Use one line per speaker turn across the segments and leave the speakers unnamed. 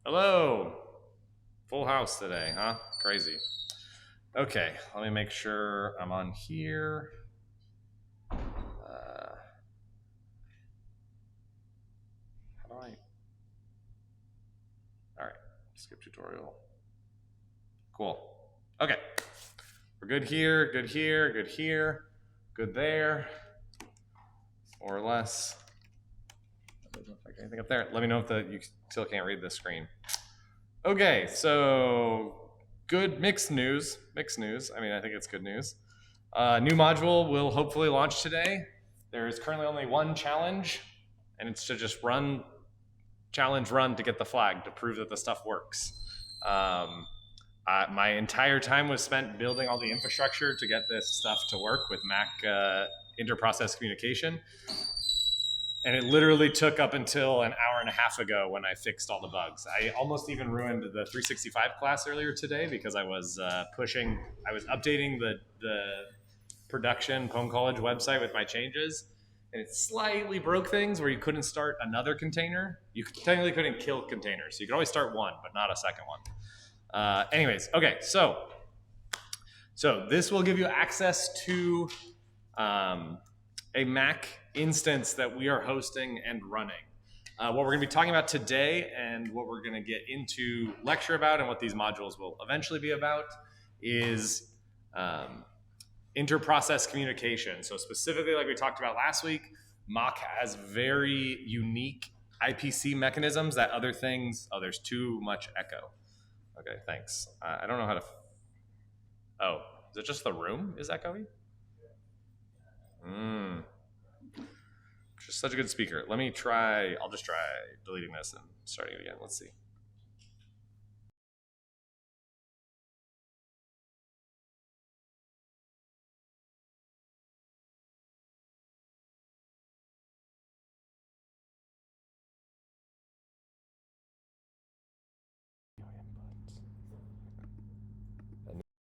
Hello. Full house today, huh? Crazy. Okay, let me make sure I'm on here. How do I? All right, skip tutorial. Cool. Okay, we're good here, good here, good here, good there, more or less. That doesn't affect anything up there. Let me know if you still can't read the screen. Okay, so good mixed news. Mixed news. I mean, I think it's good news. New module will hopefully launch today. There is currently only one challenge, and it's to just run to get the flag to prove that the stuff works. My entire time was spent building all the infrastructure to get this stuff to work with Mach inter-process communication. And it literally took up until an hour and a half ago when I fixed all the bugs. I almost even ruined the 365 class earlier today because I was updating the production pwn.college website with my changes, and it slightly broke things where you couldn't start another container. You technically couldn't kill containers. So you could always start one, but not a second one. Anyways, okay, so this will give you access to a Mach instance that we are hosting and running. What we're going to be talking about today and what we're going to get into lecture about and what these modules will eventually be about is inter-process communication. So specifically, like we talked about last week, Mach has very unique IPC mechanisms that other things, oh, there's too much echo. Okay, thanks. I don't know how to, oh, is it just the room is echoey? Just such a good speaker. Let me try, I'll just try deleting this and starting it again. Let's see.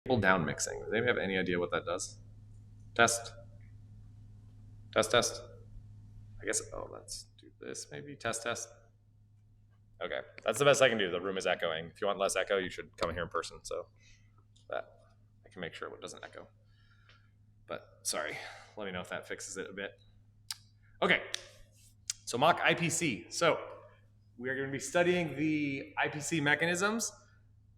Enable down mixing. Does anybody have any idea what that does? Test. Test. I guess, oh, let's do this maybe. Test. Okay, that's the best I can do. The room is echoing. If you want less echo, you should come in here in person. So that I can make sure it doesn't echo. But sorry, let me know if that fixes it a bit. Okay, so Mach IPC. So we are going to be studying the IPC mechanisms.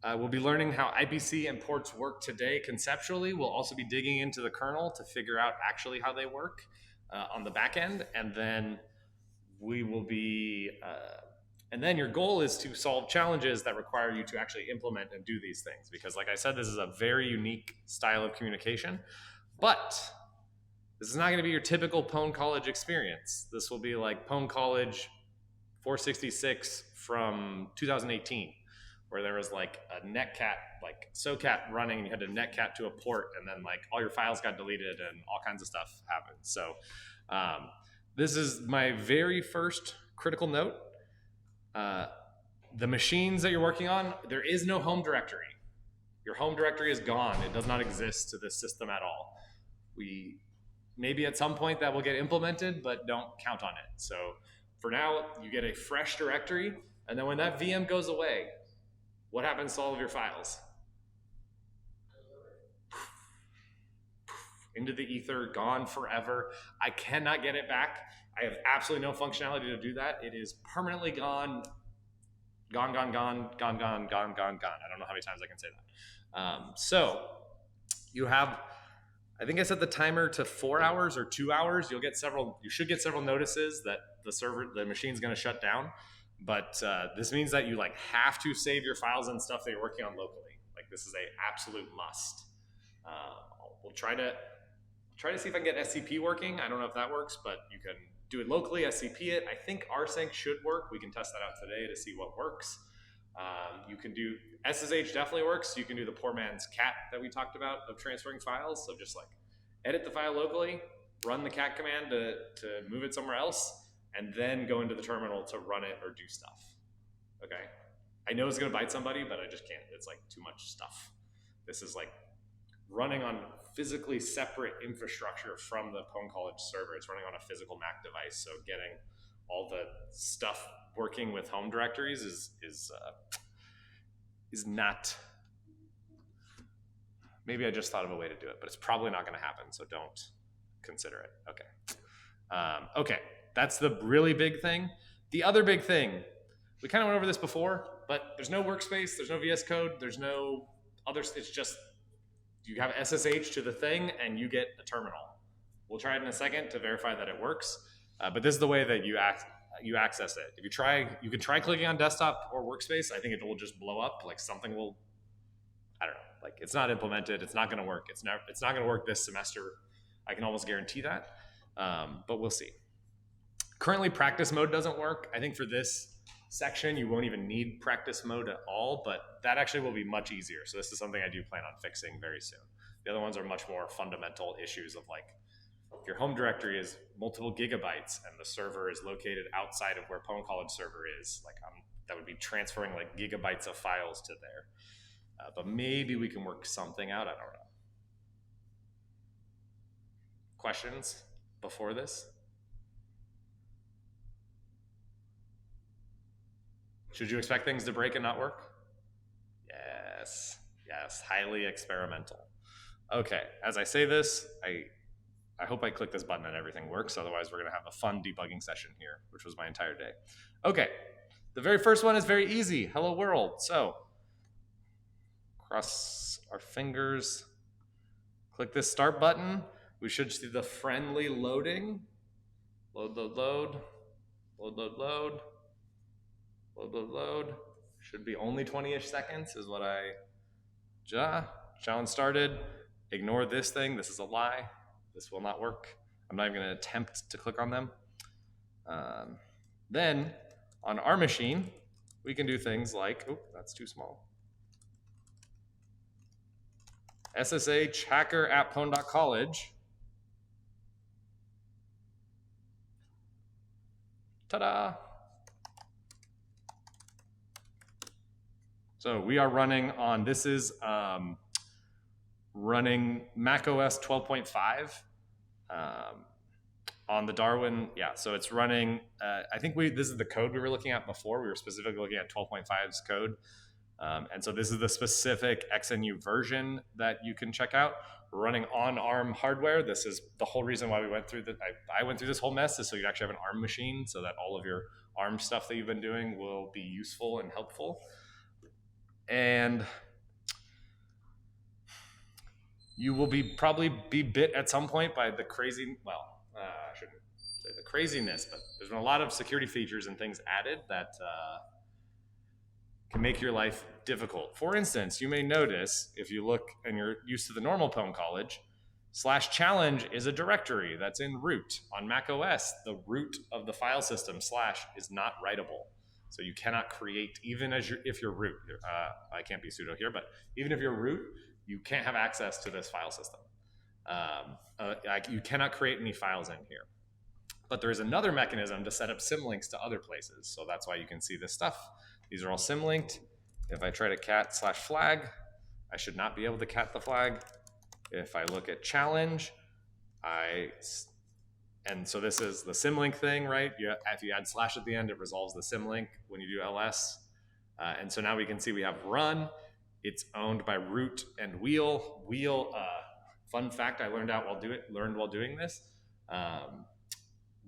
We'll be learning how IPC and ports work today conceptually. We'll also be digging into the kernel to figure out actually how they work on the back end. And then we will be, and then your goal is to solve challenges that require you to actually implement and do these things. Because like I said, this is a very unique style of communication. But this is not going to be your typical pwn.college experience. This will be like pwn.college 466 from 2018. Where there was like a netcat, like SOCAT running, and you had to netcat to a port, and then like all your files got deleted and all kinds of stuff happened. So this is my very first critical note. The machines that you're working on, there is no home directory. Your home directory is gone. It does not exist to this system at all. Maybe at some point that will get implemented, but don't count on it. So for now, you get a fresh directory, and then when that VM goes away, what happens to all of your files? Into the ether, gone forever. I cannot get it back. I have absolutely no functionality to do that. It is permanently gone. Gone. I don't know how many times I can say that. So you have, I think I set the timer to 4 hours or 2 hours. You should get several notices that the machine's going to shut down. But this means that you like have to save your files and stuff that you're working on locally. Like this is a absolute must. We'll try to see if I can get SCP working. I don't know if that works, but you can do it locally, SCP it. I think rsync should work. We can test that out today to see what works. You can do SSH definitely works. You can do the poor man's cat that we talked about of transferring files. So just like edit the file locally, run the cat command to move it somewhere else, and then go into the terminal to run it or do stuff. Okay. I know it's going to bite somebody, but I just can't. It's like too much stuff. This is like running on physically separate infrastructure from the pwn.college server. It's running on a physical Mac device. So getting all the stuff working with home directories is not. Maybe I just thought of a way to do it, but it's probably not going to happen. So don't consider it. Okay. Okay. That's the really big thing. The other big thing, we kind of went over this before, but there's no workspace, there's no VS Code, there's no others. It's just you have SSH to the thing and you get a terminal. We'll try it in a second to verify that it works. But this is the way that you access it. If you can try clicking on desktop or workspace. I think it will just blow up. Like something will, I don't know. Like it's not implemented. It's not going to work. It's not going to work this semester. I can almost guarantee that. But we'll see. Currently, practice mode doesn't work. I think for this section, you won't even need practice mode at all, but that actually will be much easier. So this is something I do plan on fixing very soon. The other ones are much more fundamental issues of like, if your home directory is multiple gigabytes and the server is located outside of where pwn.college server is, like that would be transferring like gigabytes of files to there. But maybe we can work something out. I don't know. Questions before this? Should you expect things to break and not work? Yes, yes, highly experimental. Okay, as I say this, I hope I click this button and everything works. Otherwise, we're going to have a fun debugging session here, which was my entire day. Okay, the very first one is very easy. Hello world. So, cross our fingers. Click this start button. We should see the friendly loading. Load, load, load. Load, load, load. Load, load, load. Should be only 20-ish seconds is what challenge started. Ignore this thing. This is a lie. This will not work. I'm not even going to attempt to click on them. Then on our machine, we can do things like, oh, that's too small. SSH hacker at pwn.college. Ta-da! So we are running on, this is running Mac OS 12.5 on the Darwin. Yeah, so it's running, I think this is the code we were looking at before. We were specifically looking at 12.5's code. And so this is the specific XNU version that you can check out. We're running on ARM hardware. This is the whole reason why we went through I went through this whole mess is so you actually have an ARM machine so that all of your ARM stuff that you've been doing will be useful and helpful. And you will probably be bit at some point by the crazy, well, I shouldn't say the craziness, but there's been a lot of security features and things added that can make your life difficult. For instance, you may notice if you look and you're used to the normal pwn.college, /challenge is a directory that's in root. On Mac OS, the root of the file system / is not writable. So you cannot create, even if you're root, I can't be sudo here, but even if you're root, you can't have access to this file system. You cannot create any files in here. But there is another mechanism to set up symlinks to other places. So that's why you can see this stuff. These are all symlinked. If I try to cat /flag, I should not be able to cat the flag. If I look at challenge, and so this is the symlink thing, right? If you add / at the end, it resolves the symlink when you do ls. And so now we can see we have run. It's owned by root and wheel. Fun fact I learned while doing this.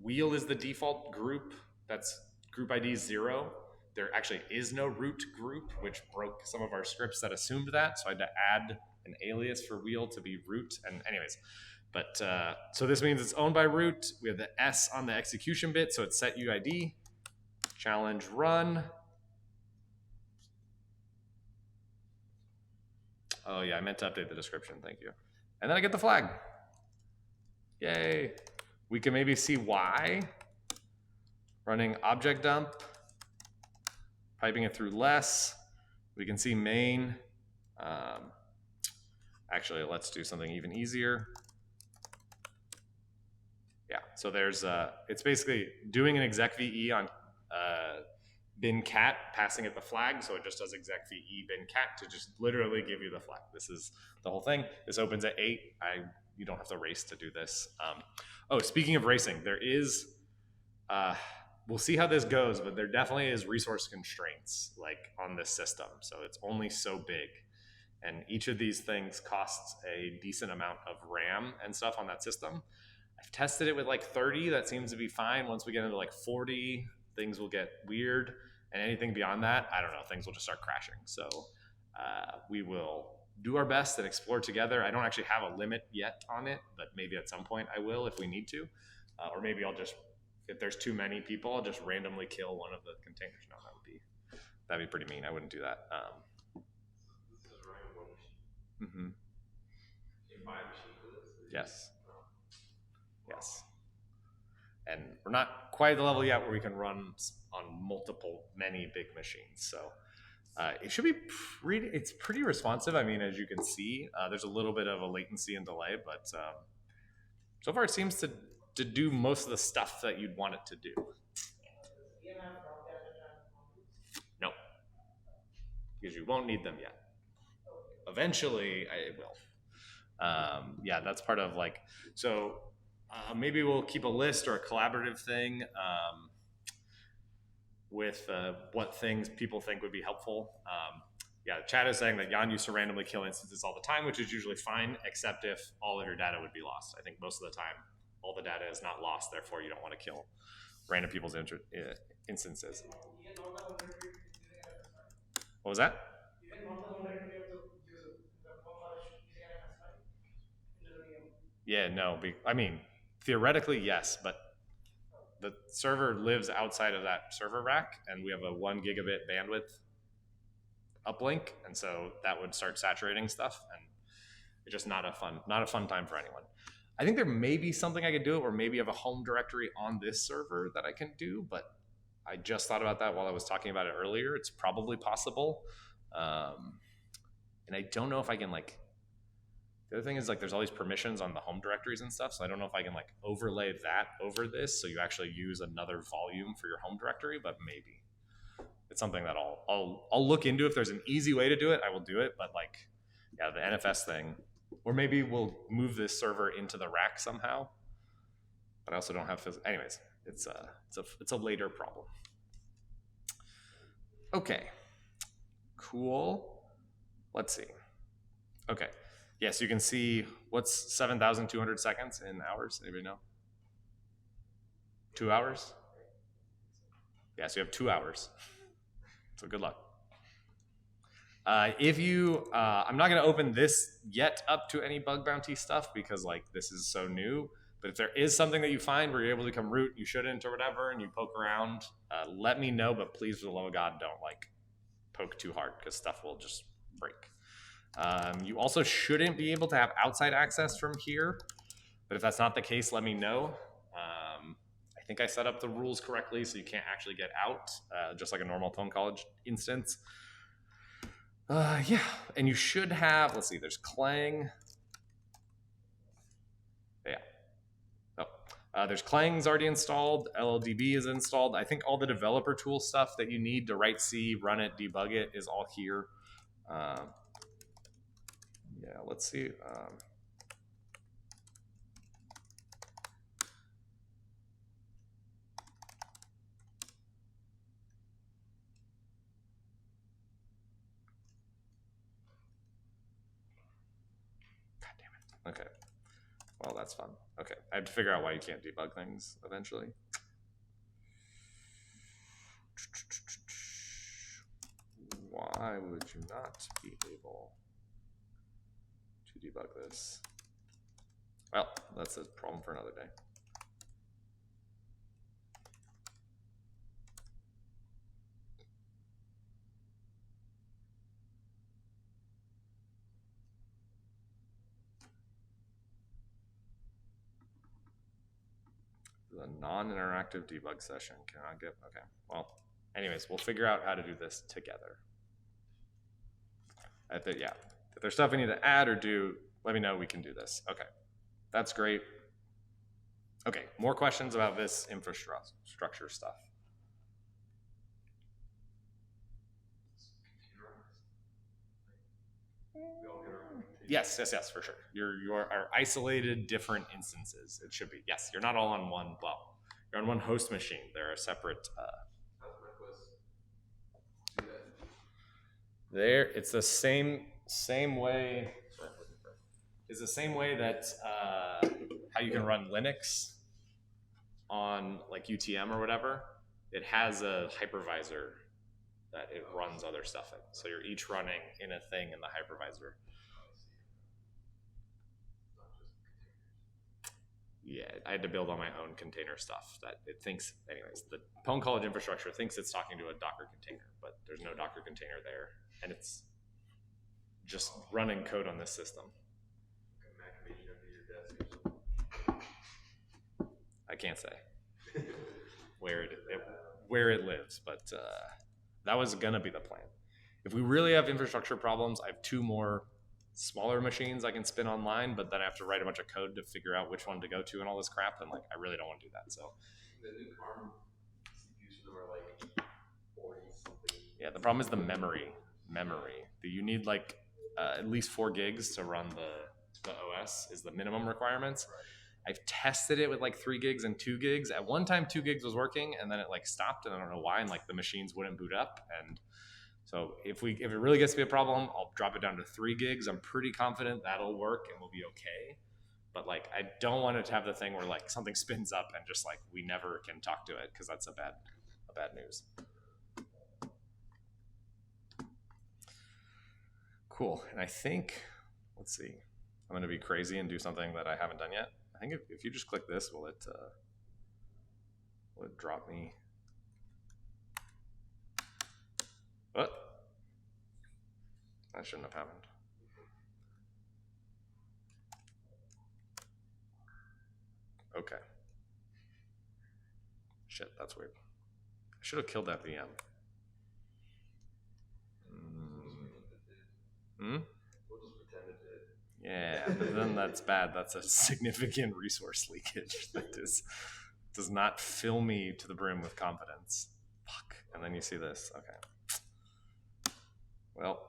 Wheel is the default group. That's group ID 0. There actually is no root group, which broke some of our scripts that assumed that. So I had to add an alias for wheel to be root. And anyways, but so this means it's owned by root. We have the S on the execution bit, so it's set UID, challenge run. Oh yeah, I meant to update the description, thank you. And then I get the flag. Yay. We can maybe see why. Running object dump, piping it through less. We can see main. Actually, let's do something even easier. Yeah, so there's, it's basically doing an exec VE on bin cat, passing it the flag, so it just does exec VE bin cat to just literally give you the flag. This is the whole thing. This opens at 8. You don't have to race to do this. Oh, speaking of racing, there is, we'll see how this goes, but there definitely is resource constraints like on this system. So it's only so big. And each of these things costs a decent amount of RAM and stuff on that system. I've tested it with like 30. That seems to be fine. Once we get into like 40, things will get weird. And anything beyond that, I don't know, things will just start crashing. So we will do our best and explore together. I don't actually have a limit yet on it, but maybe at some point I will if we need to. Or maybe I'll just, if there's too many people, I'll just randomly kill one of the containers. No, that'd be pretty mean. I wouldn't do that. Mm-hmm. Yes. Yes. And we're not quite at the level yet where we can run on many big machines. So it should be it's pretty responsive. I mean, as you can see, there's a little bit of a latency and delay, but so far it seems to do most of the stuff that you'd want it to do. No, because you won't need them yet. Eventually, it will. Yeah, that's part of like, so maybe we'll keep a list or a collaborative thing with what things people think would be helpful. Yeah, the chat is saying that Jan used to randomly kill instances all the time, which is usually fine, except if all of your data would be lost. I think most of the time, all the data is not lost, therefore you don't want to kill random people's instances. What was that? Yeah, no. I mean, theoretically, yes, but the server lives outside of that server rack, and we have a 1 gigabit bandwidth uplink, and so that would start saturating stuff, and it's just not a fun time for anyone. I think there may be something I could do, or maybe have a home directory on this server that I can do, but I just thought about that while I was talking about it earlier. It's probably possible, and I don't know if I can like. The other thing is like there's all these permissions on the home directories and stuff, so I don't know if I can like overlay that over this so you actually use another volume for your home directory, but maybe. It's something that I'll look into. If there's an easy way to do it, I will do it, but like yeah, the NFS thing, or maybe we'll move this server into the rack somehow. But I also don't have anyways, it's a later problem. Okay. Cool. Let's see. Okay. Yes, you can see what's 7,200 seconds in hours. Anybody know? 2 hours? Yeah, so you have 2 hours. So good luck. If you, I'm not going to open this yet up to any bug bounty stuff because like this is so new. But if there is something that you find where you're able to come root, you shouldn't or whatever, and you poke around, let me know. But please, for the love of God, don't like poke too hard because stuff will just break. You also shouldn't be able to have outside access from here, but if that's not the case, let me know. I think I set up the rules correctly, so you can't actually get out, just like a normal pwn.college instance. Yeah, and you should have, let's see, there's Clang. Yeah. Oh, there's Clang's already installed. LLDB is installed. I think all the developer tool stuff that you need to write C, run it, debug it is all here. Yeah, let's see. God damn it. Okay. Well, that's fun. Okay. I have to figure out why you can't debug things eventually. Why would you not be able to debug this? Well, that's a problem for another day. The non-interactive debug session cannot get, okay. Well, anyways, we'll figure out how to do this together. Yeah, if there's stuff we need to add or do, let me know, we can do this. Okay, that's great. Okay, more questions about this infrastructure stuff. Yes, for sure. You are isolated different instances. It should be. Yes, you're not all on one. Well, You're on one host machine. They're a separate. There, it's the same way. It's the same way that how you can run Linux on like UTM or whatever. It has a hypervisor that it runs other stuff in. So you're each running in a thing in the hypervisor. Yeah, I had to build all my own container stuff that it thinks, anyways, the pwn.college infrastructure thinks it's talking to a Docker container, but there's no Docker container there. And it's just running code on this system. I can't say where it lives, but that was gonna be the plan. If we really have infrastructure problems, I have 2 more smaller machines I can spin online, but then I have to write a bunch of code to figure out which one to go to and all this crap, and like I really don't want to do that. So the new ARM CPUs are like 40 something. Yeah, the problem is the memory. You need like at least 4 gigs to run the OS is the minimum requirements. I've tested it with like 3 gigs and 2 gigs. At one time 2 gigs was working, and then it like stopped, and I don't know why, and like the machines wouldn't boot up. And so if it really gets to be a problem, I'll drop it down to 3 gigs. I'm pretty confident that'll work and we'll be okay. But like I don't want it to have the thing where like something spins up and just like we never can talk to it, because that's a bad news. Cool. And I think, let's see, I'm going to be crazy and do something that I haven't done yet. I think if you just click this, will it drop me? What? That shouldn't have happened. Okay. Shit, that's weird. I should have killed that VM. Hmm? We'll just pretend it did. Yeah, but then that's bad. That's a significant resource leakage that does not fill me to the brim with confidence. Fuck. And then you see this. Okay. Well.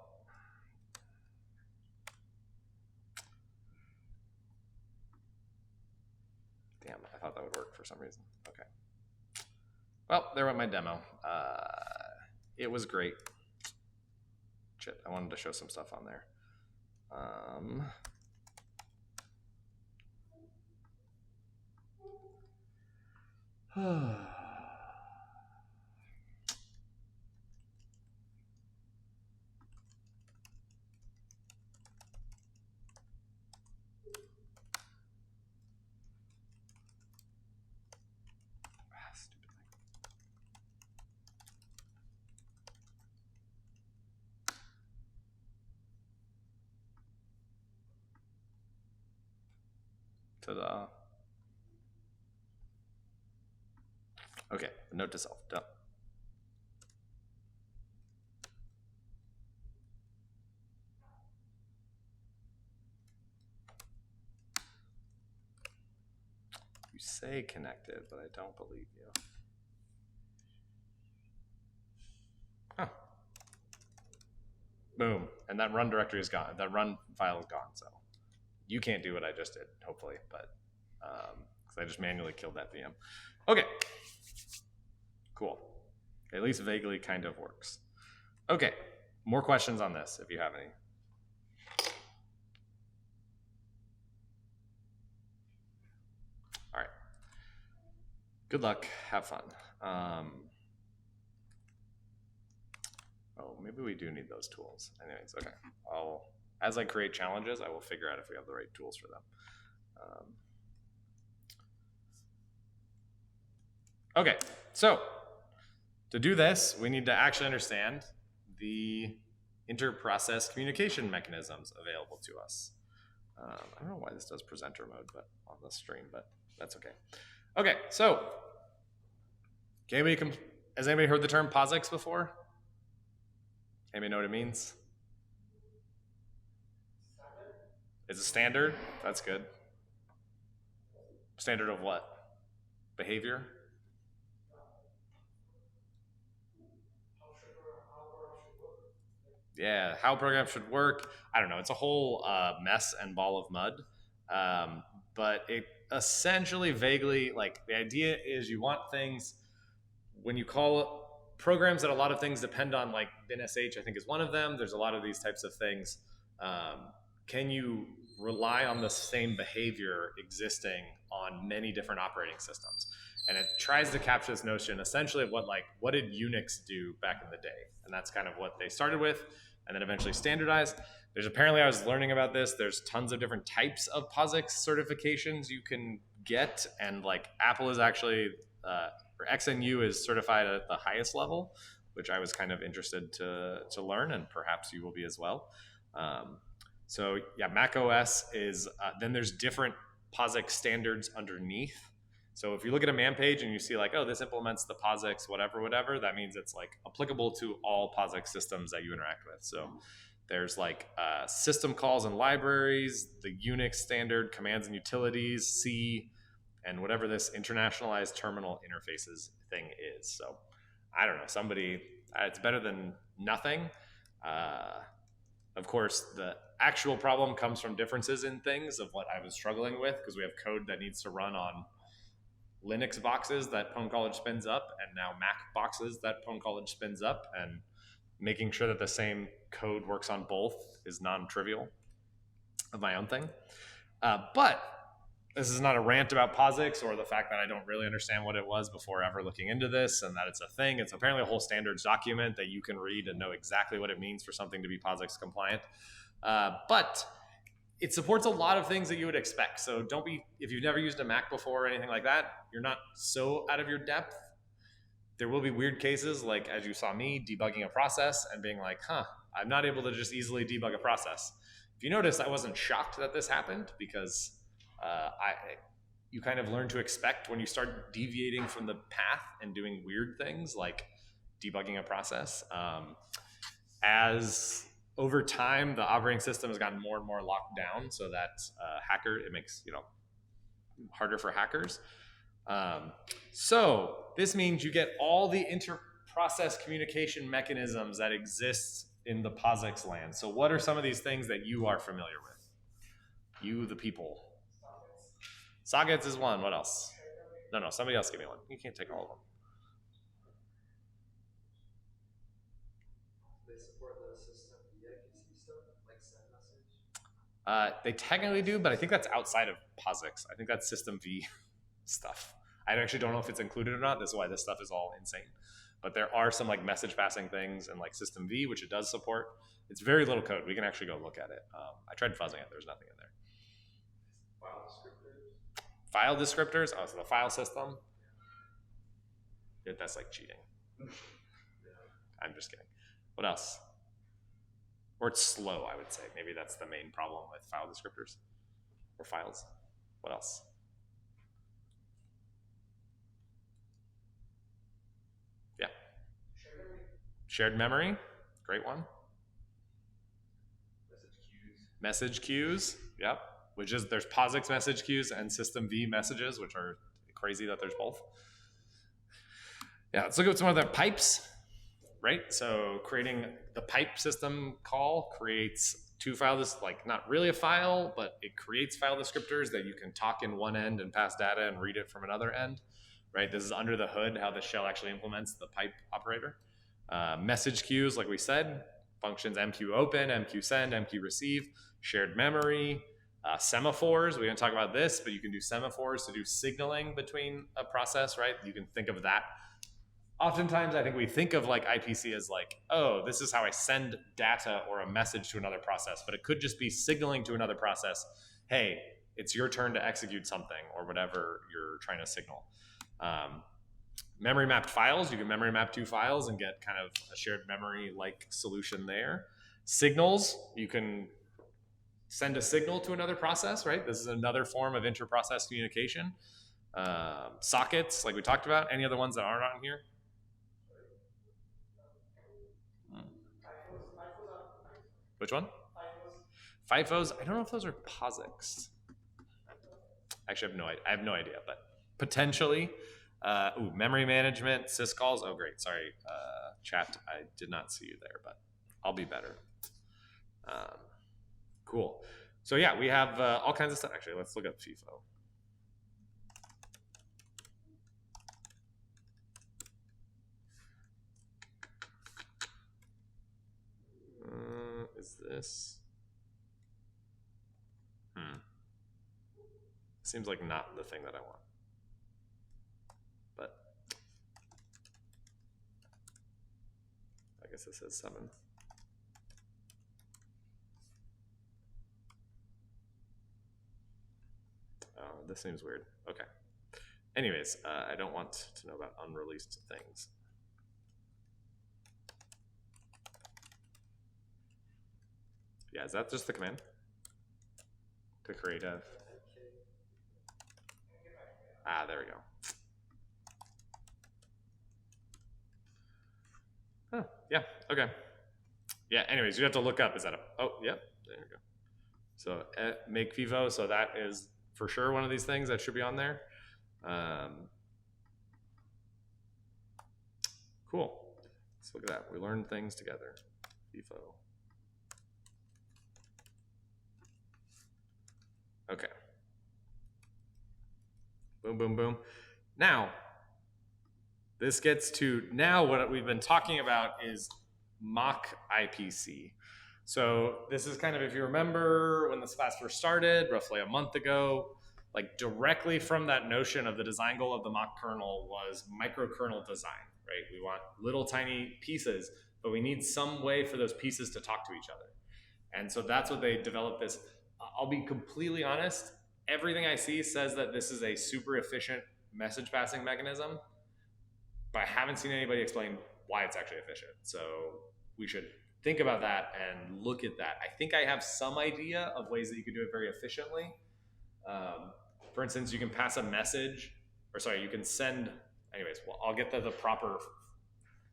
Damn, I thought that would work for some reason. Okay. Well, there went my demo. It was great. Shit, I wanted to show some stuff on there. Ta-da. Okay, note to self, done. You say connected, but I don't believe you. Huh. Boom, and that run directory is gone. That run file is gone, so you can't do what I just did, hopefully, but because I just manually killed that VM. Okay, cool. At least vaguely kind of works. Okay, more questions on this if you have any. All right. Good luck. Have fun. Oh, maybe we do need those tools. Anyways, okay. As I create challenges, I will figure out if we have the right tools for them. Okay, so to do this, we need to actually understand the inter-process communication mechanisms available to us. I don't know why this does presenter mode, but on the stream, but that's okay. Okay, so has anybody heard the term POSIX before? Anybody know what it means? It's a standard. That's good. Standard of what? Behavior? Yeah, how programs should work. I don't know. It's a whole mess and ball of mud. But essentially vaguely, like, the idea is you want things when you call programs that a lot of things depend on, like binsh, I think, is one of them. There's a lot of these types of things. Can you rely on the same behavior existing on many different operating systems? And it tries to capture this notion essentially of what did Unix do back in the day? And that's kind of what they started with and then eventually standardized. There's apparently, I was learning about this, there's tons of different types of POSIX certifications you can get. And like Apple is actually, or XNU is certified at the highest level, which I was kind of interested to learn, and perhaps you will be as well. So yeah, Mac OS is, then there's different POSIX standards underneath. So if you look at a man page and you see like, oh, this implements the POSIX whatever, that means it's like applicable to all POSIX systems that you interact with. So there's like system calls and libraries, the Unix standard, commands and utilities, C, and whatever this internationalized terminal interfaces thing is. So I don't know, somebody, it's better than nothing. Of course, the actual problem comes from differences in things of what I was struggling with, because we have code that needs to run on Linux boxes that pwn.college spins up, and now Mac boxes that pwn.college spins up, and making sure that the same code works on both is non-trivial of my own thing. But this is not a rant about POSIX or the fact that I don't really understand what it was before ever looking into this, and that it's a thing. It's apparently a whole standards document that you can read and know exactly what it means for something to be POSIX compliant. But it supports a lot of things that you would expect. So don't be, if you've never used a Mac before or anything like that, you're not so out of your depth. There will be weird cases, like as you saw me debugging a process and being like, I'm not able to just easily debug a process. If you notice, I wasn't shocked that this happened, because you kind of learn to expect when you start deviating from the path and doing weird things like debugging a process. As over time, the operating system has gotten more and more locked down, so that it makes harder for hackers. So this means you get all the inter-process communication mechanisms that exist in the POSIX land. So what are some of these things that you are familiar with? You, the people. Sockets is one. What else? No, somebody else give me one. You can't take all of them.
They support the system V IPC stuff, like send message?
They technically do, but I think that's outside of POSIX. I think that's System V stuff. I actually don't know if it's included or not. This is why this stuff is all insane. But there are some like message passing things and like System V, which it does support. It's very little code. We can actually go look at it. I tried fuzzing it. There's nothing in there. File descriptors? Oh, so the file system? That's like cheating. I'm just kidding. What else? Or it's slow, I would say. Maybe that's the main problem with file descriptors or files. What else? Yeah. Shared memory. Great one. Message queues. Yep. Which is, there's POSIX message queues and System V messages, which are crazy that there's both. Yeah, let's look at some of the pipes, right? So creating the pipe system call creates two files, like not really a file, but it creates file descriptors that you can talk in one end and pass data and read it from another end, right? This is under the hood how the shell actually implements the pipe operator. Message queues, like we said, functions MQ open, MQ send, MQ receive, shared memory, semaphores. We didn't talk about this, but you can do semaphores to do signaling between a process, right? You can think of that. Oftentimes, I think we think of like IPC as like, oh, this is how I send data or a message to another process, but it could just be signaling to another process, hey, it's your turn to execute something or whatever you're trying to signal. Memory mapped files, you can memory map two files and get kind of a shared memory like solution there. Signals, you can send a signal to another process, right? This is another form of inter-process communication. Sockets, like we talked about. Any other ones that aren't on here? Which one? FIFOs. I don't know if those are POSIX. Actually, I have no idea, but potentially. Memory management, syscalls. Oh, great. Sorry, chat. I did not see you there, but I'll be better. Cool. So yeah, we have all kinds of stuff. Actually, let's look up FIFO. is this? Seems like not the thing that I want. But I guess it says 7. This seems weird. Okay. Anyways, I don't want to know about unreleased things. Yeah, is that just the command? To create a... Ah, there we go. Oh, yeah, okay. Yeah, anyways, you have to look up. Is that a... Oh, yep, there we go. So make Vivo, so that is for sure one of these things that should be on there. Cool. Let's look at that. We learned things together. Vivo. Okay. Boom, boom, boom. Now, this gets to now what we've been talking about is Mach IPC. So this is kind of, if you remember when this class first started, roughly a month ago, like directly from that notion of the design goal of the Mach kernel was microkernel design, right? We want little tiny pieces, but we need some way for those pieces to talk to each other. And so that's what they developed this. I'll be completely honest, everything I see says that this is a super efficient message passing mechanism, but I haven't seen anybody explain why it's actually efficient. So we should think about that and look at that. I think I have some idea of ways that you could do it very efficiently. For instance, you can pass a message, or sorry, you can send, anyways, well, I'll get the proper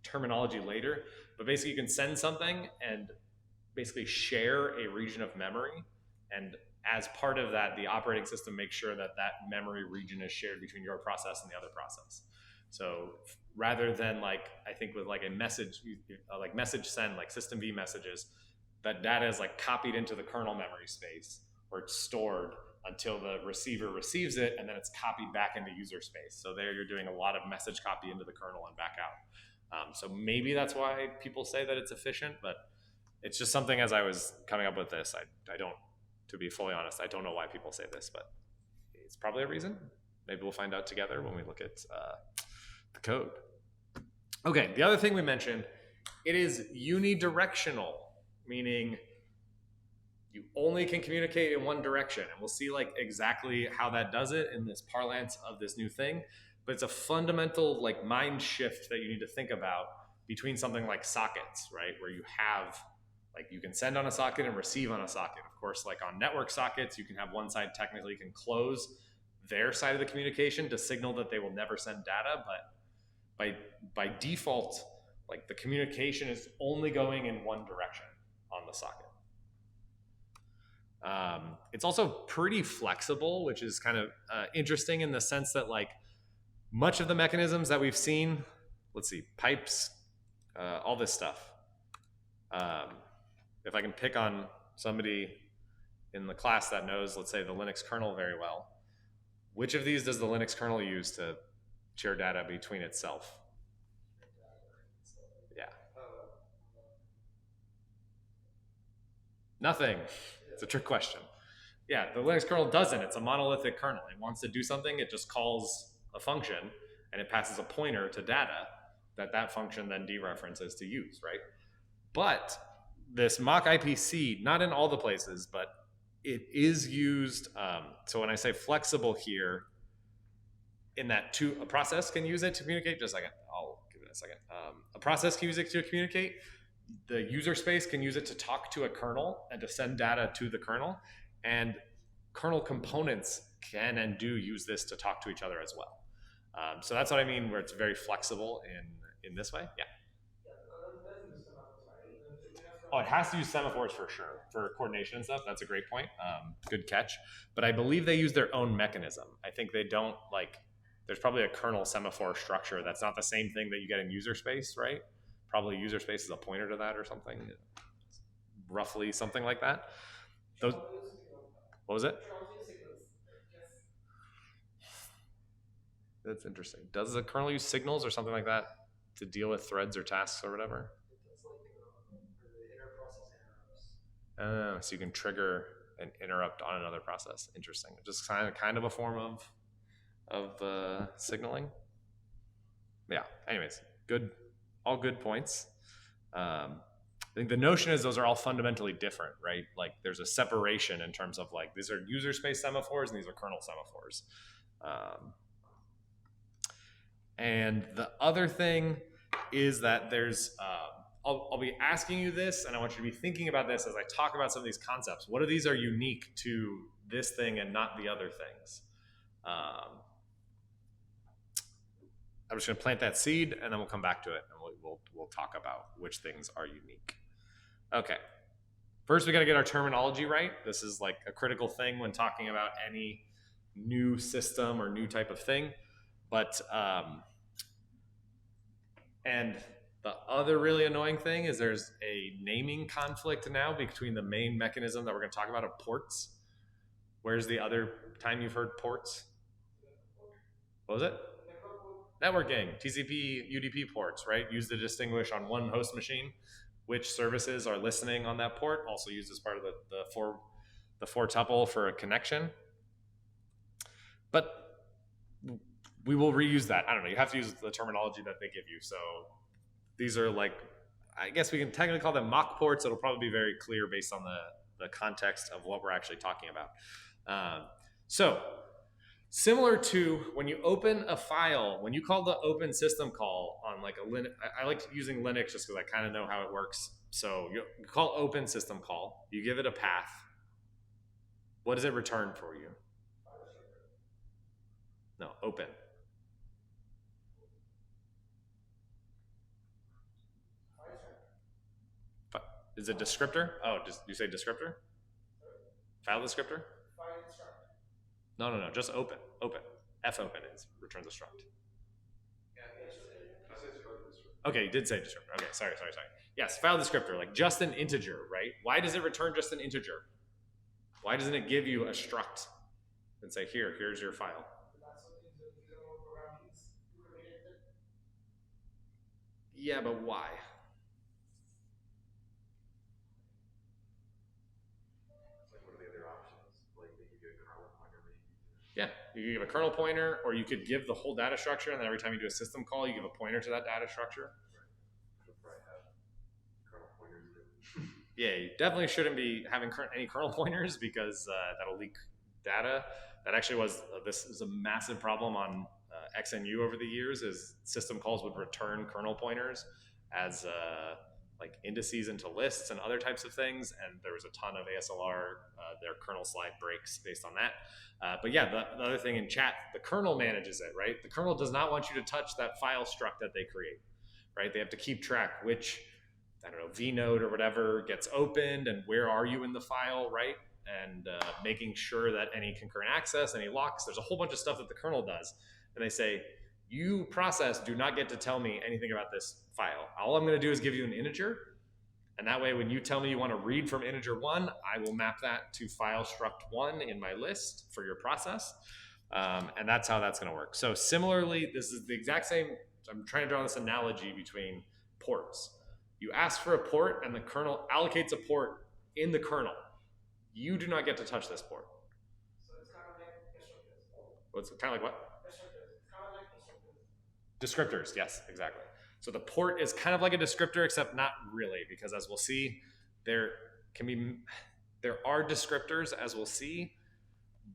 terminology later, but basically you can send something and basically share a region of memory, and as part of that, the operating system makes sure that that memory region is shared between your process and the other process. So rather than like, I think with like a message, like message send, like system V messages, that data is like copied into the kernel memory space or it's stored until the receiver receives it, and then it's copied back into user space. So there you're doing a lot of message copy into the kernel and back out. So maybe that's why people say that it's efficient, but it's just something as I was coming up with this, I don't, to be fully honest, I don't know why people say this, but it's probably a reason. Maybe we'll find out together when we look at the code. Okay, the other thing we mentioned, it is unidirectional, meaning you only can communicate in one direction. And we'll see like exactly how that does it in this parlance of this new thing. But it's a fundamental like mind shift that you need to think about between something like sockets, right? Where you have like you can send on a socket and receive on a socket. Of course, like on network sockets, you can have one side technically can close their side of the communication to signal that they will never send data, but by default, like the communication is only going in one direction on the socket. It's also pretty flexible, which is kind of interesting in the sense that like much of the mechanisms that we've seen, let's see, pipes, all this stuff. If I can pick on somebody in the class that knows, let's say, the Linux kernel very well, which of these does the Linux kernel use to share data between itself? Yeah. Nothing. It's a trick question. Yeah, the Linux kernel doesn't. It's a monolithic kernel. It wants to do something, it just calls a function, and it passes a pointer to data that function then dereferences to use, right? But this Mach IPC, not in all the places, but it is used. So when I say flexible here, in that a process can use it to communicate. Just a second, I'll give it a second. A process can use it to communicate. The user space can use it to talk to a kernel and to send data to the kernel. And kernel components can and do use this to talk to each other as well. So that's what I mean, where it's very flexible in this way. Yeah. Oh, it has to use semaphores for sure for coordination and stuff. That's a great point. Good catch. But I believe they use their own mechanism. I think they don't like. There's probably a kernel semaphore structure that's not the same thing that you get in user space, right? Probably user space is a pointer to that or something. Roughly something like that. Those, what was it? That's interesting. Does the kernel use signals or something like that to deal with threads or tasks or whatever? So you can trigger an interrupt on another process. Interesting. Just kind of a form of signaling. Yeah. Anyways, good. All good points. I think the notion is those are all fundamentally different, right? Like there's a separation in terms of like these are user space semaphores and these are kernel semaphores. And the other thing is that there's, I'll be asking you this, and I want you to be thinking about this as I talk about some of these concepts. What of these are unique to this thing and not the other things? I'm just going to plant that seed, and then we'll come back to it, and we'll talk about which things are unique. Okay. First, we got to get our terminology right. This is like a critical thing when talking about any new system or new type of thing. But and the other really annoying thing is there's a naming conflict now between the main mechanism that we're going to talk about of ports. Where's the other time you've heard ports? What was it? Networking, TCP, UDP ports, right? Used to distinguish on one host machine which services are listening on that port. Also used as part of the four tuple for a connection. But we will reuse that. I don't know. You have to use the terminology that they give you. So these are like, I guess we can technically call them Mach ports. It'll probably be very clear based on the context of what we're actually talking about. So similar to when you open a file, when you call the open system call on like a Linux, I like using Linux just because I kind of know how it works. So you call open system call, you give it a path. What does it return for you? No, open. Is it descriptor? Oh, did you say descriptor? File descriptor? No, just open. Open. Fopen is returns a struct. Okay, you did say descriptor. Okay, sorry. Yes, file descriptor, like just an integer, right? Why does it return just an integer? Why doesn't it give you a struct and say, here's your file? Yeah, but why? Yeah, you could give a kernel pointer, or you could give the whole data structure, and then every time you do a system call, you give a pointer to that data structure. Yeah, you definitely shouldn't be having any kernel pointers because that'll leak data. That actually was this is a massive problem on XNU over the years. Is system calls would return kernel pointers as like indices into lists and other types of things, and there was a ton of ASLR their kernel slide breaks based on that. But yeah, the other thing in chat, the kernel manages it, right? The kernel does not want you to touch that file struct that they create, right? They have to keep track which, I don't know, vnode or whatever gets opened and where are you in the file, right? And making sure that any concurrent access, any locks, there's a whole bunch of stuff that the kernel does. And they say, you process do not get to tell me anything about this file. All I'm going to do is give you an integer. And that way, when you tell me you want to read from integer 1, I will map that to file struct 1 in my list for your process. And that's how that's going to work. So similarly, this is the exact same. I'm trying to draw this analogy between ports. You ask for a port, and the kernel allocates a port in the kernel. You do not get to touch this port.
So it's kind of like descriptors.
What's kind of like what?
Descriptors. It's kind of like descriptors.
Descriptors, yes, exactly. So the port is kind of like a descriptor, except not really, because as we'll see, there are descriptors, as we'll see,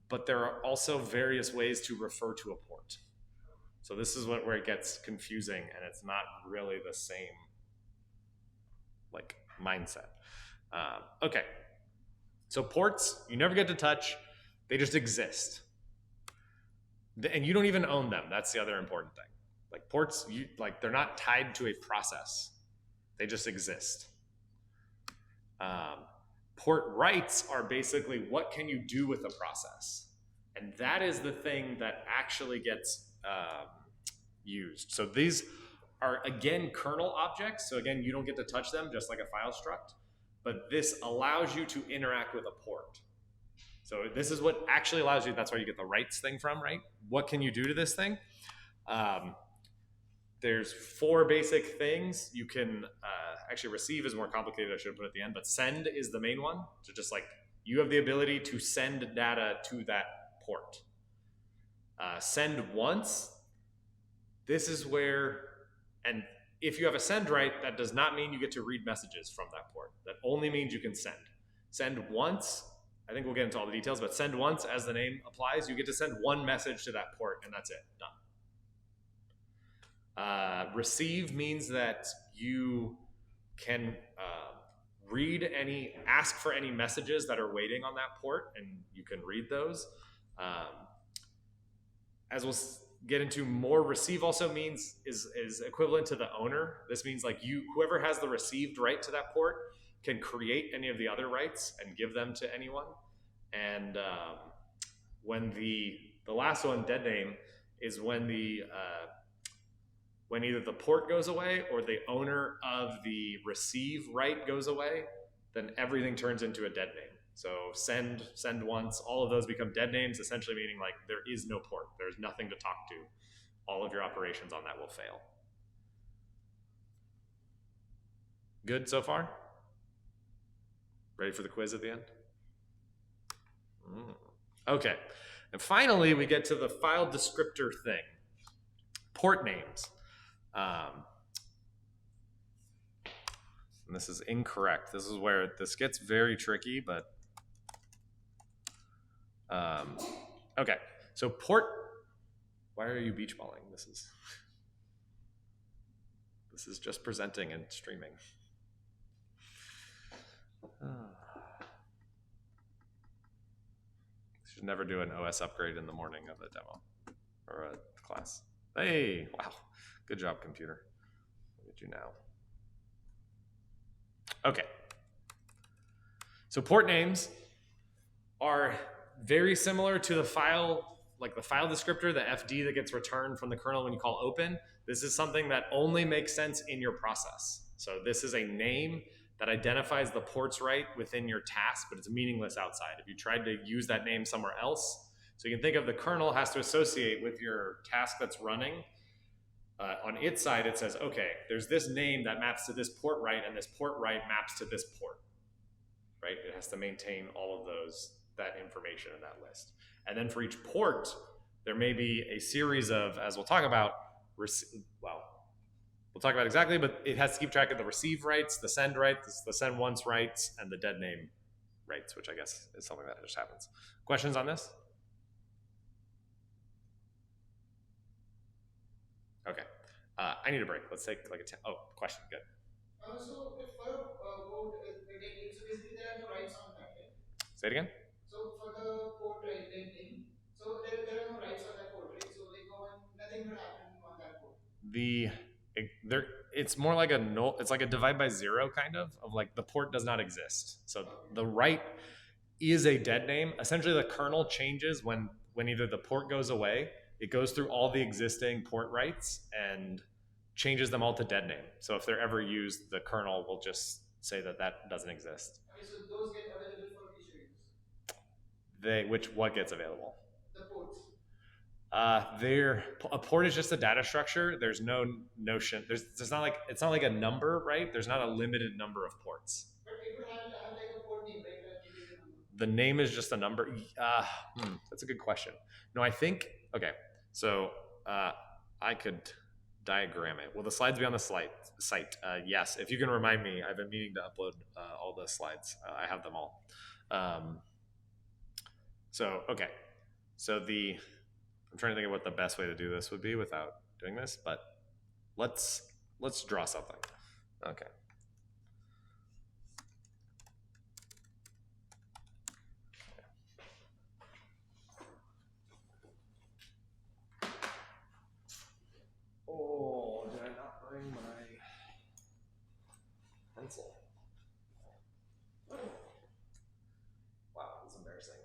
but there are also various ways to refer to a port. So this is where it gets confusing, and it's not really the same like mindset. Okay, so ports you never get to touch; they just exist, and you don't even own them. That's the other important thing. Like ports, they're not tied to a process; they just exist. Port rights are basically what can you do with a process, and that is the thing that actually gets used. So these are again kernel objects. So again, you don't get to touch them, just like a file struct. But this allows you to interact with a port. So this is what actually allows you. That's where you get the rights thing from, right? What can you do to this thing? there's 4 basic things. You can actually receive is more complicated. I should have put it at the end, but send is the main one. So just like you have the ability to send data to that port. Send once. This is where, and if you have a send right, that does not mean you get to read messages from that port. That only means you can send. Send once. I think we'll get into all the details, but send once, as the name applies, you get to send one message to that port, and that's it. Done. Receive means that you can ask for any messages that are waiting on that port, and you can read those. As we'll get into more, receive also means is equivalent to the owner. This means like whoever has the received right to that port can create any of the other rights and give them to anyone. And when the last one, dead name, is when when either the port goes away or the owner of the receive right goes away, then everything turns into a dead name. So send once, all of those become dead names, essentially meaning like there is no port. There's nothing to talk to. All of your operations on that will fail. Good so far? Ready for the quiz at the end? Okay. And finally, we get to the file descriptor thing. Port names. And this is incorrect. This is where this gets very tricky, but okay. So port, why are you beach balling? This is just presenting and streaming. Should never do an OS upgrade in the morning of a demo or a class. Hey, wow. Good job, computer. Look at you now. Okay. So port names are very similar to the file, like the file descriptor, the FD that gets returned from the kernel when you call open. This is something that only makes sense in your process. So this is a name that identifies the ports right within your task, but it's meaningless outside. If you tried to use that name somewhere else, so you can think of the kernel has to associate with your task that's running. On its side, it says, okay, there's this name that maps to this port right, and this port right maps to this port, right? It has to maintain all of that information in that list. And then for each port, there may be a series of, as we'll talk about, we'll talk about exactly, but it has to keep track of the receive rights, the send rights, the send once rights, and the dead name rights, which I guess is something that just happens. Questions on this? Okay. I need a break. Let's take like a 10. Oh, question. Good.
So if for a port, so basically there are no rights on that, right?
Say it again.
So for the port name, so there are no rights on that port, right? So like nothing would happen on that port.
It's more like it's like a divide by zero kind of like the port does not exist. So the right is a dead name. Essentially the kernel changes when either the port goes away, it goes through all the existing port rights and changes them all to dead name. So if they're ever used, the kernel will just say that doesn't exist.
Okay, so those get available for future use.
What gets available?
The ports.
A port is just a data structure. There's no notion. It's not like a number, right? There's not a limited number of ports.
But it would have like a port name, right?
The name is just a number. That's a good question. No, I think okay. So I could diagram it. Will the slides be on the site? Yes. If you can remind me, I've been meaning to upload all the slides. I have them all. Okay. So I'm trying to think of what the best way to do this would be without doing this, but let's draw something. Okay. Oh, did I not bring my pencil? Wow, that's embarrassing.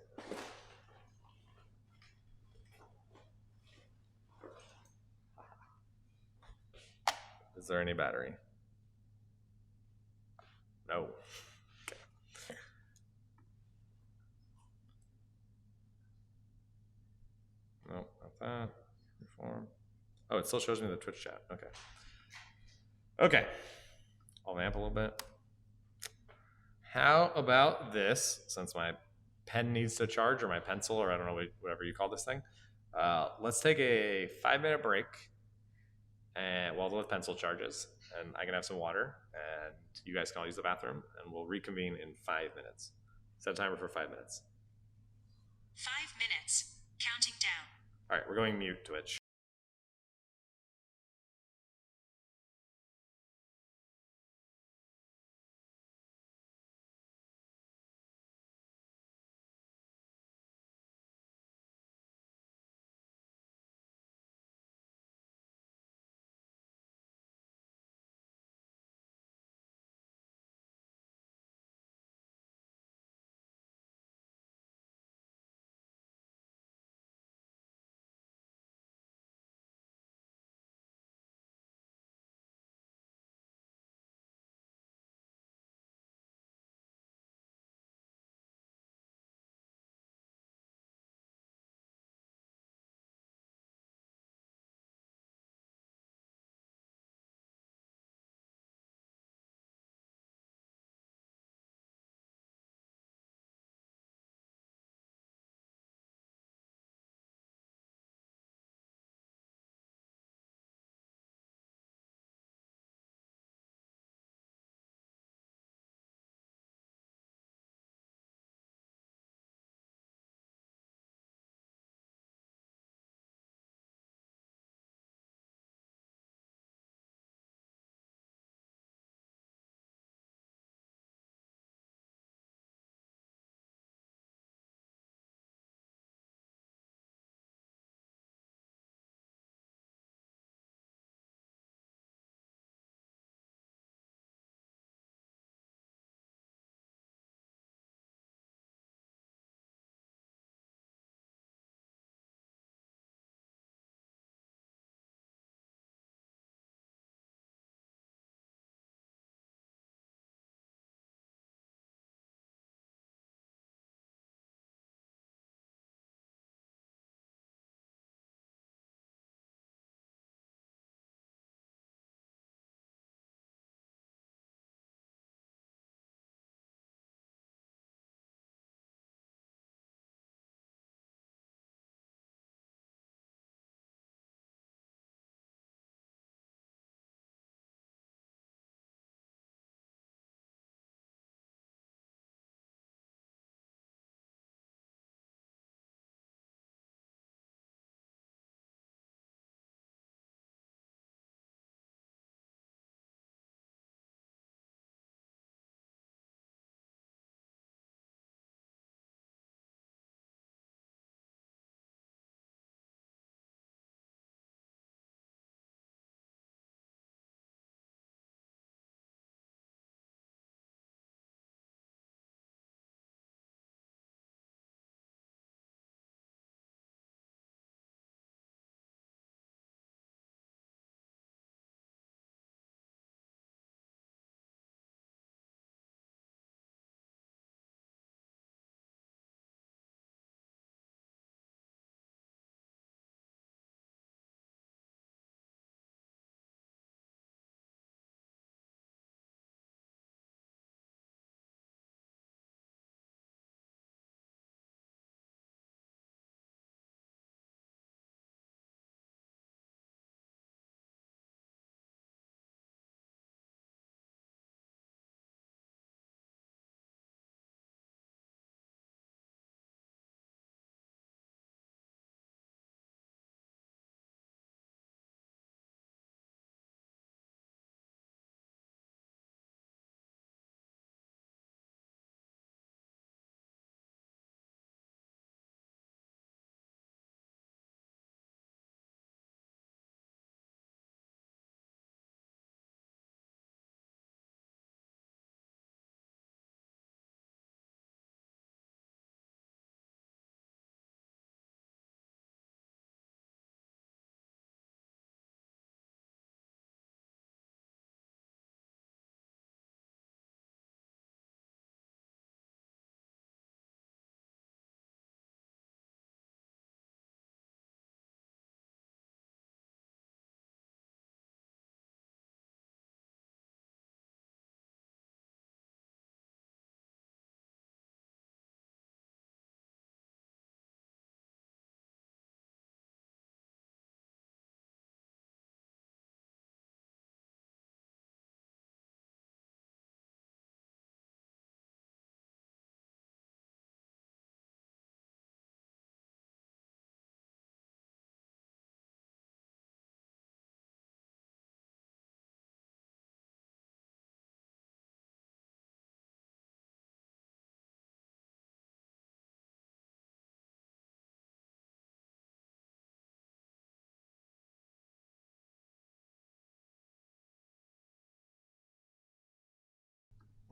Is there any battery? No. Okay. No, not that. Reform. Oh, it still shows me the Twitch chat. Okay. Okay. I'll vamp a little bit. How about this? Since my pen needs to charge, or my pencil, or I don't know, whatever you call this thing. Let's take a 5-minute break, and while the pencil charges, and I can have some water, and you guys can all use the bathroom, and we'll reconvene in 5 minutes. Set a timer for 5 minutes.
5 minutes. Counting down.
All right, we're going mute, Twitch.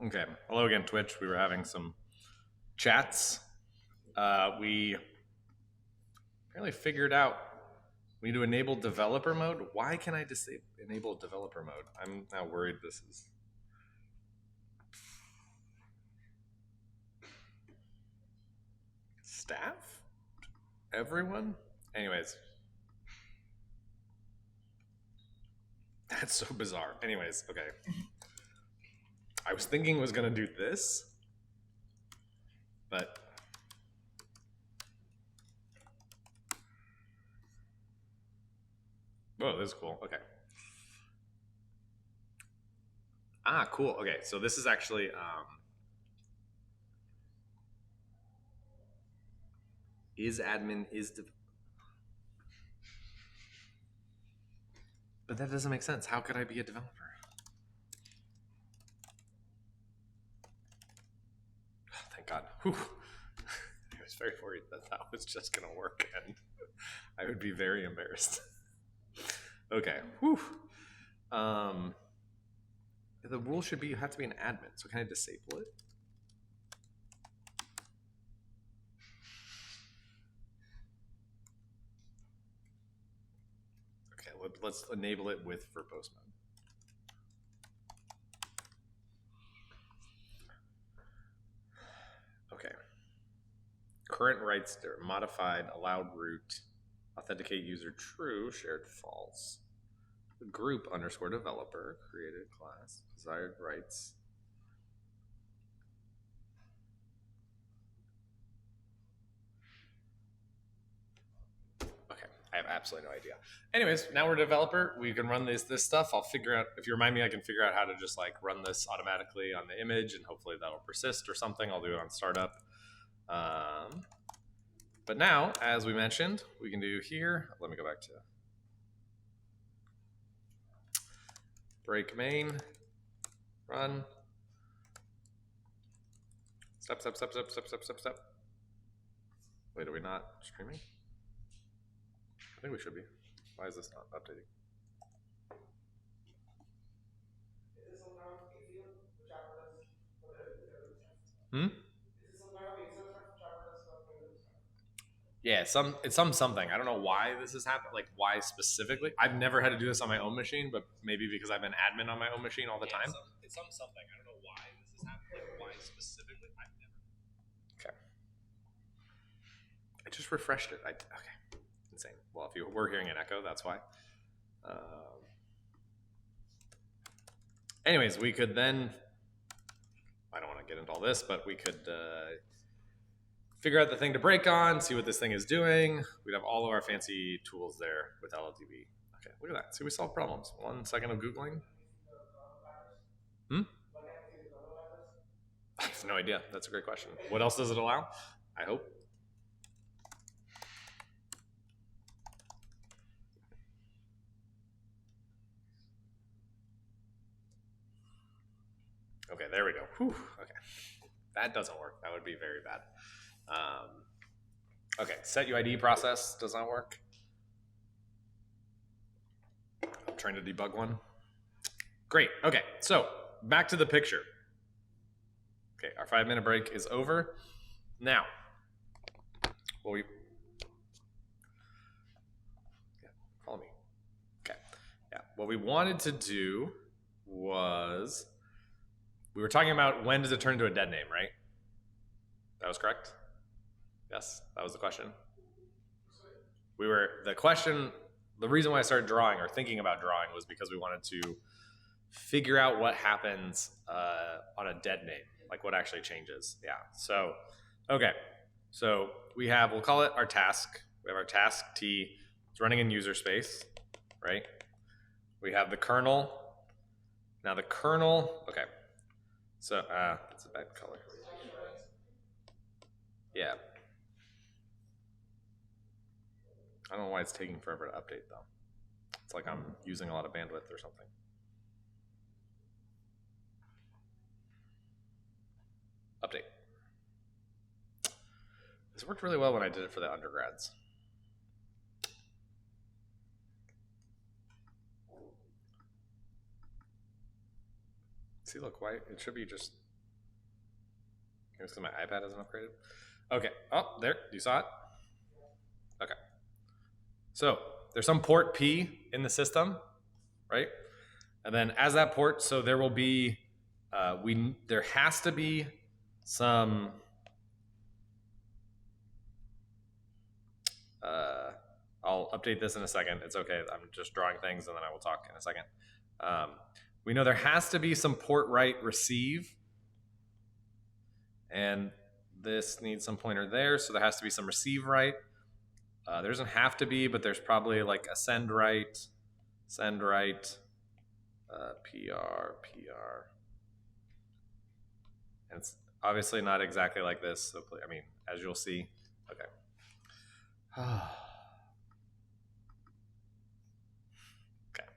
Okay. Hello again, Twitch. We were having some chats. We apparently figured out we need to enable developer mode. Why can I enable developer mode? I'm now worried this is... Staff? Everyone? Anyways. That's so bizarre. Anyways, okay. I was thinking it was going to do this, but... Whoa, this is cool. Okay. Ah, cool. Okay, so this is actually... is admin, but that doesn't make sense. How could I be a developer? Oh, thank God. Whew. I was very worried that that was just going to work, and I would be very embarrassed. Okay. Whew. The rule should be you have to be an admin. So can I disable it? Okay, let's enable it with verbose mode. Okay. Current rights there. Modified, allowed root, authenticate user true, shared false. Group underscore developer, created class, desired rights. Okay, I have absolutely no idea. Anyways, now we're a developer. We can run this stuff. I'll figure out, if you remind me, I can figure out how to just like run this automatically on the image, and hopefully that'll persist or something. I'll do it on startup. But now, as we mentioned, we can do here. Let me go back to break main, run. Step. Wait, are we not streaming? I think we should be. Why is this not updating? Yeah, it's something. I don't know why this has happened. Like why specifically? I've never had to do this on my own machine, but maybe because I've been admin on my own machine all the time. It's something. I don't know why this has happened. Like why specifically? I've never. Okay. I just refreshed it. Okay. Insane. Well, if you were hearing an echo, that's why. Anyways, we could then. I don't want to get into all this, but we could figure out the thing to break on, see what this thing is doing. We'd have all of our fancy tools there with LLDB. Okay, look at that. See, we solve problems. 1 second of Googling. I have no idea. That's a great question. What else does it allow? I hope. Okay, there we go. Whew. Okay, that doesn't work. That would be very bad. Okay, set UID process does not work. I'm trying to debug one. Great. Okay, so back to the picture. Okay, our 5-minute break is over. Now, follow me. Okay, yeah. What we wanted to do was we were talking about when does it turn into a dead name, right? That was correct. Yes, that was the question. The reason why I started drawing or thinking about drawing was because we wanted to figure out what happens on a dead name, like what actually changes. Yeah. So, okay. So we'll call it our task. We have our task T. It's running in user space, right? We have the kernel. Now the kernel, okay. So that's a bad color. Yeah. I don't know why it's taking forever to update though. It's like I'm using a lot of bandwidth or something. Update. This worked really well when I did it for the undergrads. See, look, why it should be just Maybe it's because my iPad hasn't upgraded. Okay. Oh, there. You saw it? Okay. So there's some port P in the system, right? And then as that port, so there will be, there has to be some, I'll update this in a second. It's okay. I'm just drawing things and then I will talk in a second. We know there has to be some port write receive, and this needs some pointer there, so there has to be some receive write. There doesn't have to be, but there's probably like a send write, PR. And it's obviously not exactly like this. So, I mean, as you'll see. Okay. Okay.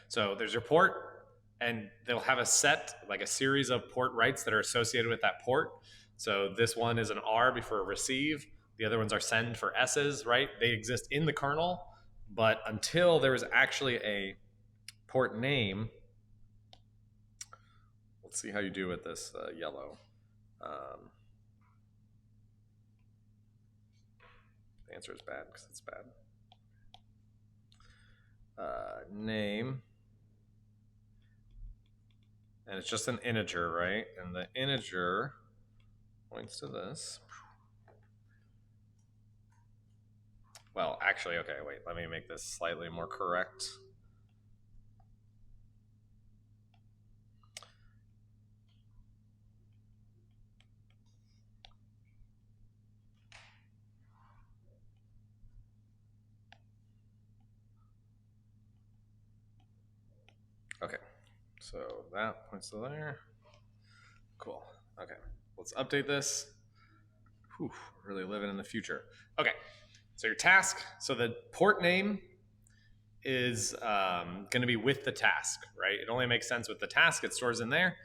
So there's your port, and they'll have a set, like a series of port writes that are associated with that port. So this one is an R before receive. The other ones are send for S's, right? They exist in the kernel, but until there is actually a port name, let's see how you do with this yellow. The answer is bad because it's bad. Name, and it's just an integer, right? And the integer points to this. Well, actually, okay, wait, let me make this slightly more correct. Okay, so that points to there. Cool. Okay, let's update this. Whew, really living in the future. Okay, so your task, so the port name is going to be with the task, right? It only makes sense with the task, it stores in there.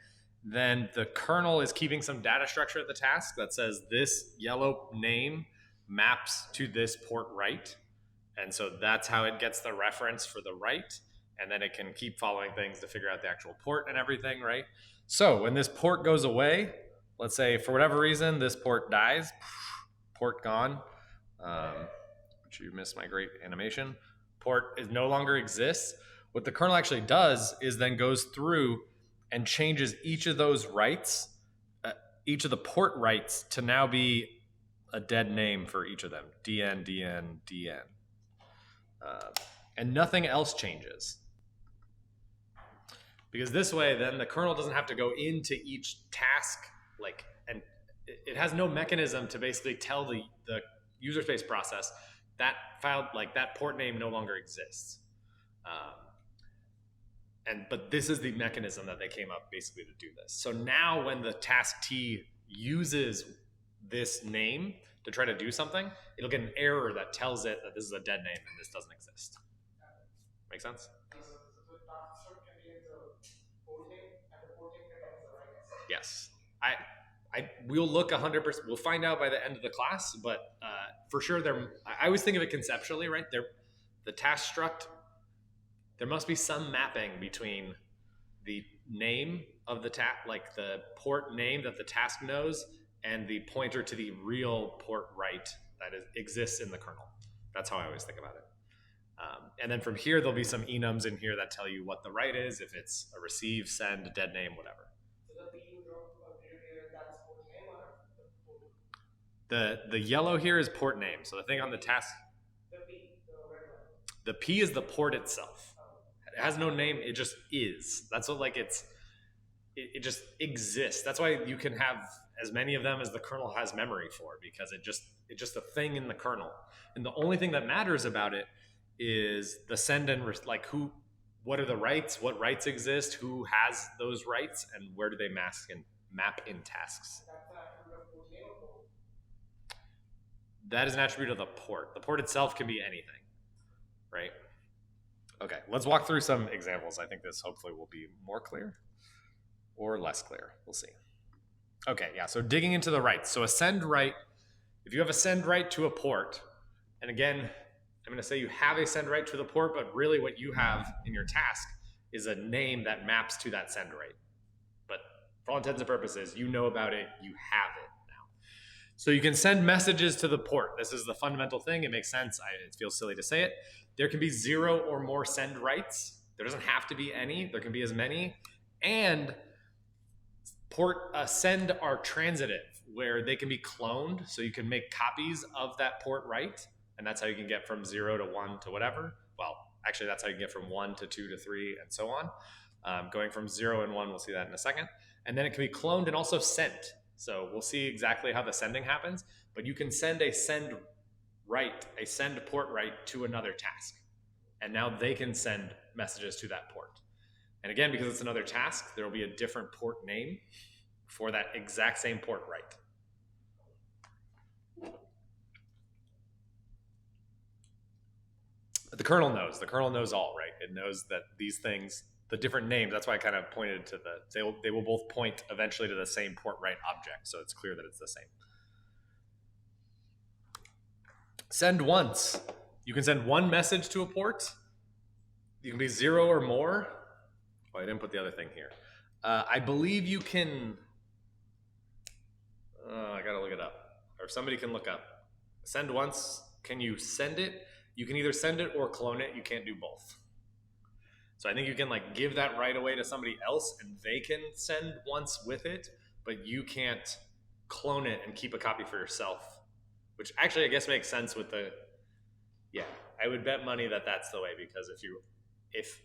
Then the kernel is keeping some data structure at the task that says this yellow name maps to this port write. And so that's how it gets the reference for the write. And then it can keep following things to figure out the actual port and everything, right? So when this port goes away, let's say for whatever reason, this port dies, port gone, which you missed my great animation. Port is no longer exists. What the kernel actually does is then goes through and changes each of those writes, each of the port writes to now be a dead name for each of them, DN, DN, DN. And nothing else changes. Because this way, then the kernel doesn't have to go into each task, and it has no mechanism to basically tell the user space process that file, that port name no longer exists. But this is the mechanism that they came up basically to do this. So now when the task T uses this name to try to do something, it'll get an error that tells it that this is a dead name and this doesn't exist. Make sense? Yes. We'll look 100%. We'll find out by the end of the class, but for sure, I always think of it conceptually, right? The task struct, there must be some mapping between the name of the task, like the port name that the task knows, and the pointer to the real port write that exists in the kernel. That's how I always think about it. And then from here, there'll be some enums in here that tell you what the write is, if it's a receive, send, a dead name, whatever. The yellow here is port name. So the thing on the task, the P is the port itself. It has no name. It just is. That's what it just exists. That's why you can have as many of them as the kernel has memory for, because it's just a thing in the kernel. And the only thing that matters about it is the send and what are the writes, what writes exist, who has those writes, and where do they map in tasks. That is an attribute of the port. The port itself can be anything, right? Okay, let's walk through some examples. I think this hopefully will be more clear or less clear. We'll see. Okay, yeah, so digging into the writes. So a send write, if you have a send write to a port, and again, I'm going to say you have a send write to the port, but really what you have in your task is a name that maps to that send write. But for all intents and purposes, you know about it, you have it now. So you can send messages to the port. This is the fundamental thing. It makes sense. It feels silly to say it. There can be 0 or more send writes. There doesn't have to be any. There can be as many. And port send are transitive, where they can be cloned. So you can make copies of that port write. And that's how you can get from 0 to 1 to whatever. Well, actually, that's how you can get from 1 to 2 to 3 and so on. Going from 0 and 1, we'll see that in a second. And then it can be cloned and also sent. So we'll see exactly how the sending happens. But you can send a send port write to another task. And now they can send messages to that port. And again, because it's another task, there will be a different port name for that exact same port write. But the kernel knows. The kernel knows all, right? It knows that these things, the different names, that's why I kind of pointed to they will both point eventually to the same port write object, so it's clear that it's the same. Send once. You can send one message to a port. You can be 0 or more. Oh, I didn't put the other thing here. I believe you can, I gotta look it up. Or if somebody can look up. Send once, can you send it? You can either send it or clone it. You can't do both. So I think you can like give that right away to somebody else and they can send once with it, but you can't clone it and keep a copy for yourself, which actually I guess makes sense with the, yeah, I would bet money that that's the way, because if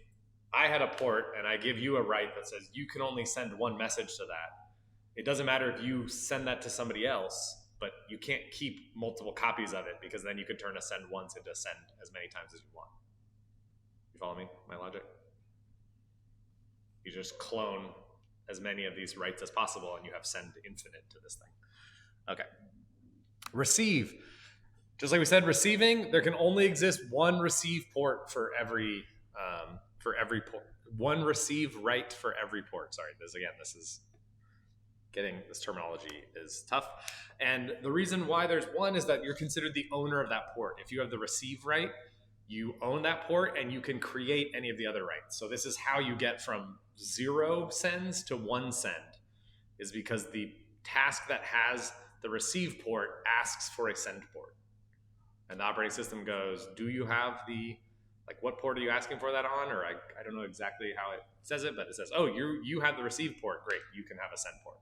I had a port and I give you a write that says you can only send one message to that, it doesn't matter if you send that to somebody else, but you can't keep multiple copies of it, because then you could turn a send once into send as many times as you want. You follow me, my logic? You just clone as many of these writes as possible and you have send infinite to this thing. Okay. Receive. Just like we said, receiving, there can only exist one receive port for every port. One receive write for every port. Sorry, this is getting, this terminology is tough. And the reason why there's one is that you're considered the owner of that port. If you have the receive write, you own that port and you can create any of the other writes. So this is how you get from 0 sends to 1 send, is because the task that has the receive port asks for a send port. And the operating system goes, do you have the, like, what port are you asking for that on? Or I don't know exactly how it says it, but it says, oh, you have the receive port. Great, you can have a send port.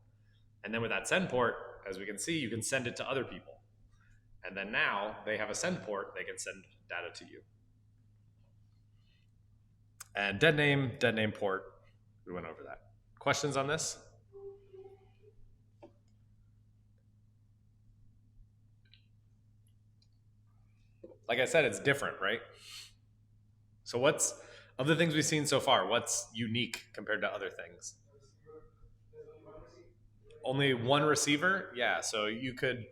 And then with that send port, as we can see, you can send it to other people. And then now they have a send port, they can send data to you. And dead name port, we went over that. Questions on this? Like I said, it's different, right? So what's, of the things we've seen so far, what's unique compared to other things? Only one receiver? Yeah, so you could,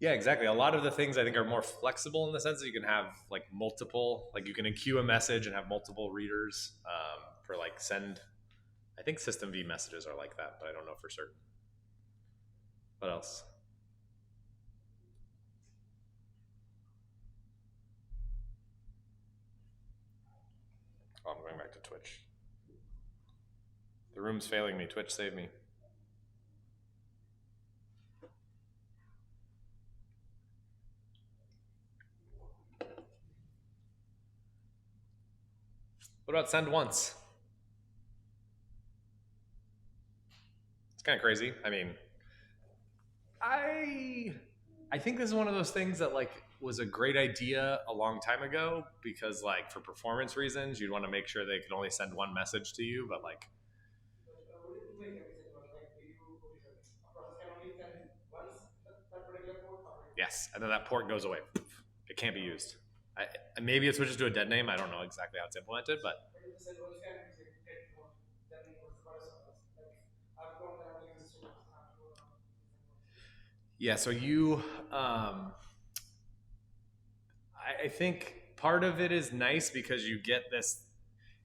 yeah, exactly. A lot of the things I think are more flexible in the sense that you can have like multiple, like you can enqueue a message and have multiple readers for like send. I think system V messages are like that, but I don't know for certain. What else? Oh, I'm going back to Twitch. The room's failing me. Twitch, save me. What about send once? It's kind of crazy. I mean, I think this is one of those things that like was a great idea a long time ago, because like for performance reasons, you'd want to make sure they could only send one message to you, but like, yes, and then that port goes away. It can't be used. Maybe it switches to a dead name. I don't know exactly how it's implemented, but yeah. So you, I think part of it is nice because you get this.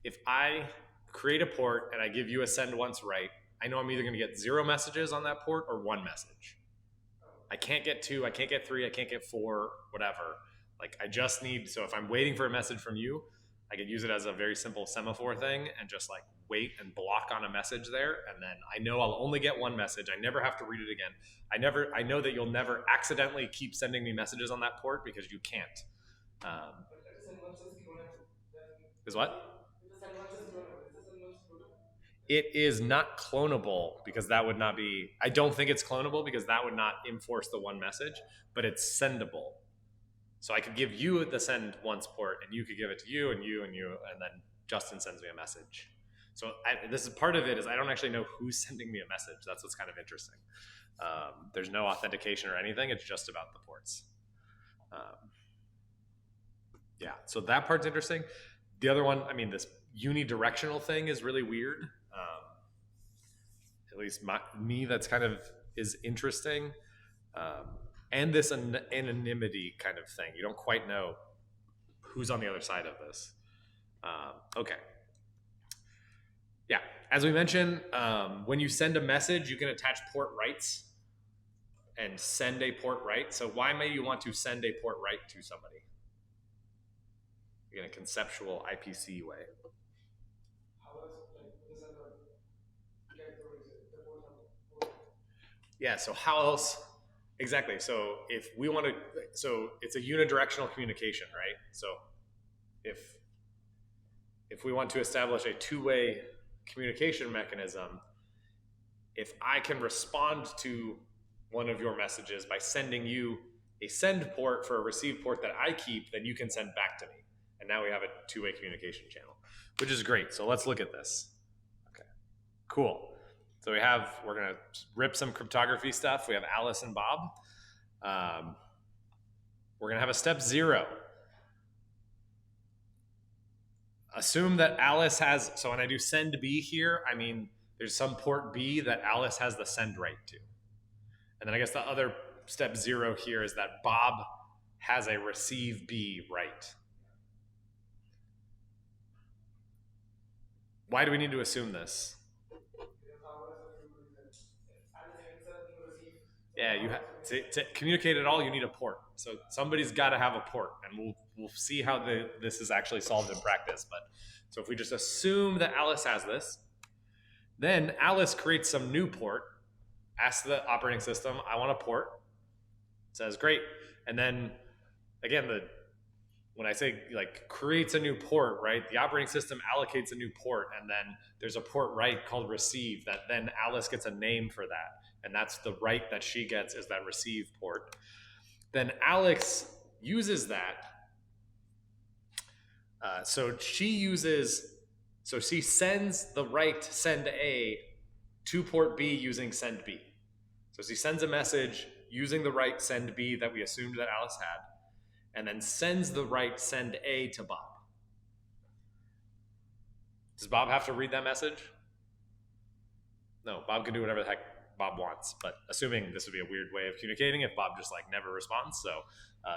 If I create a port and I give you a send once write, I know I'm either going to get 0 messages on that port or 1 message. I can't get 2, I can't get 3, I can't get 4, whatever. Like I just need, so if I'm waiting for a message from you, I could use it as a very simple semaphore thing and just like wait and block on a message there, and then I know I'll only get one message. I never have to read it again. I know that you'll never accidentally keep sending me messages on that port because you can't. Is what? It is not clonable because that would not be, I don't think it's clonable because that would not enforce the one message, but it's sendable. So I could give you the send once port and you could give it to you and you and you, and then Justin sends me a message. So this is part of it is I don't actually know who's sending me a message. That's what's kind of interesting. There's no authentication or anything. It's just about the ports. Yeah, so that part's interesting. The other one, I mean, this unidirectional thing is really weird. At least me, that's kind of is interesting. And this anonymity kind of thing. You don't quite know who's on the other side of this. Okay. Yeah, as we mentioned, when you send a message, you can attach port rights and send a port right. So why may you want to send a port right to somebody? In a conceptual IPC way. Yeah, so how else? Exactly. So if we want to, so it's a unidirectional communication, right? So if we want to establish a two-way communication mechanism, if I can respond to one of your messages by sending you a send port for a receive port that I keep, then you can send back to me. And now we have a two-way communication channel, which is great. So let's look at this. Okay, cool. So we're going to rip some cryptography stuff. We have Alice and Bob. We're going to have a step 0. Assume that Alice has, so when I do send B here, I mean, there's some port B that Alice has the send right to. And then I guess the other step 0 here is that Bob has a receive B right. Why do we need to assume this? Yeah, you have to communicate at all. You need a port, so somebody's got to have a port, and we'll see how this is actually solved in practice. But so if we just assume that Alice has this, then Alice creates some new port, asks the operating system, "I want a port." It says great, and then again when I say like creates a new port, right? The operating system allocates a new port, and then there's a port right called receive that then Alice gets a name for that. And that's the right that she gets is that receive port. Then Alex uses that. So she sends the right send A to port B using send B. So she sends a message using the right send B that we assumed that Alice had, and then sends the right send A to Bob. Does Bob have to read that message? No, Bob can do whatever the heck Bob wants, but assuming this would be a weird way of communicating if Bob just like never responds. So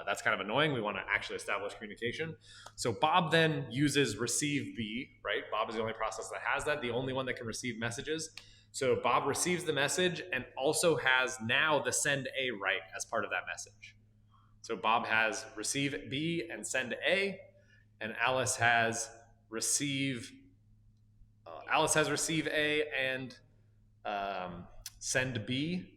that's kind of annoying. We want to actually establish communication. So Bob then uses receive B, right? Bob is the only process that has that, the only one that can receive messages. So Bob receives the message and also has now the send A right as part of that message. So Bob has receive B and send A, and Alice has receive A and send B.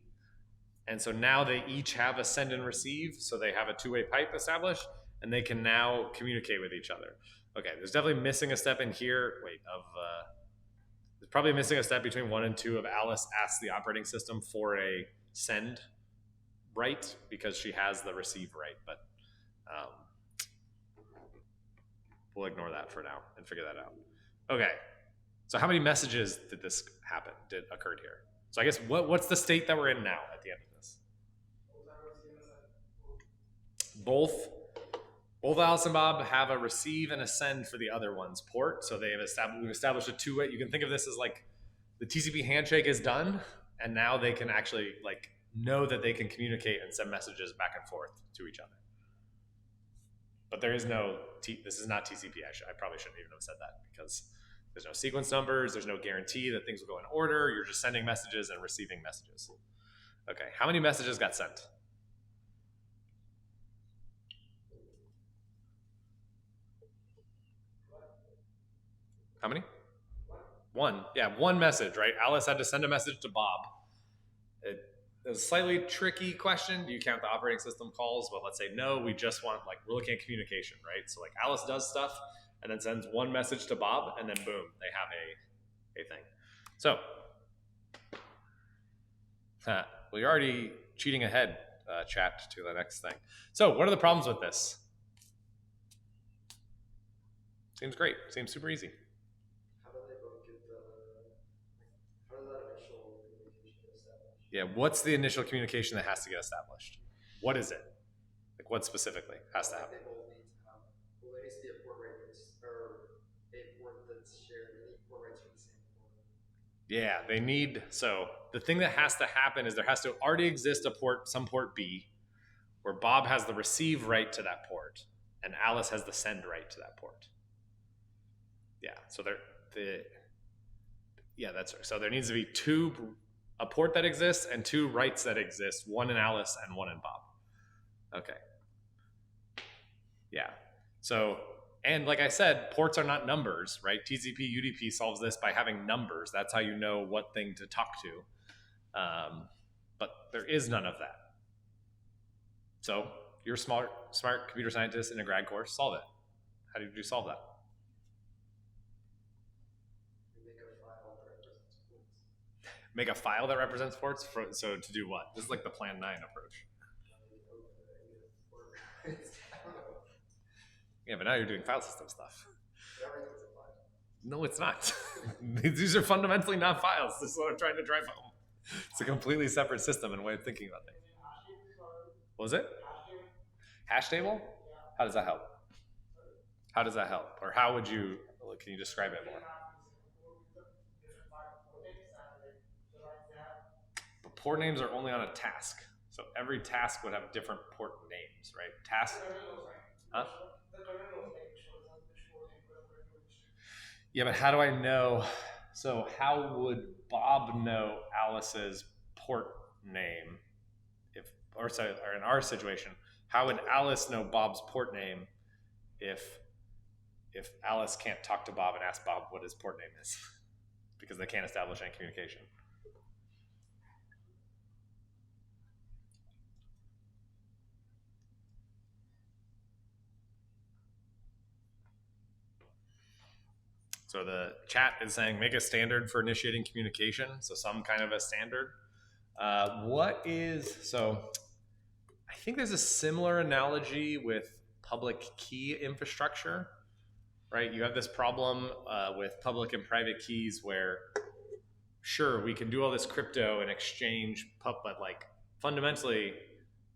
And so now they each have a send and receive, so they have a two-way pipe established, and they can now communicate with each other. Okay, there's definitely missing a step in here. There's probably missing a step between 1 and 2 of Alice asks the operating system for a send right because she has the receive right, but we'll ignore that for now and figure that out. Okay, so how many messages did this occurred here? So I guess what's the state that we're in now at the end of this? Both Alice and Bob have a receive and a send for the other one's port. So we've established a two-way. You can think of this as like the TCP handshake is done, and now they can actually like know that they can communicate and send messages back and forth to each other. But there is no, this is not TCP. I probably shouldn't even have said that because there's no sequence numbers. There's no guarantee that things will go in order. You're just sending messages and receiving messages. Okay, how many messages got sent? How many? One message, right? Alice had to send a message to Bob. It was a slightly tricky question. Do you count the operating system calls? But let's say no, we just want, like, we're looking at communication, right? So like Alice does stuff and then sends one message to Bob, and then boom, they have a thing. So we're already cheating ahead, chat, to the next thing. So what are the problems with this? Seems great. Seems super easy.
How do they both get how does that initial communication get established?
Yeah, what's the initial communication that has to get established? What is it? Like, what specifically has to happen?
They both need to have, well, there needs to be a port right that's, or a port that's shared. They need port rights for the same port.
Yeah, they need, so the thing that has to happen is there has to already exist a port, some port B, where Bob has the receive right to that port and Alice has the send right to that port. Yeah, so that's right. So there needs to be a port that exists and two rights that exist, one in Alice and one in Bob. Okay. Yeah. So, and like I said, ports are not numbers, right? TCP UDP solves this by having numbers. That's how you know what thing to talk to. But there is none of that. So you're a smart computer scientist in a grad course. Solve it. How did you solve that? Make a file that represents ports. So to do what? This is like the Plan 9 approach. Yeah, but now you're doing file system stuff. No, it's not. These are fundamentally not files. This is what I'm trying to drive home. It's a completely separate system and way of thinking about things. What was it? Hash table? How does that help? How does that help? Or how would you, can you describe it more? But port names are only on a task. So every task would have different port names, right? Task. Huh? Yeah, but how do I know? So how would Bob know Alice's port name? Or in our situation, how would Alice know Bob's port name if Alice can't talk to Bob and ask Bob what his port name is? Because they can't establish any communication. So the chat is saying make a standard for initiating communication. So some kind of a standard. So I think there's a similar analogy with public key infrastructure, right? You have this problem with public and private keys where, sure, we can do all this crypto and exchange, but like fundamentally,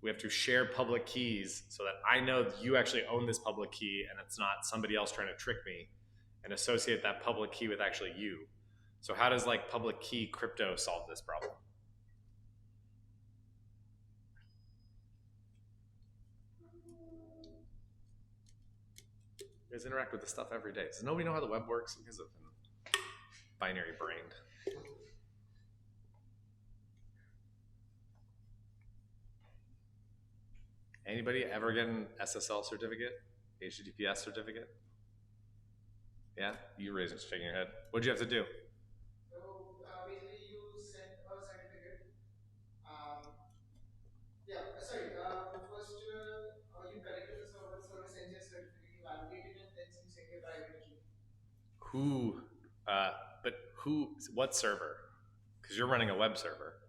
we have to share public keys so that I know that you actually own this public key and it's not somebody else trying to trick me, and associate that public key with actually you. So how does like public key crypto solve this problem? You guys interact with this stuff every day. Does nobody know how the web works? Because of binary brained. Anybody ever get an SSL certificate? HTTPS certificate? Yeah? You raised it, shaking your head. What'd you have to do?
So basically you send a certificate. First you connect to the server sends you a certificate, you validate it, and then you send your private key.
What server? Because you're running a web server.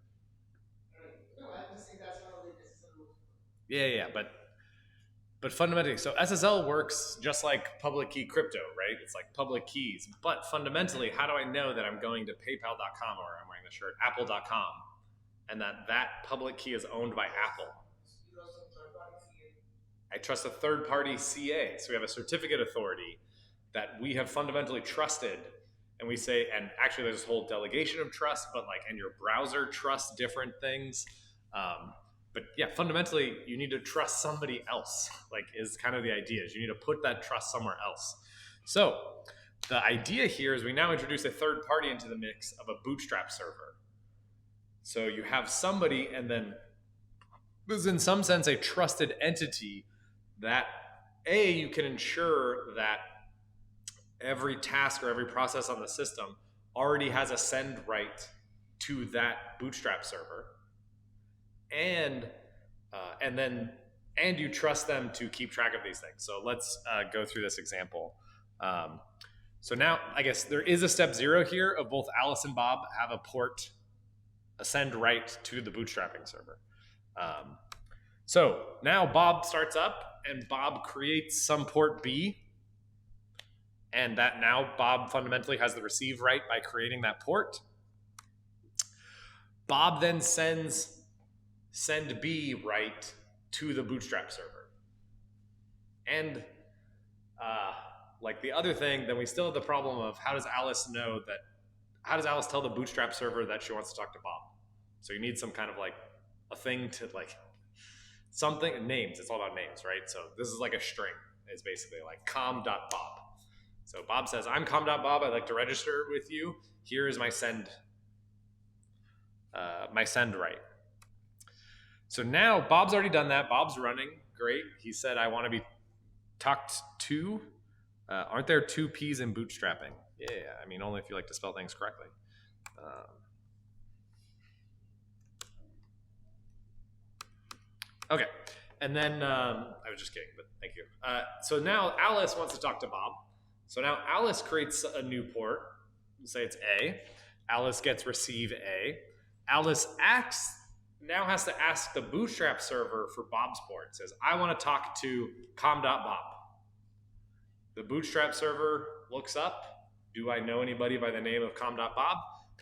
No, I'm just saying that's how the SSL works.
Yeah, but fundamentally, so SSL works just like public key crypto, right? It's like public keys. But fundamentally, how do I know that I'm going to paypal.com, or I'm wearing the shirt, apple.com, and that public key is owned by Apple? I trust a third-party CA. So we have a certificate authority that we have fundamentally trusted, and we say, and actually there's this whole delegation of trust, but like, and your browser trusts different things. But yeah, fundamentally, you need to trust somebody else, like is kind of the idea, is you need to put that trust somewhere else. So the idea here is we now introduce a third party into the mix of a bootstrap server. So you have somebody, and then there's in some sense a trusted entity that you can ensure that every task or every process on the system already has a send write to that Bootstrap server, and you trust them to keep track of these things. So let's go through this example. So now I guess there is a step 0 here of both Alice and Bob have a send write to the bootstrapping server. So now Bob starts up and Bob creates some port B, and that now Bob fundamentally has the receive write by creating that port. Bob then sends send B write to the bootstrap server. And like the other thing, then we still have the problem of how does Alice tell the bootstrap server that she wants to talk to Bob? So you need some kind of like a thing to like something, names. It's all about names, right? So this is like a string. It's basically like com.bob. So Bob says, I'm com.bob. I'd like to register with you. Here is my send write. So now Bob's already done that. Bob's running. Great. He said, I want to be talked to. Aren't there 2 P's in bootstrapping? Yeah, I mean, only if you like to spell things correctly. Okay, and then I was just kidding, but thank you. So now Alice wants to talk to Bob. So now Alice creates a new port. We'll say it's A. Alice gets receive A. Alice now has to ask the bootstrap server for Bob's port. It says, I want to talk to com.bob. The bootstrap server looks up. Do I know anybody by the name of com.bob?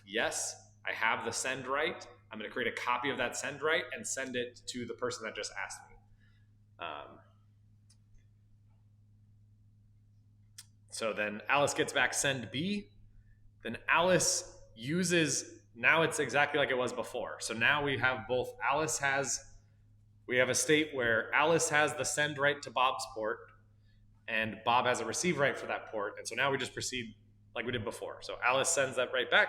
Yes, I have the send write. I'm going to create a copy of that send write and send it to the person that just asked me. So then Alice gets back send B. Then Alice uses, now it's exactly like it was before. So now we have we have a state where Alice has the send write to Bob's port, and Bob has a receive write for that port. And so now we just proceed like we did before. So Alice sends that right back.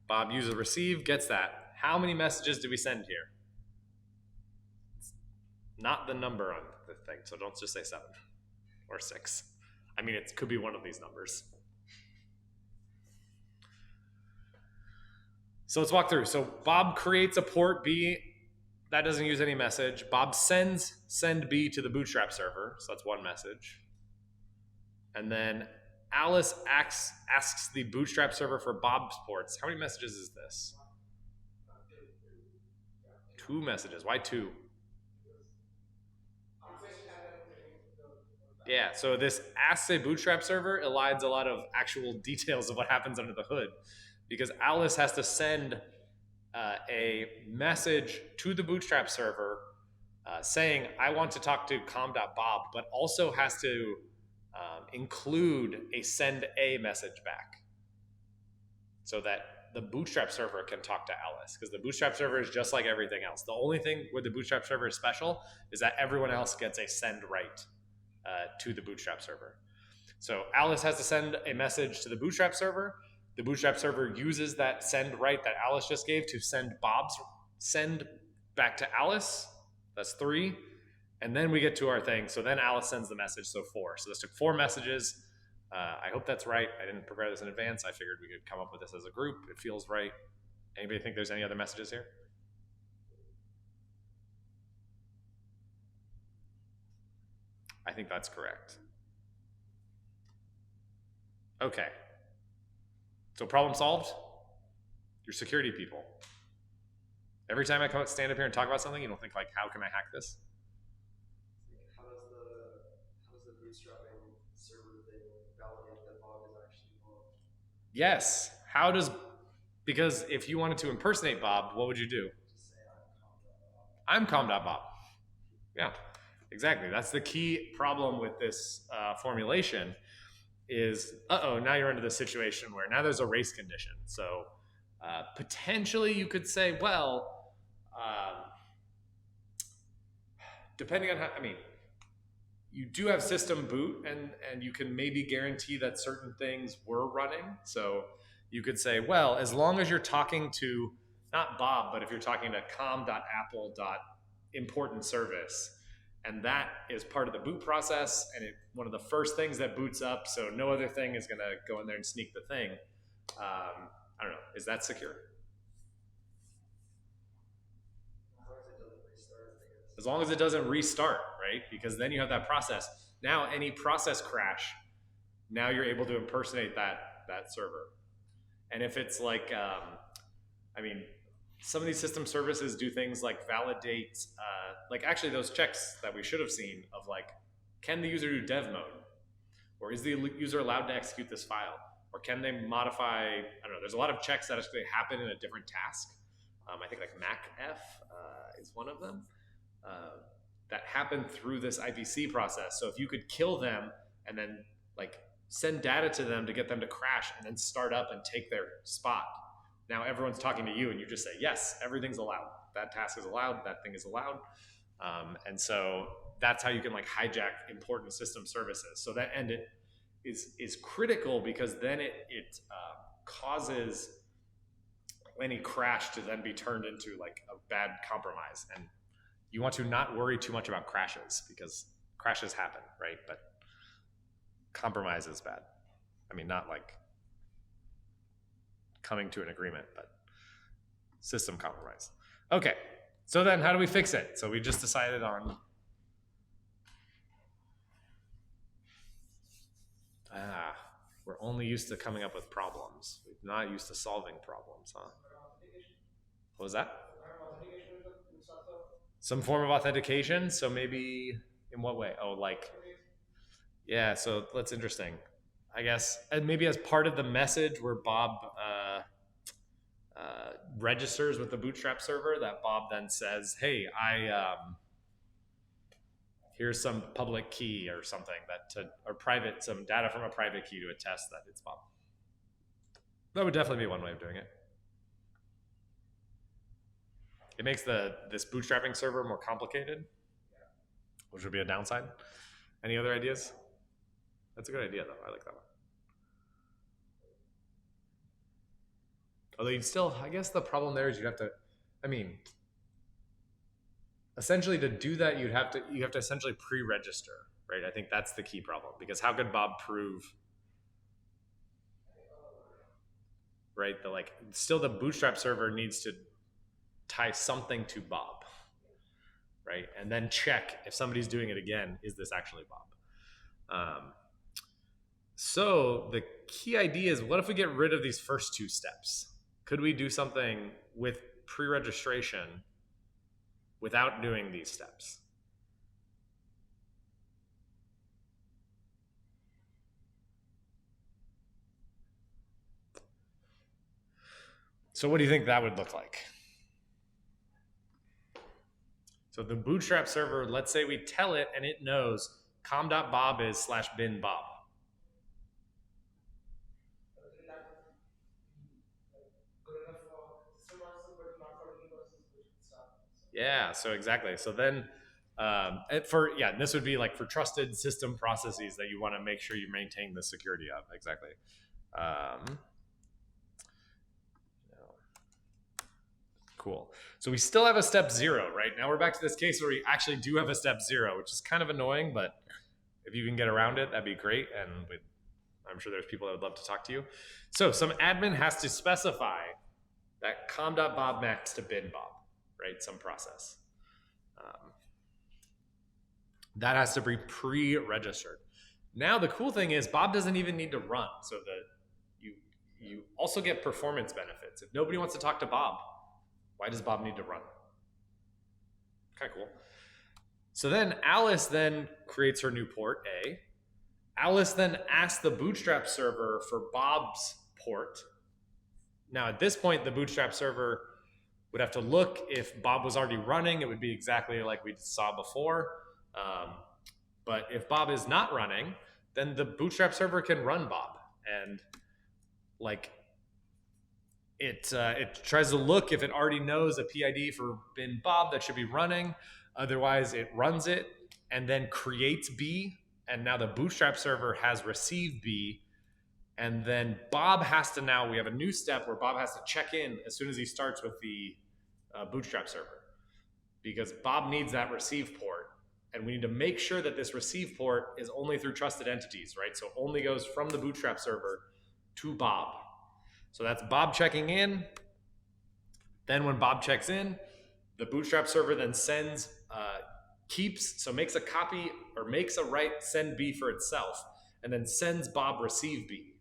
Bob uses receive, gets that. How many messages do we send here? It's not the number on the thing, so don't just say 7 or 6. I mean, it could be one of these numbers. So let's walk through. So Bob creates a port B. That doesn't use any message. Bob sends send B to the bootstrap server. So that's one message. And then Alice asks the bootstrap server for Bob's ports. How many messages is this? 2 messages. Why 2? Yeah, so this asks a bootstrap server elides a lot of actual details of what happens under the hood, because Alice has to send a message to the bootstrap server saying, I want to talk to com.bob, but also has to include a send a message back so that the bootstrap server can talk to Alice, because the bootstrap server is just like everything else. The only thing where the bootstrap server is special is that everyone else gets a send write to the bootstrap server. So Alice has to send a message to the bootstrap server. The bootstrap server uses that send write that Alice just gave to send Bob's send back to Alice. That's 3. And then we get to our thing. So then Alice sends the message, so 4. So this took 4 messages. I hope that's right. I didn't prepare this in advance. I figured we could come up with this as a group. It feels right. Anybody think there's any other messages here? I think that's correct. Okay. So problem solved? You're security people. Every time I stand up here and talk about something, you don't think like, how can I hack this?
How does the bootstrapping server thing validate that Bob is actually Bob?
Yes. Because if you wanted to impersonate Bob, what would you do?
Just say I'm com.bob.
I'm com.bob. Yeah, exactly. That's the key problem with this formulation is, now you're into the situation where now there's a race condition. So potentially you could say, well, depending on how, you do have system boot and you can maybe guarantee that certain things were running. So you could say, well, as long as you're talking to, not Bob, but if you're talking to com.apple.important service, and that is part of the boot process, and one of the first things that boots up, so no other thing is going to go in there and sneak the thing. I don't know. Is that secure? As long as it doesn't restart, right? Because then you have that process. Now any process crash, now you're able to impersonate that server. And if it's like, I mean, some of these system services do things like validate, like actually those checks that we should have seen of like, can the user do dev mode? Or is the user allowed to execute this file? Or can they modify, I don't know, there's a lot of checks that actually happen in a different task. I think like Mach is one of them. That happen through this IPC process. So if you could kill them and then like send data to them to get them to crash and then start up and take their spot. Now everyone's talking to you and you just say, yes, everything's allowed. That task is allowed, that thing is allowed. And so that's how you can like hijack important system services. So that end it is critical because then it causes any crash to then be turned into like a bad compromise. And you want to not worry too much about crashes because crashes happen, right? But compromise is bad. I mean, not like coming to an agreement, but system compromise. Okay, so then how do we fix it? So we just decided on, we're only used to coming up with problems. We're not used to solving problems, huh? What was that? Some form of authentication. So maybe in what way? Oh, like, yeah, so that's interesting. I guess, and maybe as part of the message where Bob registers with the Bootstrap server, that Bob then says, hey, here's some public key or something or private, some data from a private key to attest that it's Bob. That would definitely be one way of doing it. It makes this bootstrapping server more complicated, which would be a downside. Any other ideas? That's a good idea, though. I like that one. Although you'd still, I guess the problem there is you'd have to, I mean, essentially to do that, you have to essentially pre-register, right? I think that's the key problem because how could Bob prove, right? Still the Bootstrap server needs to tie something to Bob, right? And then check if somebody's doing it again, is this actually Bob? So the key idea is, what if we get rid of these first two steps? Could we do something with pre-registration without doing these steps? So what do you think that would look like? So the Bootstrap server, let's say we tell it and it knows com.bob is /bin bob. Yeah, so exactly. So then this would be like for trusted system processes that you want to make sure you maintain the security of. Exactly. Cool. So we still have a step 0, right? Now we're back to this case where we actually do have a step 0, which is kind of annoying, but if you can get around it, that'd be great. And I'm sure there's people that would love to talk to you. So some admin has to specify that com.bob max to bin bob, right? Some process. That has to be pre-registered. Now the cool thing is Bob doesn't even need to run. So you also get performance benefits. If nobody wants to talk to Bob, why does Bob need to run? Kind of cool. So then Alice then creates her new port A. Alice then asks the Bootstrap server for Bob's port. Now at this point, the Bootstrap server would have to look if Bob was already running. It would be exactly like we saw before. But if Bob is not running, then the Bootstrap server can run Bob. And like it tries to look if it already knows a PID for bin Bob that should be running. Otherwise, it runs it and then creates B. And now the Bootstrap server has received B. And then Bob has to now, we have a new step where Bob has to check in as soon as he starts with the Bootstrap server. Because Bob needs that receive port. And we need to make sure that this receive port is only through trusted entities, right? So only goes from the Bootstrap server to Bob. So that's Bob checking in. Then when Bob checks in, the Bootstrap server then sends, makes a copy or makes a write send B for itself, and then sends Bob receive B.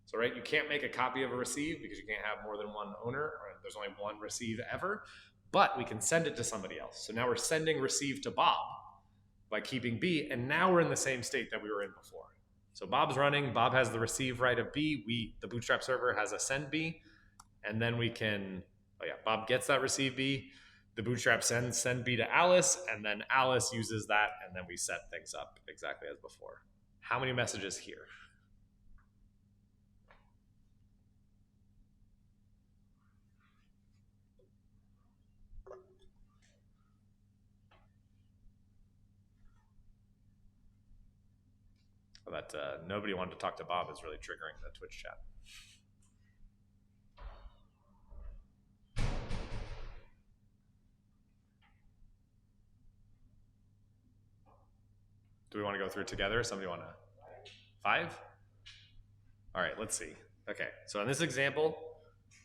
So right, you can't make a copy of a receive because you can't have more than one owner, or there's only one receive ever, but we can send it to somebody else. So now we're sending receive to Bob by keeping B, and now we're in the same state that we were in before. So Bob's running, Bob has the receive right of B, the Bootstrap server has a send B, and then we can, Bob gets that receive B, the Bootstrap sends send B to Alice, and then Alice uses that, and then we set things up exactly as before. How many messages here? That nobody wanted to talk to Bob is really triggering the Twitch chat. Do we want to go through it together? Somebody want to? 5? All right, let's see. Okay, so in this example,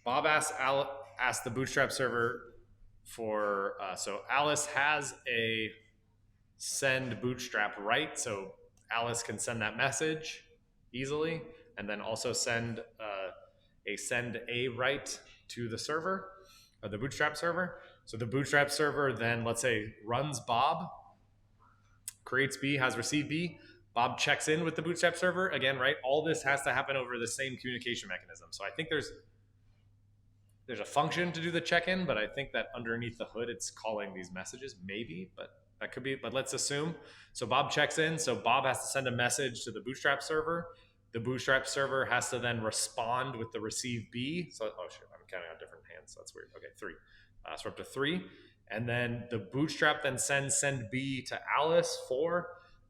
Bob asked the Bootstrap server for, so Alice has a send Bootstrap write, so Alice can send that message easily, and then also send a send a write to the server, or the Bootstrap server. So the Bootstrap server then, let's say, runs Bob, creates B, has received B. Bob checks in with the Bootstrap server again, right? All this has to happen over the same communication mechanism. So I think there's a function to do the check-in, but I think that underneath the hood, it's calling these messages, maybe, but that could be, but let's assume. So Bob checks in. So Bob has to send a message to the Bootstrap server. The Bootstrap server has to then respond with the receive B. So, oh shit, I'm counting on different hands. So that's weird. Okay, 3. So we're up to 3. And then the Bootstrap then sends send B to Alice, 4.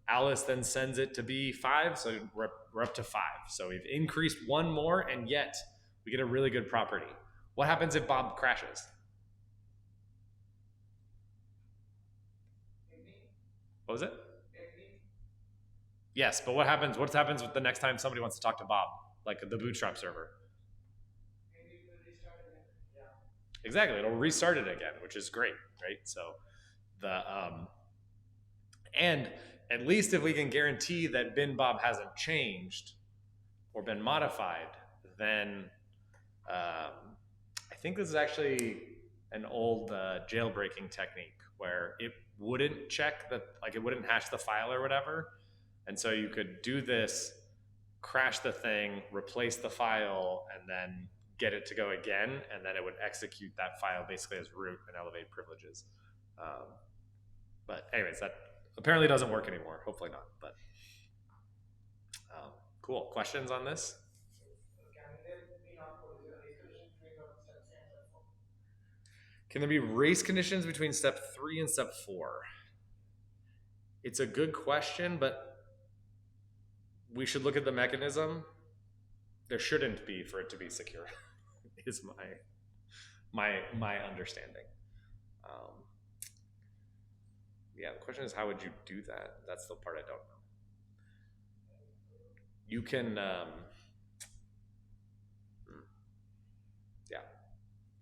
Alice then sends it to B, 5. So we're up to 5. So we've increased one more, and yet we get a really good property. What happens if Bob crashes? What was it? Yes, but what happens with the next time somebody wants to talk to Bob, like the Bootstrap server? Exactly, it'll restart it again, which is great, right? So and at least if we can guarantee that bin Bob hasn't changed or been modified, then I think this is actually an old jailbreaking technique where it wouldn't check that, like it wouldn't hash the file or whatever. And so you could do this, crash the thing, replace the file, and then get it to go again, and then it would execute that file basically as root and elevate privileges. But anyways, that apparently doesn't work anymore. Hopefully not, but cool. Questions on this? Can there be race conditions between step 3 and step 4? It's a good question, but we should look at the mechanism. There shouldn't be for it to be secure, is my understanding. Yeah, the question is, how would you do that? That's the part I don't know. You can, yeah,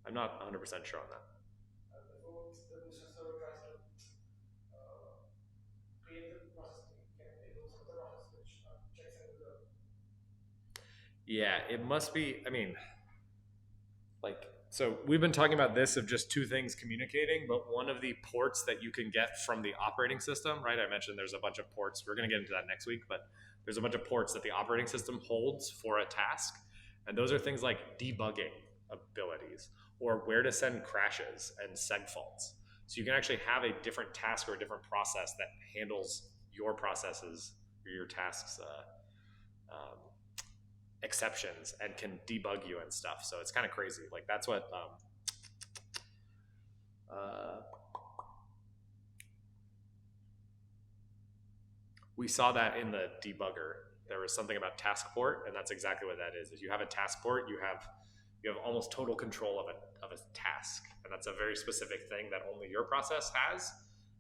I'm not 100% sure on that. Yeah, it must be, I mean, like, so we've been talking about this of just 2 things communicating, but one of the ports that you can get from the operating system, right? I mentioned there's a bunch of ports. We're going to get into that next week, but there's a bunch of ports that the operating system holds for a task. And those are things like debugging abilities or where to send crashes and seg faults. So you can actually have a different task or a different process that handles your processes or your tasks exceptions and can debug you and stuff. So it's kind of crazy. Like that's what we saw that in the debugger. There was something about task port, and that's exactly what that is. If you have a task port, you have almost total control of a task, and that's a very specific thing that only your process has.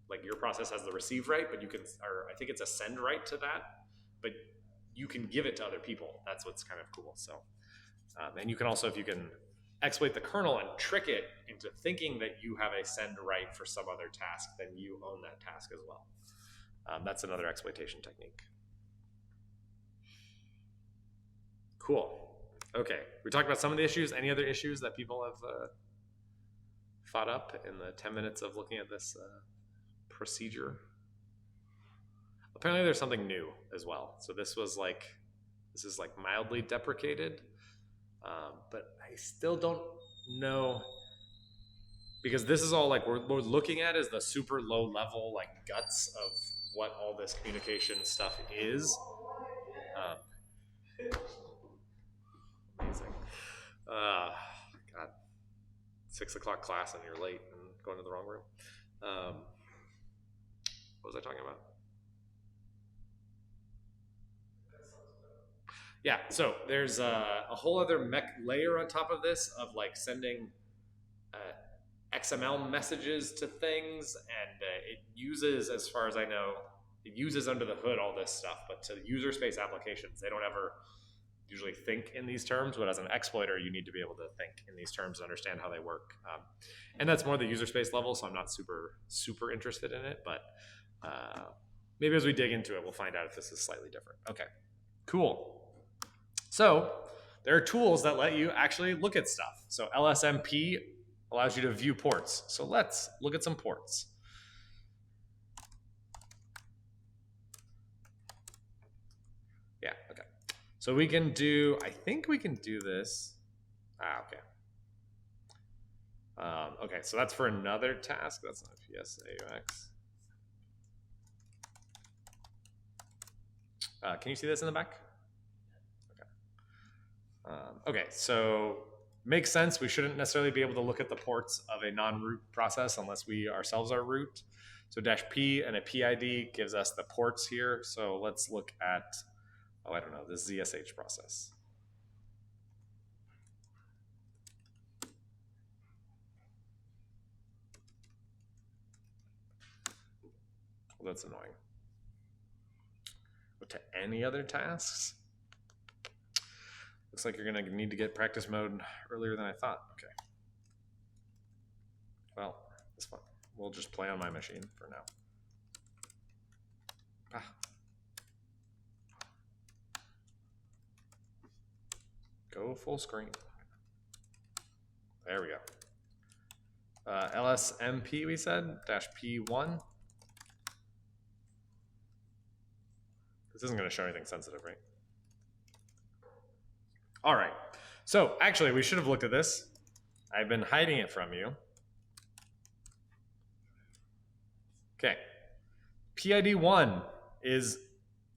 Like your process has the receive right, but you can, or I think it's a send right to that, but you can give it to other people. That's what's kind of cool. So And you can also, if you can exploit the kernel and trick it into thinking that you have a send write for some other task, then you own that task as well. That's another exploitation technique. Cool. Okay, we talked about some of the issues. Any other issues that people have thought up in the 10 minutes of looking at this procedure? Apparently there's something new as well. So this is like mildly deprecated, but I still don't know, because this is all like we're looking at is the super low level like guts of what all this communication stuff is. Amazing. God, 6 o'clock class and you're late and going to the wrong room. What was I talking about? Yeah, so there's a whole other mech layer on top of this of like sending XML messages to things, and it uses, as far as I know, it uses under the hood all this stuff, but to user space applications, they don't ever usually think in these terms, but as an exploiter, you need to be able to think in these terms and understand how they work. And that's more the user space level, so I'm not super interested in it, but maybe as we dig into it, we'll find out if this is slightly different. Okay, cool. So there are tools that let you actually look at stuff. So LSMP allows you to view ports. So let's look at some ports. Yeah, okay. So we can do, I think we can do this. Okay. Okay, so that's for another task. That's not PSAUX. Can you see this in the back? Okay, so makes sense. We shouldn't necessarily be able to look at the ports of a non-root process unless we ourselves are root. So -P and a PID gives us the ports here. So let's look at, oh, I don't know, the ZSH process. Well, that's annoying. Go to any other tasks? Looks like you're gonna need to get practice mode earlier than I thought. Okay. Well, that's fine. We'll just play on my machine for now. Go full screen. There we go. LSMP we said, -P1. This isn't gonna show anything sensitive, right? All right, so actually we should have looked at this. I've been hiding it from you. Okay, PID1 is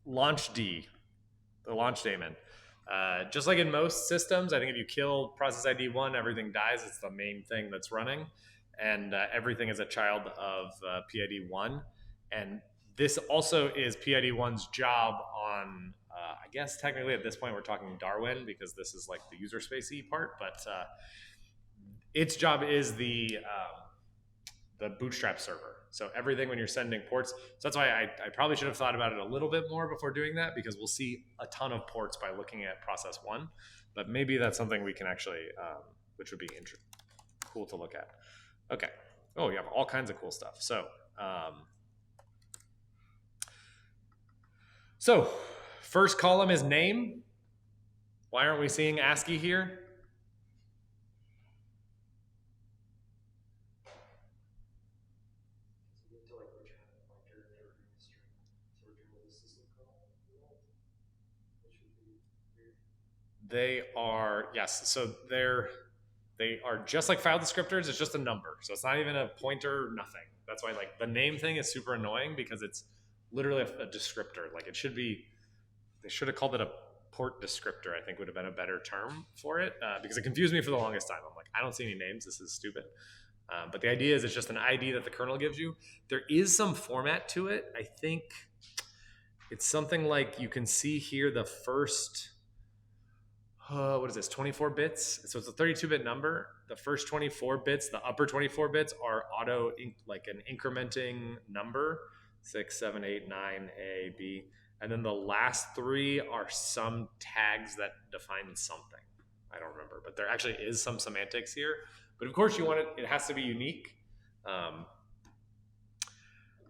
launch D, the launch daemon. Just like in most systems, I think if you kill process ID 1, everything dies. It's the main thing that's running, and everything is a child of PID 1. And this also is PID 1's job on, I guess technically at this point we're talking Darwin because this is like the user spacey part, but its job is the bootstrap server. So everything when you're sending ports, so that's why I probably should have thought about it a little bit more before doing that, because we'll see a ton of ports by looking at process 1, but maybe that's something we can actually, which would be cool to look at. Okay. Oh, you have all kinds of cool stuff. So first column is name. Why aren't we seeing ASCII here? They are, yes, so they are just like file descriptors. It's just a number, so it's not even a pointer, nothing. That's why like the name thing is super annoying, because it's literally a descriptor. Like it should be, they should have called it a port descriptor, I think would have been a better term for it, because it confused me for the longest time. I'm like, I don't see any names, this is stupid. But the idea is it's just an ID that the kernel gives you. There is some format to it. I think it's something like, you can see here the first, what is this, 24 bits? So it's a 32-bit number. The first 24 bits, the upper 24 bits are like an incrementing number, 6, 7, 8, 9, A, B. And then the last 3 are some tags that define something. I don't remember, but there actually is some semantics here. But of course, you want it has to be unique.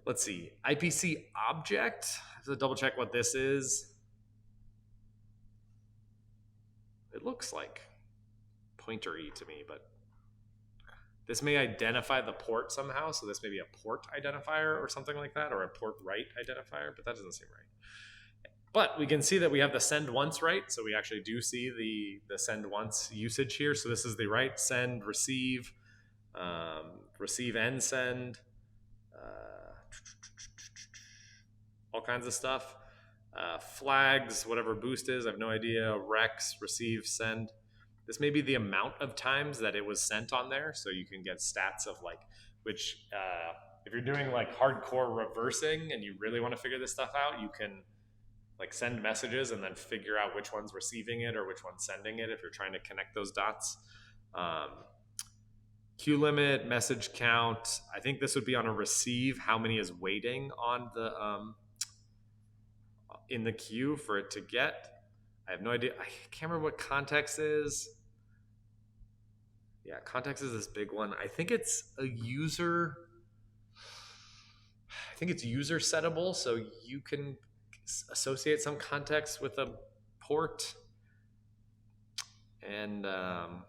Let's see, IPC object. So double check what this is. It looks like pointer-y to me, but this may identify the port somehow. So this may be a port identifier or something like that, or a port right identifier, but that doesn't seem right. But we can see that we have the send once right. So we actually do see the send once usage here. So this is the right, send, receive, receive and send, all kinds of stuff. Flags, whatever boost is, I have no idea. Rex, receive, send. This may be the amount of times that it was sent on there. So you can get stats of like, which if you're doing like hardcore reversing and you really want to figure this stuff out, you can like send messages and then figure out which one's receiving it or which one's sending it if you're trying to connect those dots. Queue limit, message count. I think this would be on a receive. How many is waiting on the in the queue for it to get? I have no idea. I can't remember what context is. Yeah, context is this big one. I think it's a user. I think it's user settable, so you can associate some context with a port and an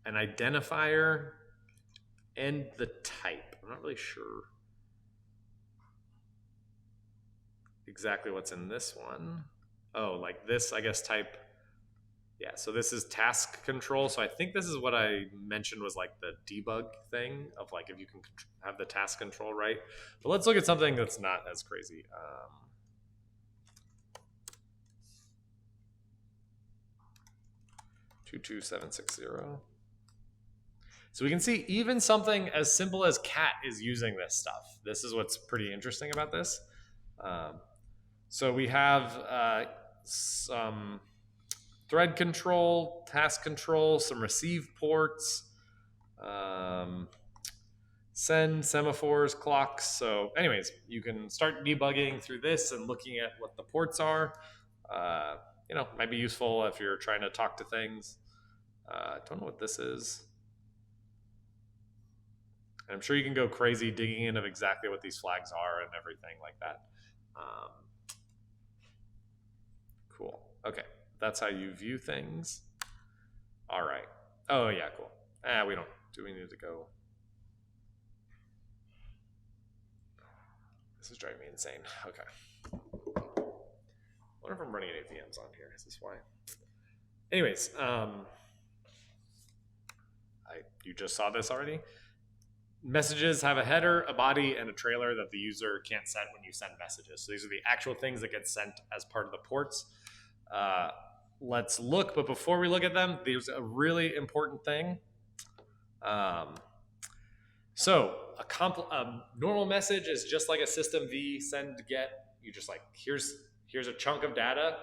identifier and the type. I'm not really sure exactly what's in this one. Oh, like this, I guess, type. Yeah, so this is task control. So I think this is what I mentioned was like the debug thing of like if you can have the task control right. But let's look at something that's not as crazy. 22760. So we can see even something as simple as cat is using this stuff. This is what's pretty interesting about this. So we have some thread control, task control, some receive ports, send, semaphores, clocks. So anyways, you can start debugging through this and looking at what the ports are. You know, might be useful if you're trying to talk to things. Don't know what this is. And I'm sure you can go crazy digging into exactly what these flags are and everything like that. Cool. Okay, that's how you view things. All right. Oh yeah, cool. We don't. Do we need to go? This is driving me insane. Okay. I wonder if I'm running any VMs on here. Is this why? Anyways, you just saw this already. Messages have a header, a body, and a trailer that the user can't set when you send messages. So these are the actual things that get sent as part of the ports. Let's look, but before we look at them, there's a really important thing. So a normal message is just like a system V send get. You just like here's a chunk of data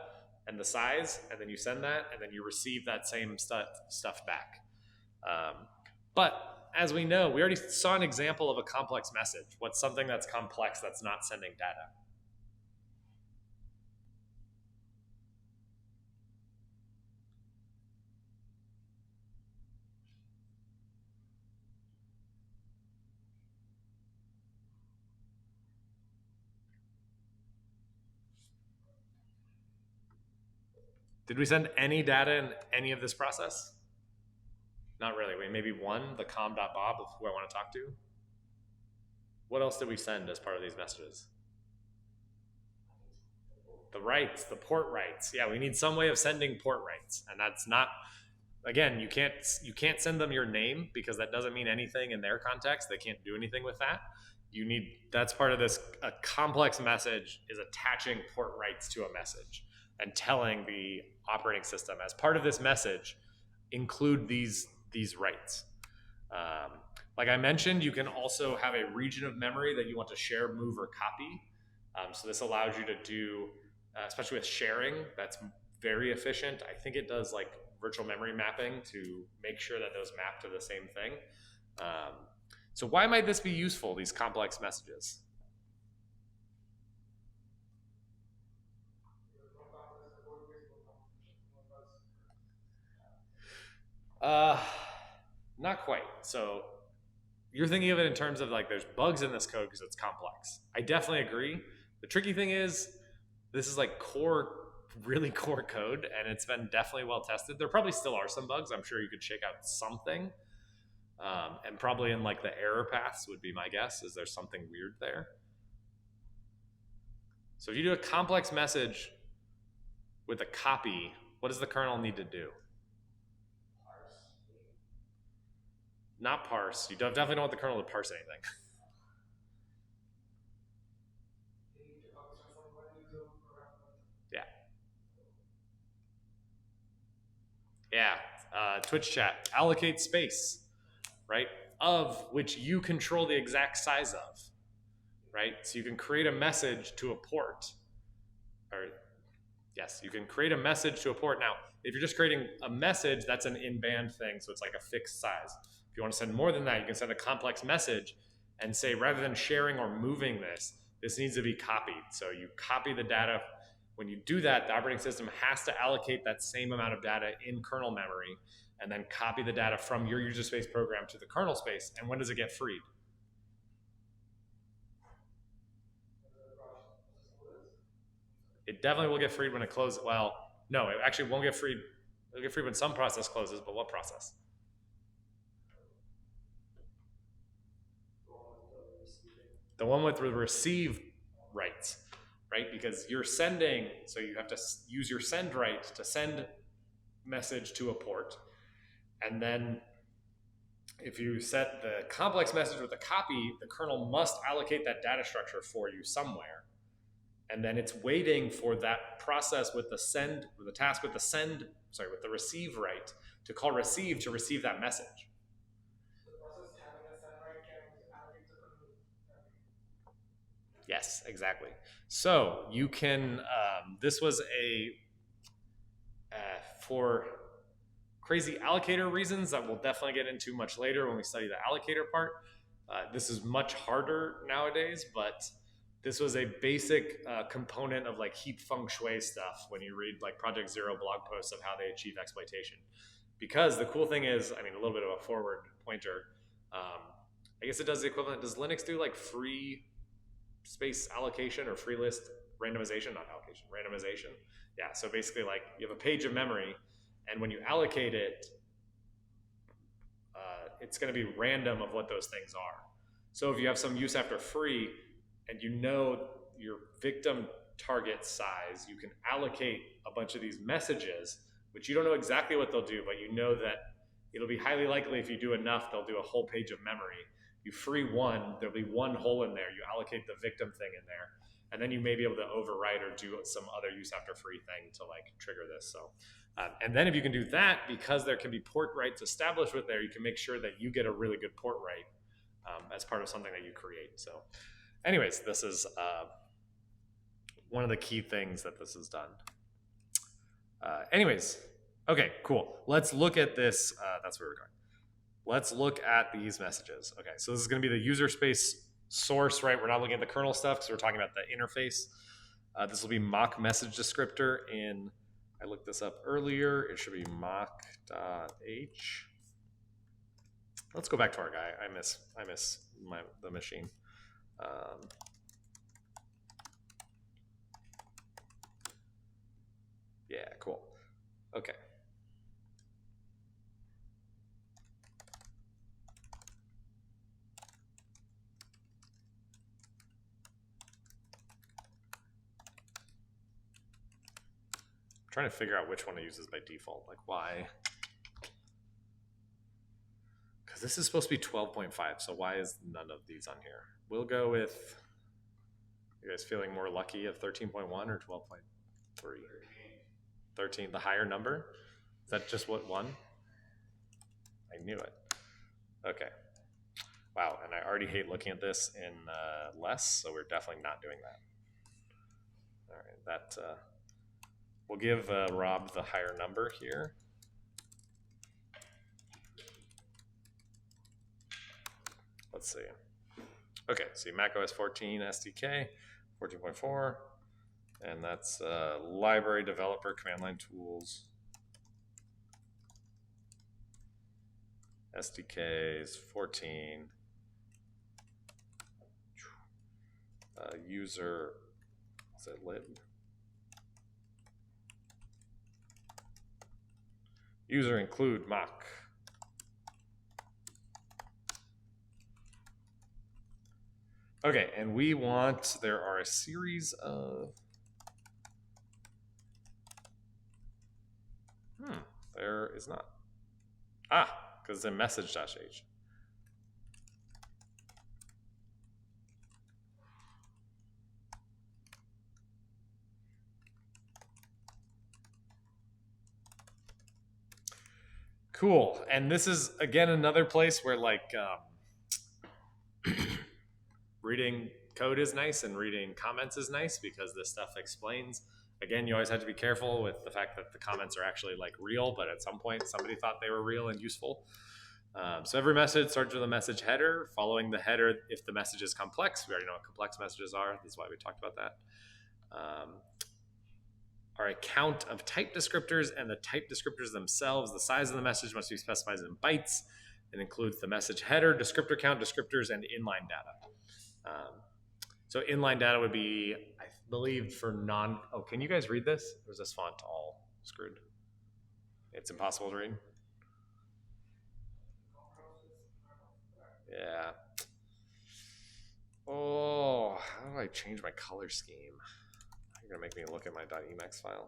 and the size, and then you send that, and then you receive that same stuff back. But as we know, we already saw an example of a complex message. What's something that's complex that's not sending data? Did we send any data in any of this process? Not really. We maybe one, the com.bob, who I want to talk to. What else did we send as part of these messages? The rights, the port rights. Yeah, we need some way of sending port rights, and that's not. Again, you can't send them your name because that doesn't mean anything in their context. They can't do anything with that. That's part of this. A complex message is attaching port rights to a message and telling the operating system as part of this message include these rights. Like I mentioned, you can also have a region of memory that you want to share, move, or copy. So this allows you to do, especially with sharing, that's very efficient. I think it does like virtual memory mapping to make sure that those map to the same thing. So why might this be useful, these complex messages? Not quite. So you're thinking of it in terms of like there's bugs in this code because it's complex. I definitely agree. The tricky thing is this is like core, really core code, and it's been definitely well tested. There probably still are some bugs. I'm sure you could shake out something. And probably in like the error paths would be my guess, is there's something weird there. So if you do a complex message with a copy, what does the kernel need to do? Not parse. You definitely don't want the kernel to parse anything. Yeah. Yeah. Twitch chat. Allocate space, right? Of which you control the exact size of, right? So you can create a message to a port. Or yes, you can create a message to a port. Now, if you're just creating a message, that's an in-band thing, so it's like a fixed size. If you want to send more than that, you can send a complex message and say, rather than sharing or moving this needs to be copied. So you copy the data. When you do that, the operating system has to allocate that same amount of data in kernel memory and then copy the data from your user space program to the kernel space. And when does it get freed? It definitely will get freed when it closes. Well, no, it actually won't get freed. It'll get freed when some process closes, but what process? The one with the receive rights, right? Because you're sending, so you have to use your send right to send message to a port. And then if you set the complex message with a copy, the kernel must allocate that data structure for you somewhere. And then it's waiting for that process with the send, with the task with the send, sorry, with the receive right to call receive to receive that message. Yes, exactly. So you can, this was for crazy allocator reasons that we'll definitely get into much later when we study the allocator part. This is much harder nowadays, but this was a basic component of like heap feng shui stuff when you read like Project Zero blog posts of how they achieve exploitation. Because the cool thing is, I mean, a little bit of a forward pointer. I guess it does the equivalent. Does Linux do like free space allocation or free list randomization? Not allocation, randomization. Yeah, so basically like you have a page of memory, and when you allocate it, it's going to be random of what those things are. So if you have some use after free and you know your victim target size, you can allocate a bunch of these messages, which you don't know exactly what they'll do, but you know that it'll be highly likely if you do enough, they'll do a whole page of memory. You free one, there'll be one hole in there. You allocate the victim thing in there, and then you may be able to overwrite or do some other use after free thing to like trigger this. So, and then if you can do that, because there can be port rights established with there, you can make sure that you get a really good port right as part of something that you create. So anyways, this is one of the key things that this has done. Anyways, okay, cool. Let's look at this. That's where we're going. Let's look at these messages. Okay, so this is going to be the user space source, right? We're not looking at the kernel stuff because we're talking about the interface. This will be Mach message descriptor in, I looked this up earlier. It should be Mach.h. Let's go back to our guy. I miss the machine. Yeah, cool. Okay. I'm trying to figure out which one it uses by default. Like why? Because this is supposed to be 12.5, so why is none of these on here? We'll go with, you guys feeling more lucky of 13.1 or 12.3? 13, the higher number? Is that just what one? I knew it. Okay. Wow, and I already hate looking at this in less, so we're definitely not doing that. All right, that we'll give Rob the higher number here. Let's see. Okay, so macOS 14 SDK, 14.4, and that's library developer command line tools. SDKs 14. User, is it lib? User include Mach. Okay, and we want, there are a series of, there is not. Because it's in message.h. Cool. And this is, again, another place where, like, reading code is nice and reading comments is nice because this stuff explains. Again, you always have to be careful with the fact that the comments are actually, like, real, but at some point somebody thought they were real and useful. So every message starts with a message header. Following the header, if the message is complex, we already know what complex messages are. That's why we talked about that. Are a count of type descriptors and the type descriptors themselves. The size of the message must be specified in bytes and includes the message header, descriptor count, descriptors, and inline data. So inline data would be, I believe, for non... Oh, can you guys read this? Or is this font all screwed? It's impossible to read? Yeah. Oh, how do I change my color scheme? You're gonna make me look at my .emacs file.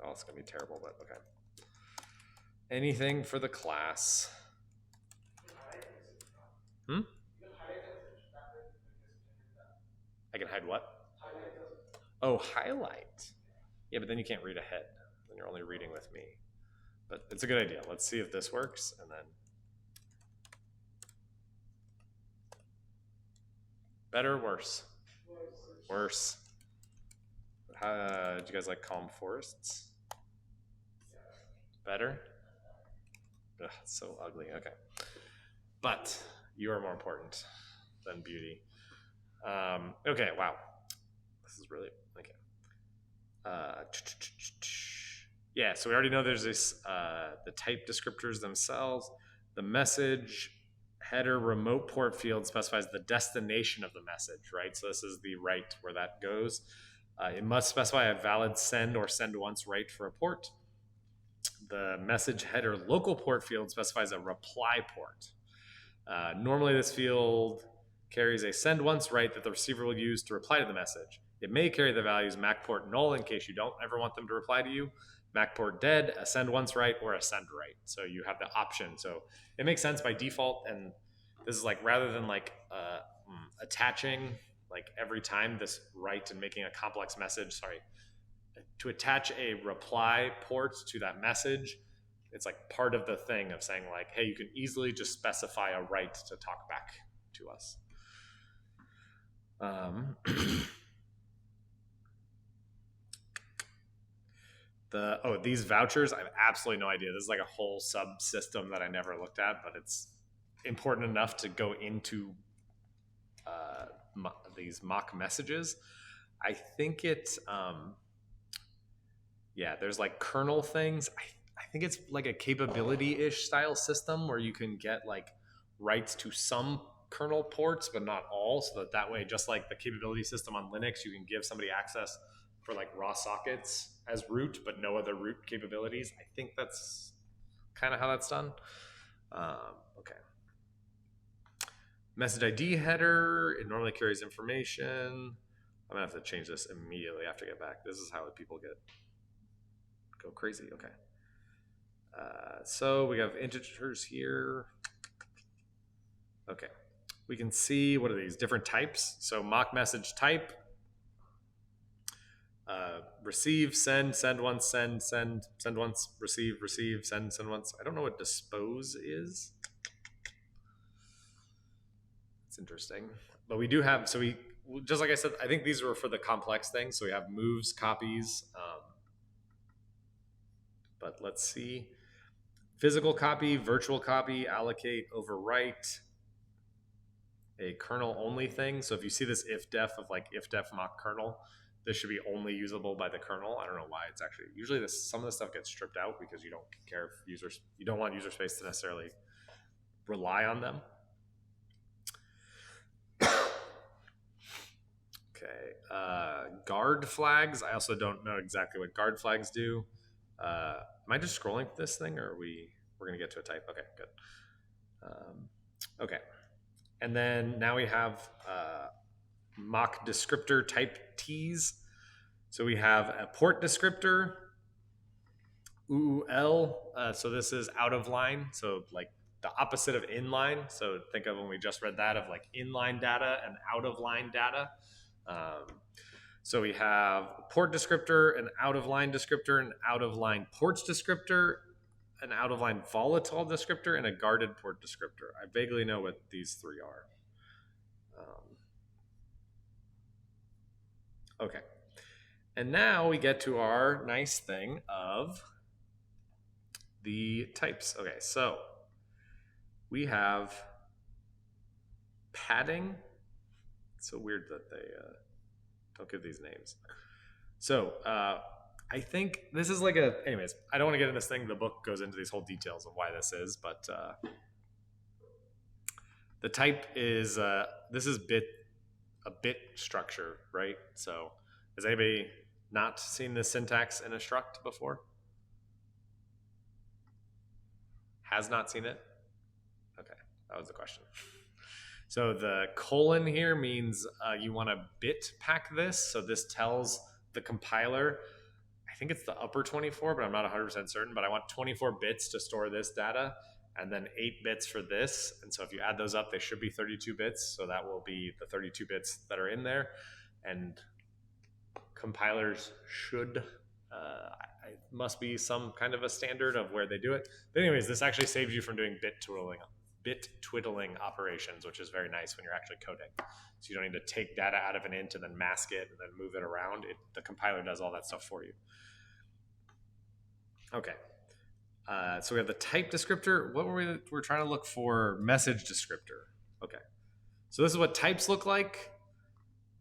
Oh, it's gonna be terrible, but okay. Anything for the class. I can hide what? Oh, highlight. Yeah, but then you can't read ahead. Then you're only reading with me. But it's a good idea. Let's see if this works, and then better or worse? Worse. Did you guys like calm forests? Better? Ugh, it's so ugly. Okay. But you are more important than beauty. Okay, wow. This is really, okay. Yeah, so we already know there's this, the type descriptors themselves. The message header remote port field specifies the destination of the message, right? So this is the right where that goes. It must specify a valid send or send once right for a port. The message header local port field specifies a reply port. Normally this field carries a send once right that the receiver will use to reply to the message. It may carry the values Mach port null in case you don't ever want them to reply to you, Mach port dead, a send once right, or a send right. So you have the option. So it makes sense by default. And this is like, rather than like attaching like every time this right and making a complex message, to attach a reply port to that message, it's like part of the thing of saying like, hey, you can easily just specify a right to talk back to us. These vouchers, I have absolutely no idea. This is like a whole subsystem that I never looked at, but it's important enough to go into these Mach messages. I think it's, yeah, there's like kernel things. I think it's like a capability-ish style system where you can get like rights to some kernel ports, but not all. So that way, just like the capability system on Linux, you can give somebody access for like raw sockets as root, but no other root capabilities. I think that's kind of how that's done. Okay. Message ID header, it normally carries information. I'm gonna have to change this immediately after I get back. This is how people go crazy. Okay. So we have integers here. Okay. We can see, what are these? Different types. So Mach message type, receive, send once, send once, receive, send once. I don't know what dispose is. It's interesting. But we do have, so we, just like I said, I think these were for the complex things. So we have moves, copies. But let's see. Physical copy, virtual copy, allocate, overwrite, a kernel only thing. So if you see this if def of like if def Mach kernel, this should be only usable by the kernel. I don't know why it's actually, usually some of this stuff gets stripped out because you don't care if you don't want user space to necessarily rely on them. Okay, guard flags. I also don't know exactly what guard flags do. Am I just scrolling this thing, or we're gonna get to a type? Okay, good. Okay, and then now we have Mach descriptor type T's. So we have a port descriptor, UUL. So this is out of line. So like the opposite of inline. So think of when we just read that of like inline data and out of line data. So we have a port descriptor, an out of line descriptor, an out of line ports descriptor, an out of line volatile descriptor, and a guarded port descriptor. I vaguely know what these three are. Okay. And now we get to our nice thing of the types. Okay, so we have padding. It's so weird that they don't give these names. So I think this is like anyways, I don't want to get into this thing. The book goes into these whole details of why this is, but the type is, this is a bit structure, right? So has anybody not seen this syntax in a struct before? Has not seen it? Okay, that was the question. So the colon here means you want to bit pack this. So this tells the compiler, I think it's the upper 24, but I'm not 100% certain, but I want 24 bits to store this data and then 8 bits for this. And so if you add those up, they should be 32 bits. So that will be the 32 bits that are in there. And compilers should, it must be some kind of a standard of where they do it. But anyways, this actually saves you from doing bit twiddling operations, which is very nice when you're actually coding. So you don't need to take data out of an int and then mask it and then move it around. The compiler does all that stuff for you. Okay. So we have the type descriptor. What we're trying to look for message descriptor. Okay. So this is what types look like.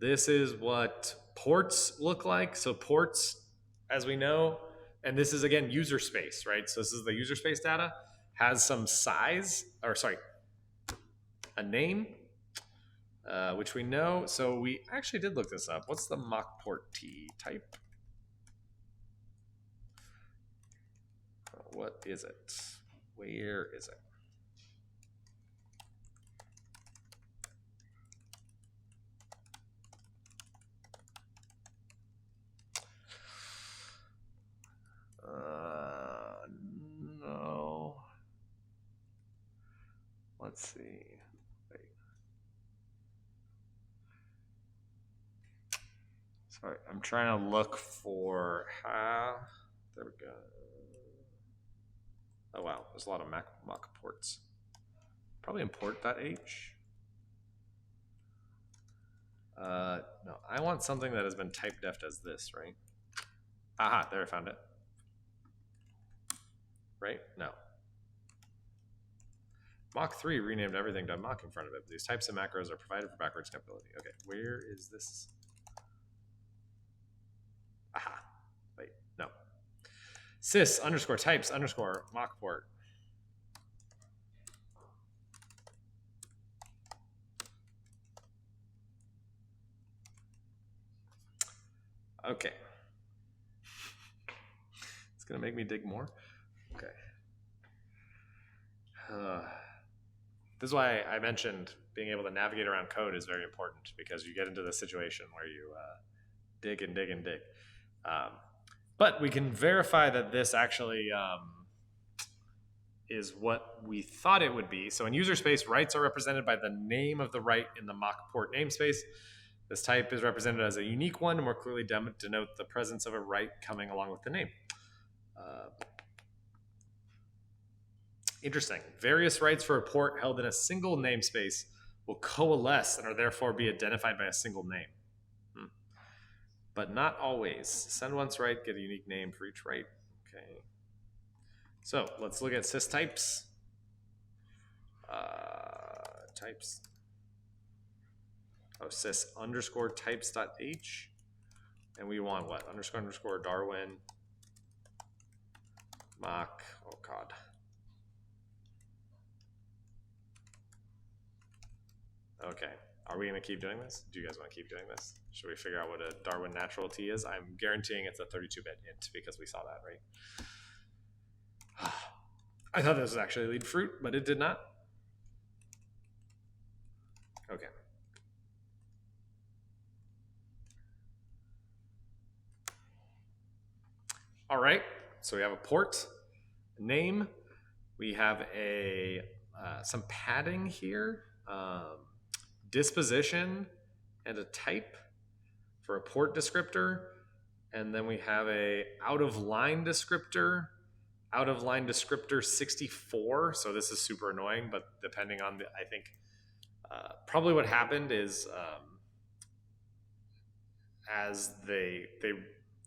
This is what ports look like. So ports, as we know, and this is again user space, right? So this is the user space data, has some size, or sorry, a name, which we know. So we actually did look this up. What's the Mach port T type? What is it? Where is it? No. Let's see. Wait. Sorry, I'm trying to look for how. There we go. Oh wow, there's a lot of Mach ports. Probably import.h. No, I want something that has been type deft as this, right? Aha, there I found it. Right? No. Mach 3 renamed everything to Mach in front of it. But these types of macros are provided for backwards compatibility. Okay, where is this? Aha. Wait, no. Sys underscore types underscore Mach port. Okay. It's going to make me dig more. Okay. This is why I mentioned being able to navigate around code is very important, because you get into the situation where you dig and dig and dig. But we can verify that this actually is what we thought it would be. So in user space, writes are represented by the name of the write in the Mach port namespace. This type is represented as a unique one to more clearly denote the presence of a write coming along with the name. Interesting. Various writes for a port held in a single namespace will coalesce and are therefore be identified by a single name. But not always. Send once write, get a unique name for each write. Okay. So let's look at sys types. Types. Oh, sys underscore types.h. And we want what? Underscore Darwin Mach. Oh God. Okay. Are we going to keep doing this? Do you guys want to keep doing this? Should we figure out what a Darwin natural T is? I'm guaranteeing it's a 32-bit int because we saw that, right? I thought this was actually lead fruit, but it did not. Okay. All right. So we have a port, name. We have a some padding here, disposition, and a type for a port descriptor. And then we have a out of line descriptor 64. So this is super annoying, but depending on I think probably what happened is as they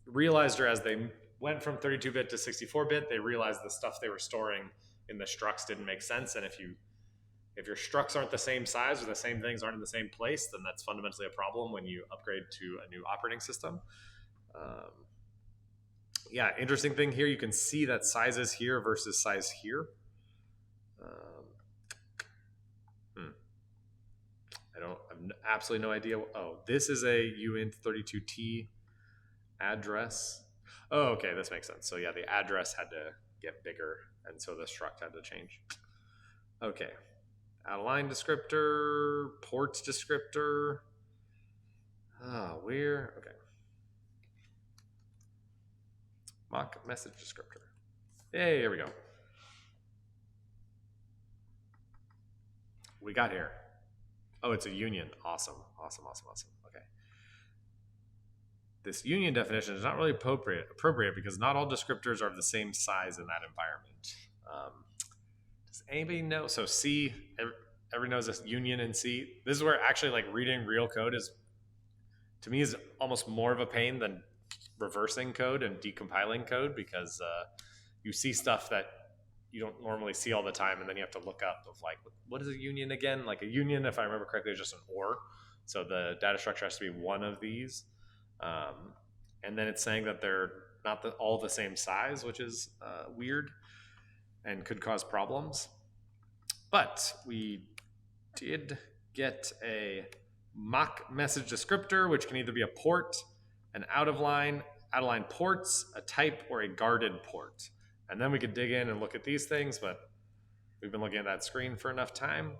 realized, or as they went from 32-bit to 64-bit, they realized the stuff they were storing in the structs didn't make sense. And if your structs aren't the same size or the same things aren't in the same place, then that's fundamentally a problem when you upgrade to a new operating system. Yeah, interesting thing here, you can see that sizes here versus size here. I have absolutely no idea. Oh, this is a uint32t address. Oh, okay, this makes sense. So yeah, the address had to get bigger, and so the struct had to change. Okay, out of line descriptor, ports descriptor. Where? Okay. Mach message descriptor. Hey, here we go. We got here. Oh, it's a union. Awesome. Okay. This union definition is not really appropriate because not all descriptors are of the same size in that environment. Does anybody know? So C, everybody knows this union in C. This is where actually like reading real code is, to me, is almost more of a pain than reversing code and decompiling code, because you see stuff that you don't normally see all the time, and then you have to look up of like, what is a union again? Like a union, if I remember correctly, is just an OR. So the data structure has to be one of these. And then it's saying that they're not all the same size, which is weird and could cause problems. But we did get a Mach message descriptor, which can either be a port, an out of line ports, a type, or a guarded port. And then we could dig in and look at these things, but we've been looking at that screen for enough time.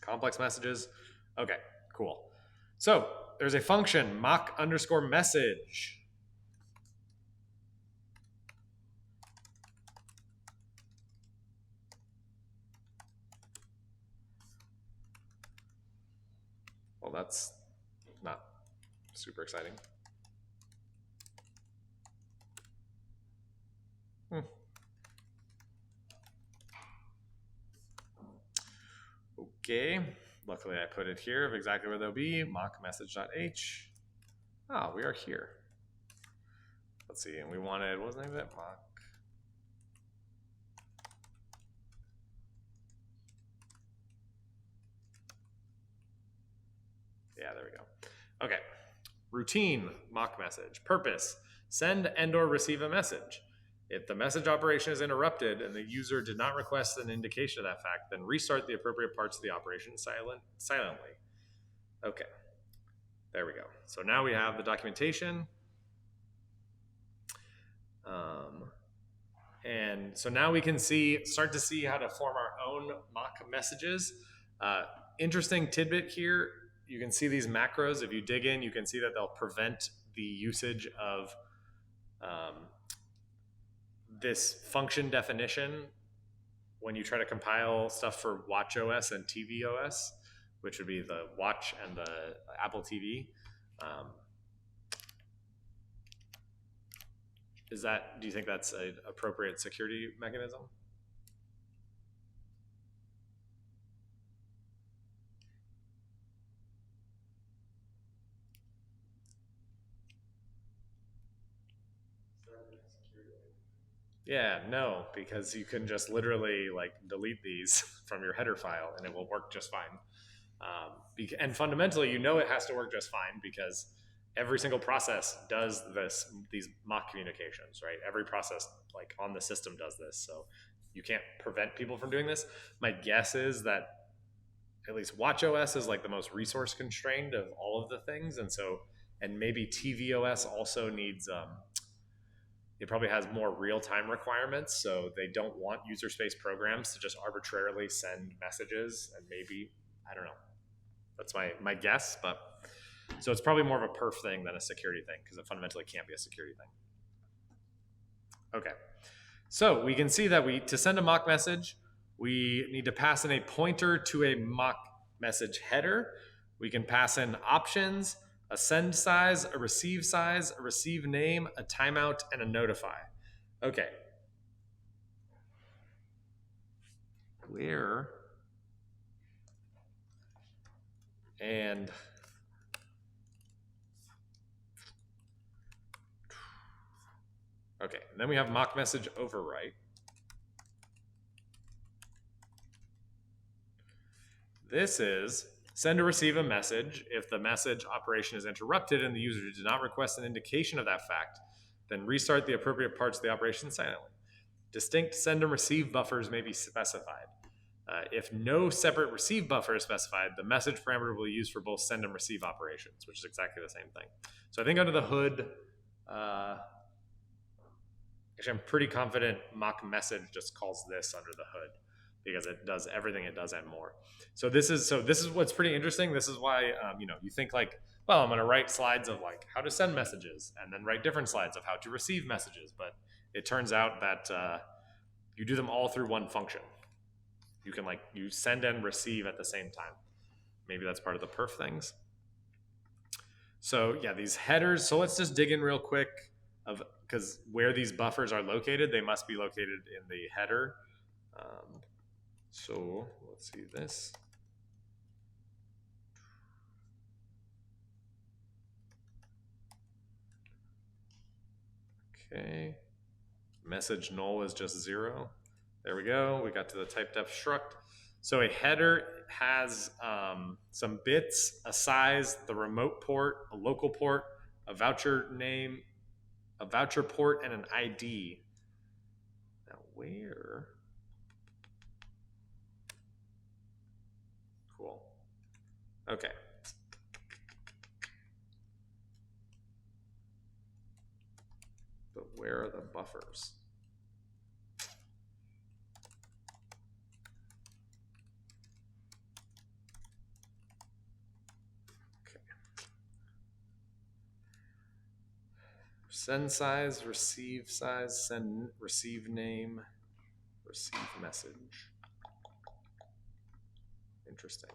Complex messages. Okay, cool. So there's a function, Mach underscore message. Well, that's not super exciting. Okay, luckily I put it here of exactly where they'll be, Mach message.h. Ah, we are here. Let's see, and we wanted, what was the name of that? Mach. Yeah, there we go. Okay, routine, Mach message. Purpose, send and or receive a message. If the message operation is interrupted and the user did not request an indication of that fact, then restart the appropriate parts of the operation silently. Okay, there we go. So now we have the documentation. And so now we can start to see how to form our own Mach messages. Interesting tidbit here. You can see these macros. If you dig in, you can see that they'll prevent the usage of this function definition when you try to compile stuff for watchOS and tvOS, which would be the watch and the Apple TV. Do you think that's an appropriate security mechanism? Yeah, no, because you can just literally like delete these from your header file and it will work just fine. And fundamentally, you know it has to work just fine because every single process does these mock communications, right? Every process like on the system does this. So you can't prevent people from doing this. My guess is that at least watchOS is like the most resource constrained of all of the things. And maybe tvOS also needs, it probably has more real-time requirements. So they don't want user space programs to just arbitrarily send messages. And maybe, I don't know. That's my guess, but so it's probably more of a perf thing than a security thing because it fundamentally can't be a security thing. Okay, so we can see that to send a mock message, we need to pass in a pointer to a mock message header. We can pass in options, a send size, a receive name, a timeout, and a notify. Okay. Where and okay, and then we have mock message overwrite. This is send or receive a message. If the message operation is interrupted and the user did not request an indication of that fact, then restart the appropriate parts of the operation silently. Distinct send and receive buffers may be specified. If no separate receive buffer is specified, the message parameter will be used for both send and receive operations, which is exactly the same thing. So I think under the hood, actually I'm pretty confident mock message just calls this under the hood because it does everything it does and more. So this is what's pretty interesting. This is why you think like, well, I'm going to write slides of like how to send messages and then write different slides of how to receive messages, but it turns out that you do them all through one function. You can you send and receive at the same time. Maybe that's part of the perf things. So yeah, these headers. So let's just dig in real quick because where these buffers are located, they must be located in the header. So let's see this. Okay. Message null is just 0. There we go. We got to the type def struct. So a header has some bits, a size, the remote port, a local port, a voucher name, a voucher port, and an ID. Now where? Cool. Okay. But where are the buffers? Send size, send receive name, receive message. Interesting.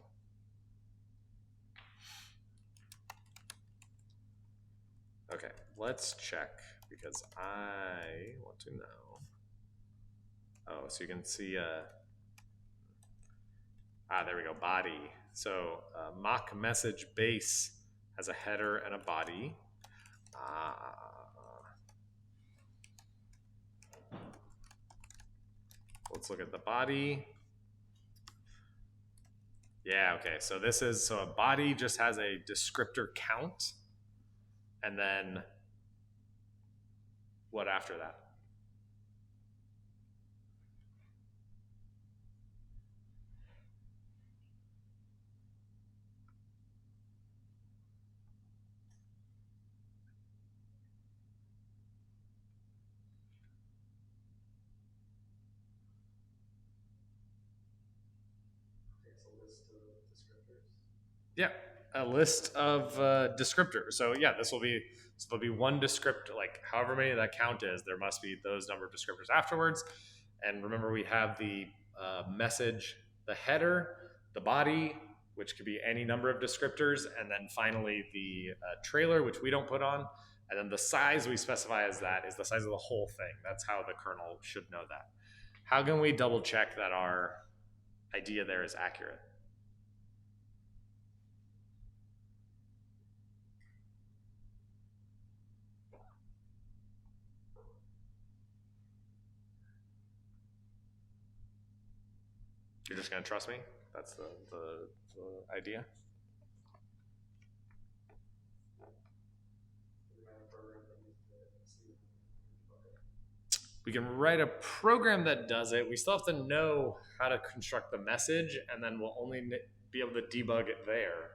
Okay, let's check because I want to know. Oh, so you can see, there we go, body. So mock message base has a header and a body. Let's look at the body. Yeah, okay, so a body just has a descriptor count, and then what after that? Yeah, a list of descriptors. So yeah, there'll be one descriptor, like however many that count is, there must be those number of descriptors afterwards. And remember, we have the message, the header, the body, which could be any number of descriptors, and then finally the trailer, which we don't put on. And then the size we specify as that is the size of the whole thing. That's how the kernel should know that. How can we double check that our idea there is accurate? You're just going to trust me? That's the idea? we can write a program that does it. We still have to know how to construct the message, and then we'll only be able to debug it there.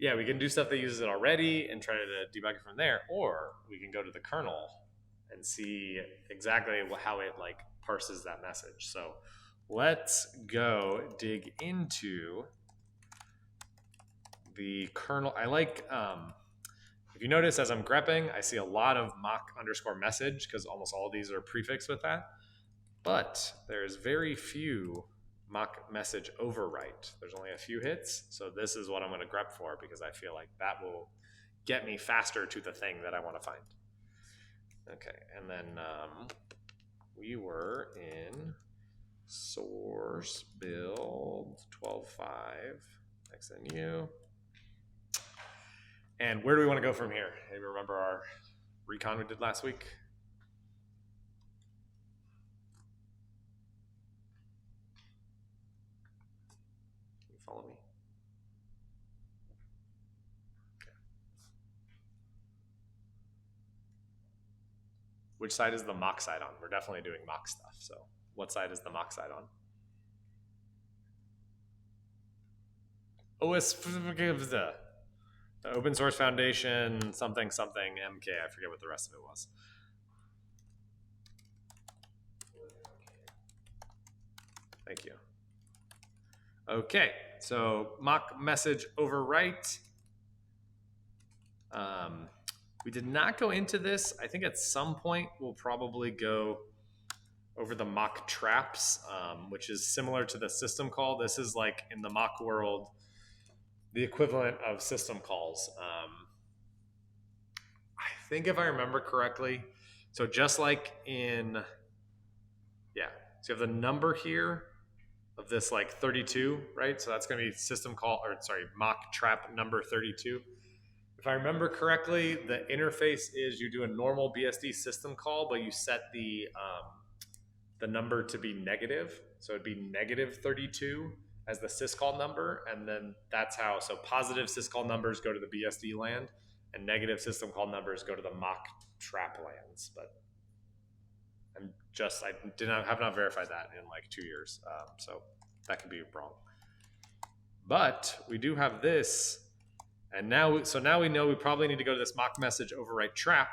Yeah, we can do stuff that uses it already and try to debug it from there, or we can go to the kernel and see exactly how it like parses that message. So let's go dig into the kernel. I like, if you notice as I'm grepping, I see a lot of Mach underscore message because almost all of these are prefixed with that. But there's very few Mach message overwrite. There's only a few hits. So this is what I'm going to grep for because I feel like that will get me faster to the thing that I want to find. Okay, and then we were in source build 12.5 XNU. And where do we want to go from here? Hey, remember our recon we did last week? Can you follow me? Okay. Which side is the Mach side on? We're definitely doing Mach stuff. So what side is the Mach side on? The Open Source Foundation, something, something, MK. I forget what the rest of it was. Thank you. Okay, so Mach message overwrite. We did not go into this. I think at some point we'll probably go over the Mach traps, which is similar to the system call. This is like in the Mach world, the equivalent of system calls. I think if I remember correctly, so just like in, yeah, so you have the number here of this like 32, right? So that's going to be system call, or sorry, Mach trap number 32. If I remember correctly, the interface is you do a normal BSD system call, but you set the number to be negative. So it'd be negative 32 as the syscall number. And then that's how, so positive syscall numbers go to the BSD land and negative system call numbers go to the Mach trap lands. But I have not verified that in like 2 years. So that could be wrong. But we do have this. And now, so now we know we probably need to go to this Mach message overwrite trap,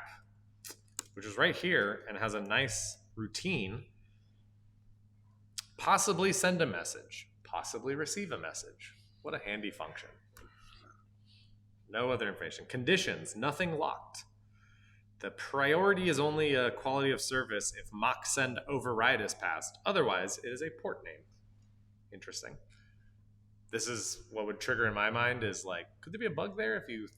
which is right here and has a nice routine. Possibly send a message, possibly receive a message. What a handy function. No other information. Conditions, nothing locked. The priority is only a quality of service if Mach send override is passed. Otherwise, it is a port name. Interesting. This is what would trigger in my mind is like, could there be a bug there is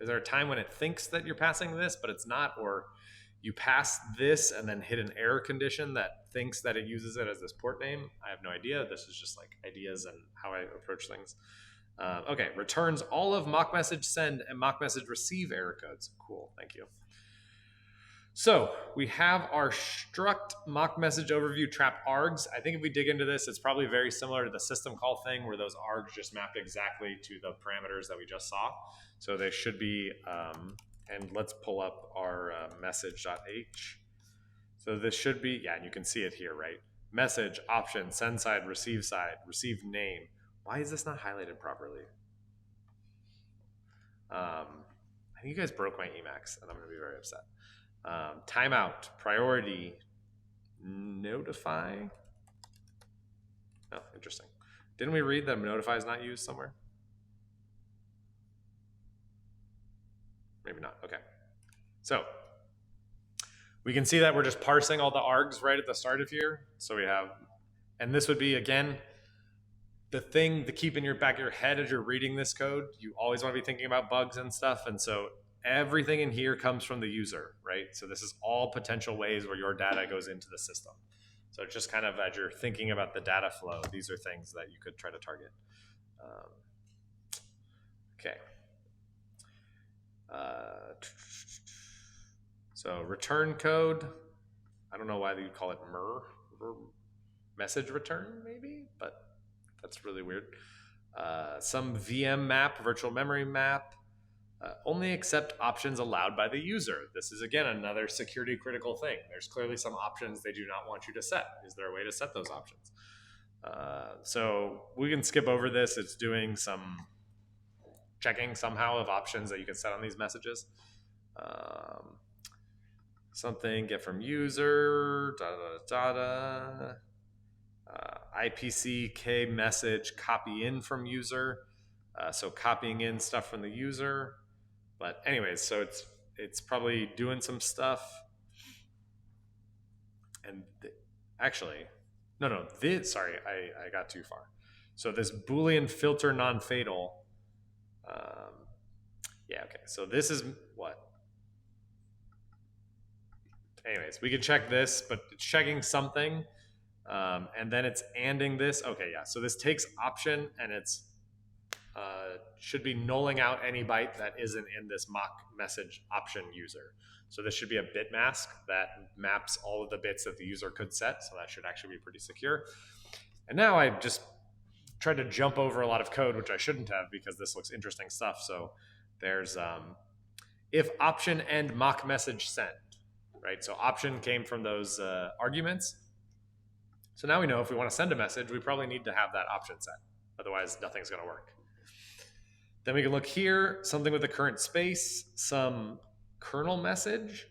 there a time when it thinks that you're passing this, but it's not, or you pass this and then hit an error condition that thinks that it uses it as this port name? I have no idea. This is just like ideas and how I approach things. Okay, returns all of Mach message send and Mach message receive error codes. Cool, thank you. So we have our struct Mach message overview trap args. I think if we dig into this, it's probably very similar to the system call thing where those args just mapped exactly to the parameters that we just saw. So they should be, and let's pull up our message.h. So this should be, yeah, and you can see it here, right? Message, option, send side, receive name. Why is this not highlighted properly? I think you guys broke my Emacs and I'm gonna be very upset. Timeout, priority, notify. Oh, interesting. Didn't we read that notify is not used somewhere? Maybe not. Okay. So we can see that we're just parsing all the args right at the start of here. So we have, and this would be, again, the thing to keep in your back of your head as you're reading this code. You always want to be thinking about bugs and stuff. And so everything in here comes from the user, right? So this is all potential ways where your data goes into the system. So just kind of as you're thinking about the data flow, these are things that you could try to target. Okay. So return code, I don't know why you call it message return maybe, but that's really weird. Some VM map, virtual memory map. Only accept options allowed by the user. This is, again, another security critical thing. There's clearly some options they do not want you to set. Is there a way to set those options? So we can skip over this. It's doing some checking somehow of options that you can set on these messages. Something get from user, IPC K message copy in from user. So copying in stuff from the user. But anyways, so it's probably doing some stuff. And actually, no, sorry, I got too far. So this Boolean filter non-fatal. Yeah, okay. So this is what? Anyways, we can check this, but it's checking something. And then it's anding this. Okay, yeah. So this takes option and it's should be nulling out any byte that isn't in this Mach message option user. So this should be a bit mask that maps all of the bits that the user could set. So that should actually be pretty secure. And now I just tried to jump over a lot of code, which I shouldn't have because this looks interesting stuff. So there's if option and Mach message send, right? So option came from those arguments. So now we know if we want to send a message, we probably need to have that option set. Otherwise, nothing's going to work. Then we can look here, something with the current space, some kernel message.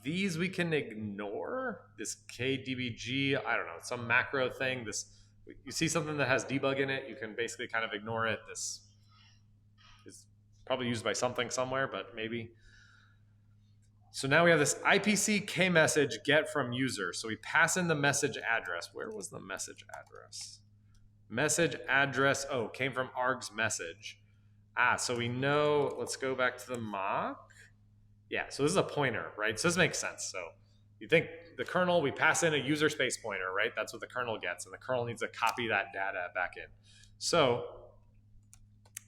These we can ignore. This KDBG, I don't know, some macro thing. This, you see something that has debug in it, you can basically kind of ignore it. This is probably used by something somewhere, but maybe. So now we have this IPC K message get from user. So we pass in the message address. Where was the message address? Message address, oh, came from arg's message. So we know, let's go back to the Mach. Yeah, so this is a pointer, right? So this makes sense. So you think the kernel, we pass in a user space pointer, right? That's what the kernel gets, and the kernel needs to copy that data back in. So,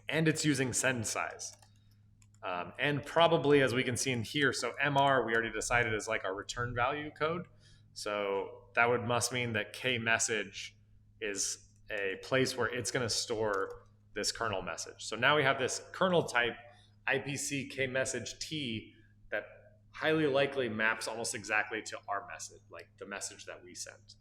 and it's using send size. And probably, as we can see in here, so MR, we already decided is like our return value code. So that must mean that K message is a place where it's going to store this kernel message. So now we have this kernel type IPC K message T that highly likely maps almost exactly to our message, like the message that we sent.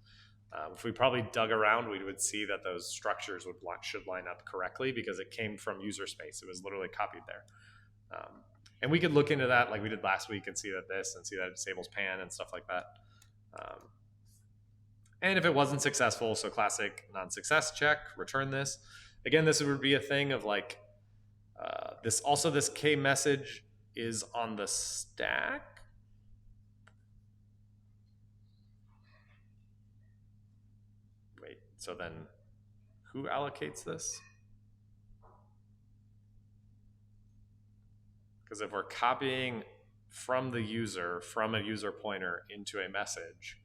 If we probably dug around, we would see that those structures should line up correctly because it came from user space. It was literally copied there. And we could look into that like we did last week and see that it disables pan and stuff like that. And if it wasn't successful, so classic non-success check, return this. Again, this would be a thing of like, this K message is on the stack. Wait, so then who allocates this? Because if we're copying from the user, from a user pointer into a message.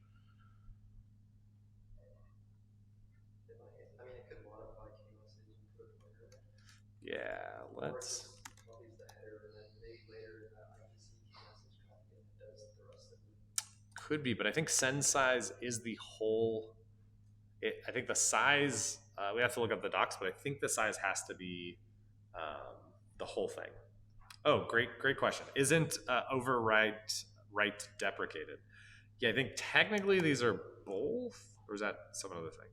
I mean, it could modify K message and put a pointer in it.
Yeah, let's.
I'll use the header and then maybe later IPC K message copy and it does the rest of it.
Could be, but I think send size is the whole. I think the size, we have to look up the docs, but I think the size has to be the whole thing. Oh, great question. Isn't overwrite write deprecated? Yeah, I think technically these are both, or is that some other thing?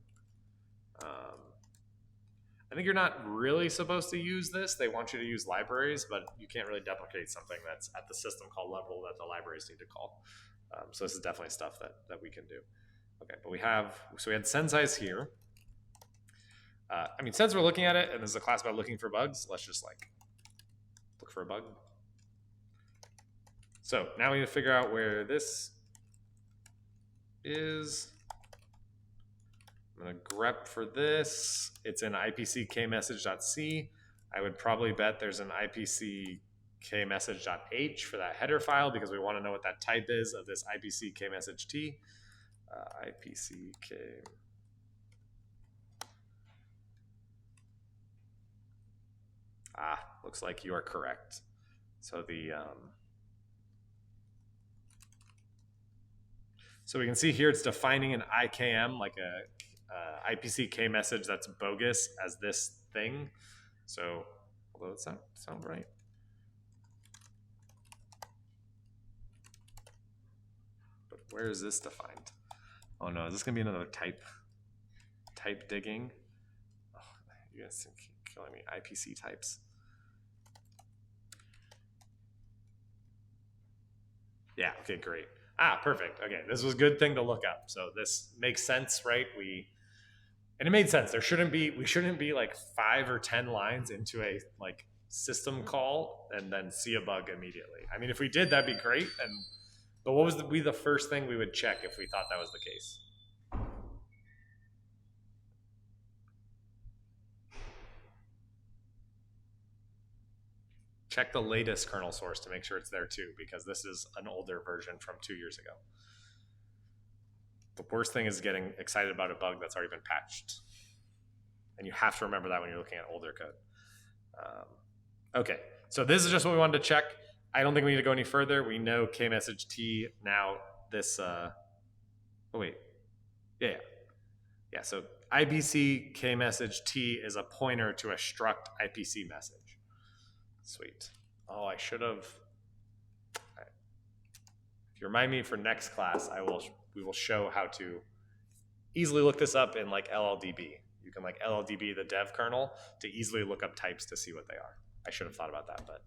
I think you're not really supposed to use this. They want you to use libraries, but you can't really deprecate something that's at the system call level that the libraries need to call. So this is definitely stuff that we can do. Okay, but we had send size here. I mean, since we're looking at it, and this is a class about looking for bugs, let's just like look for a bug. So now we need to figure out where this is. I'm gonna grep for this. It's in IPC kmessage.c. I would probably bet there's an IPC kmessage.h for that header file because we want to know what that type is of this IPC kmessage.t. IPC k. Looks like you are correct. So so we can see here it's defining an IKM, like a IPC K message that's bogus as this thing. So although it sound right. where is this defined? Oh no, is this gonna be another type digging? Oh, you guys keep killing me. IPC types. Yeah, okay, great. Ah, perfect. Okay, this was a good thing to look up. So this makes sense, right? And it made sense. We shouldn't be like 5 or 10 lines into a like system call and then see a bug immediately. I mean, if we did, that'd be great. But what would be the first thing we would check if we thought that was the case? Check the latest kernel source to make sure it's there too, because this is an older version from 2 years ago. The worst thing is getting excited about a bug that's already been patched. And you have to remember that when you're looking at older code. Okay, so this is just what we wanted to check. I don't think we need to go any further. We know kmessage t now this, oh wait, yeah. So IPC kmessage t is a pointer to a struct IPC message. Sweet. Oh, I should have. Right. If you remind me for next class, we will show how to easily look this up in like LLDB. You can like LLDB the dev kernel to easily look up types to see what they are. I should have thought about that, but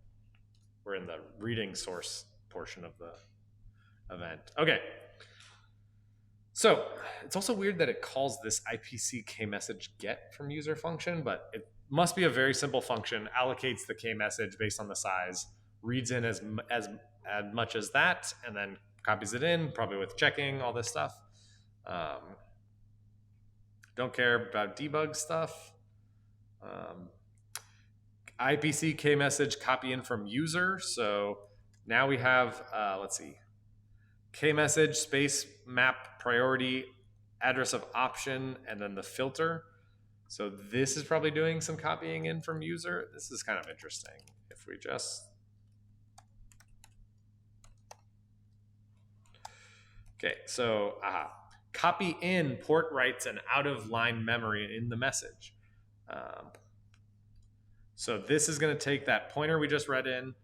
we're in the reading source portion of the event. Okay. So it's also weird that it calls this IPC kmessage get from user function, but it must be a very simple function, allocates the kmessage based on the size, reads in as much as that, and then copies it in, probably with checking, all this stuff. Don't care about debug stuff. IPC kmessage copy in from user. So now we have, let's see, kmessage space map priority address of option and then the filter. So this is probably doing some copying in from user. This is kind of interesting. If we just, okay, so copy in port writes and out of line memory in the message. So this is going to take that pointer we just read in,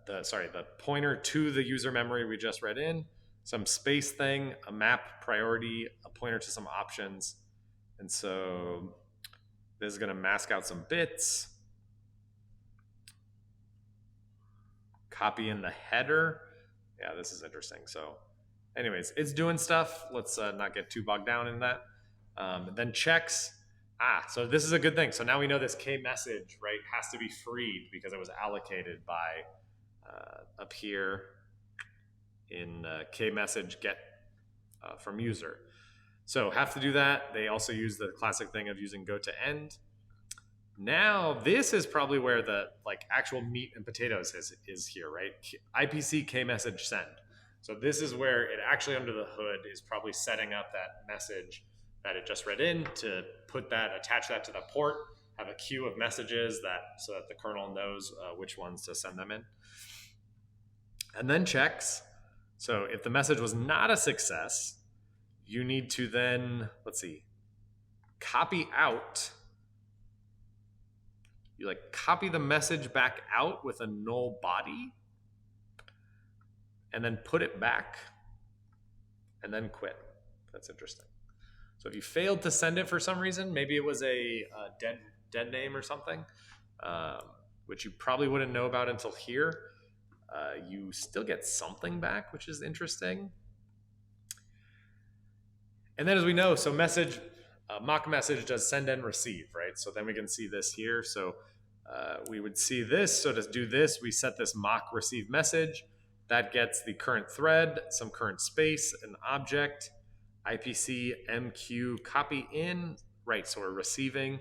the pointer to the user memory we just read in, some space thing, a map priority, a pointer to some options. And so this is going to mask out some bits. Copy in the header. Yeah, this is interesting. So anyways, it's doing stuff. Let's not get too bogged down in that. Then checks. So this is a good thing. So now we know this k message, right, has to be freed because it was allocated by up here in k message get from user. So have to do that. They also use the classic thing of using go to end. Now this is probably where the like actual meat and potatoes is here, right? IPC k message send. So this is where it actually under the hood is probably setting up that message that it just read in to put that, attach that to the port, have a queue of messages so that the kernel knows which ones to send them in. And then checks. So if the message was not a success, you need to then, let's see, copy out. You like copy the message back out with a null body and then put it back and then quit. That's interesting. So if you failed to send it for some reason, maybe it was a dead name or something, which you probably wouldn't know about until here, you still get something back, which is interesting. And then as we know, so message, Mach message does send and receive, right? So then we can see this here. So we would see this. So to do this, we set this Mach receive message. That gets the current thread, some current space, an object, IPC MQ copy in, right? So we're receiving.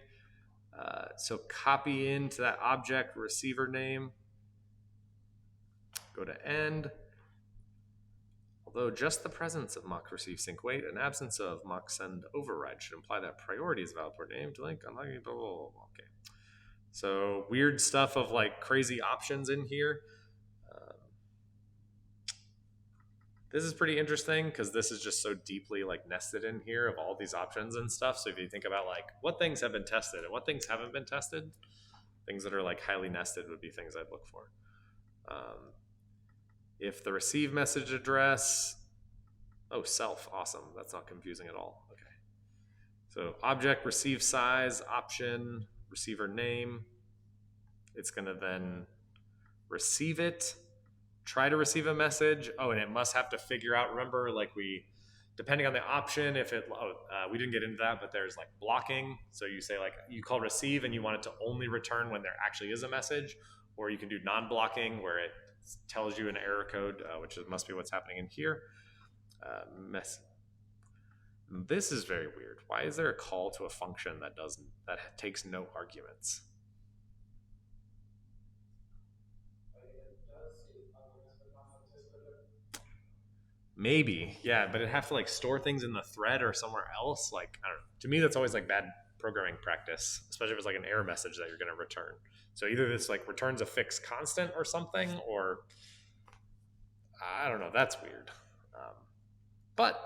So copy into that object receiver name. Go to end. Although just the presence of Mach receive sync wait and absence of Mach send override should imply that priority is valid port name to link unlocking blah, blah, blah, blah. Okay. So weird stuff of like crazy options in here. This is pretty interesting because this is just so deeply like nested in here of all these options and stuff. So if you think about like what things have been tested and what things haven't been tested, things that are like highly nested would be things I'd look for. If the receive message address Oh, self. Awesome. That's not confusing at all. Okay. So object, receive size, option, receiver name. It's going to then receive it, try to receive a message. Oh, and it must have to figure out. Remember, like depending on the option, if it, we didn't get into that, but there's like blocking. So you say like, you call receive and you want it to only return when there actually is a message, or you can do non-blocking where it tells you an error code, which must be what's happening in here. This is very weird. Why is there a call to a function that takes no arguments? Maybe, yeah, but it'd have to like store things in the thread or somewhere else. Like, I don't know. To me, that's always like bad programming practice, especially if it's like an error message that you're going to return. So either this like returns a fixed constant or something, or I don't know. That's weird. But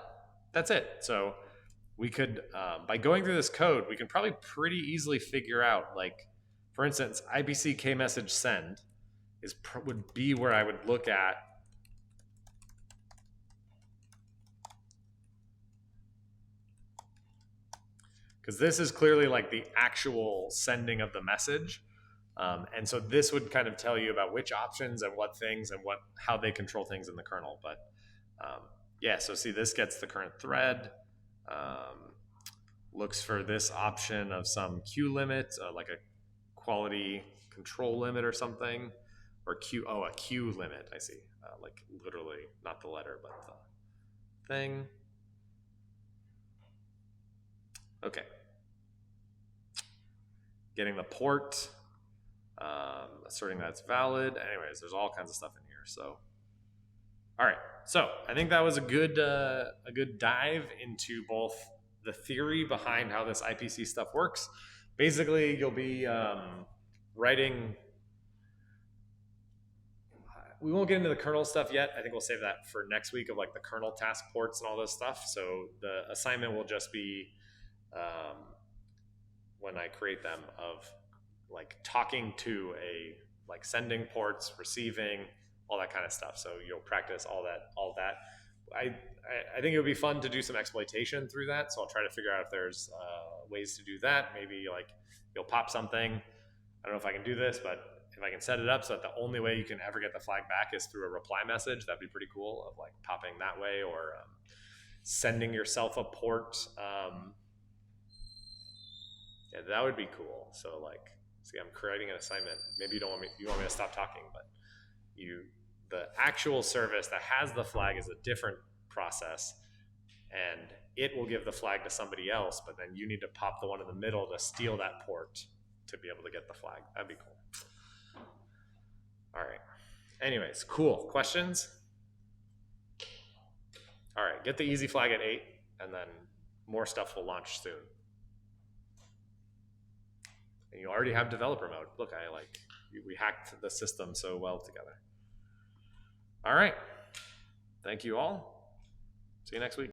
that's it. So we could, by going through this code, we can probably pretty easily figure out, like, for instance, IPC K message send would be where I would look at because this is clearly like the actual sending of the message. And so this would kind of tell you about which options and what things and how they control things in the kernel. But yeah, so see, this gets the current thread, looks for this option of some queue limit, like a quality control limit or something, or a queue limit. I see, like literally not the letter, but the thing. Okay. Getting the port, asserting that it's valid. Anyways, there's all kinds of stuff in here. So, all right. So I think that was a good dive into both the theory behind how this IPC stuff works. Basically, you'll be writing. We won't get into the kernel stuff yet. I think we'll save that for next week of like the kernel task ports and all this stuff. So the assignment will just be when I create them of like talking to like sending ports, receiving, all that kind of stuff. So you'll practice all that. I think it would be fun to do some exploitation through that. So I'll try to figure out if there's ways to do that. Maybe like you'll pop something. I don't know if I can do this, but if I can set it up so that the only way you can ever get the flag back is through a reply message, that'd be pretty cool, of like popping that way, or sending yourself a port. Yeah, that would be cool. So like, see, I'm creating an assignment. Maybe you want me to stop talking, but the actual service that has the flag is a different process, and it will give the flag to somebody else, but then you need to pop the one in the middle to steal that port to be able to get the flag. That'd be cool. All right. Anyways, cool. Questions? All right, get the easy flag at 8, and then more stuff will launch soon. And you already have developer mode. Look, we hacked the system so well together. All right. Thank you all. See you next week.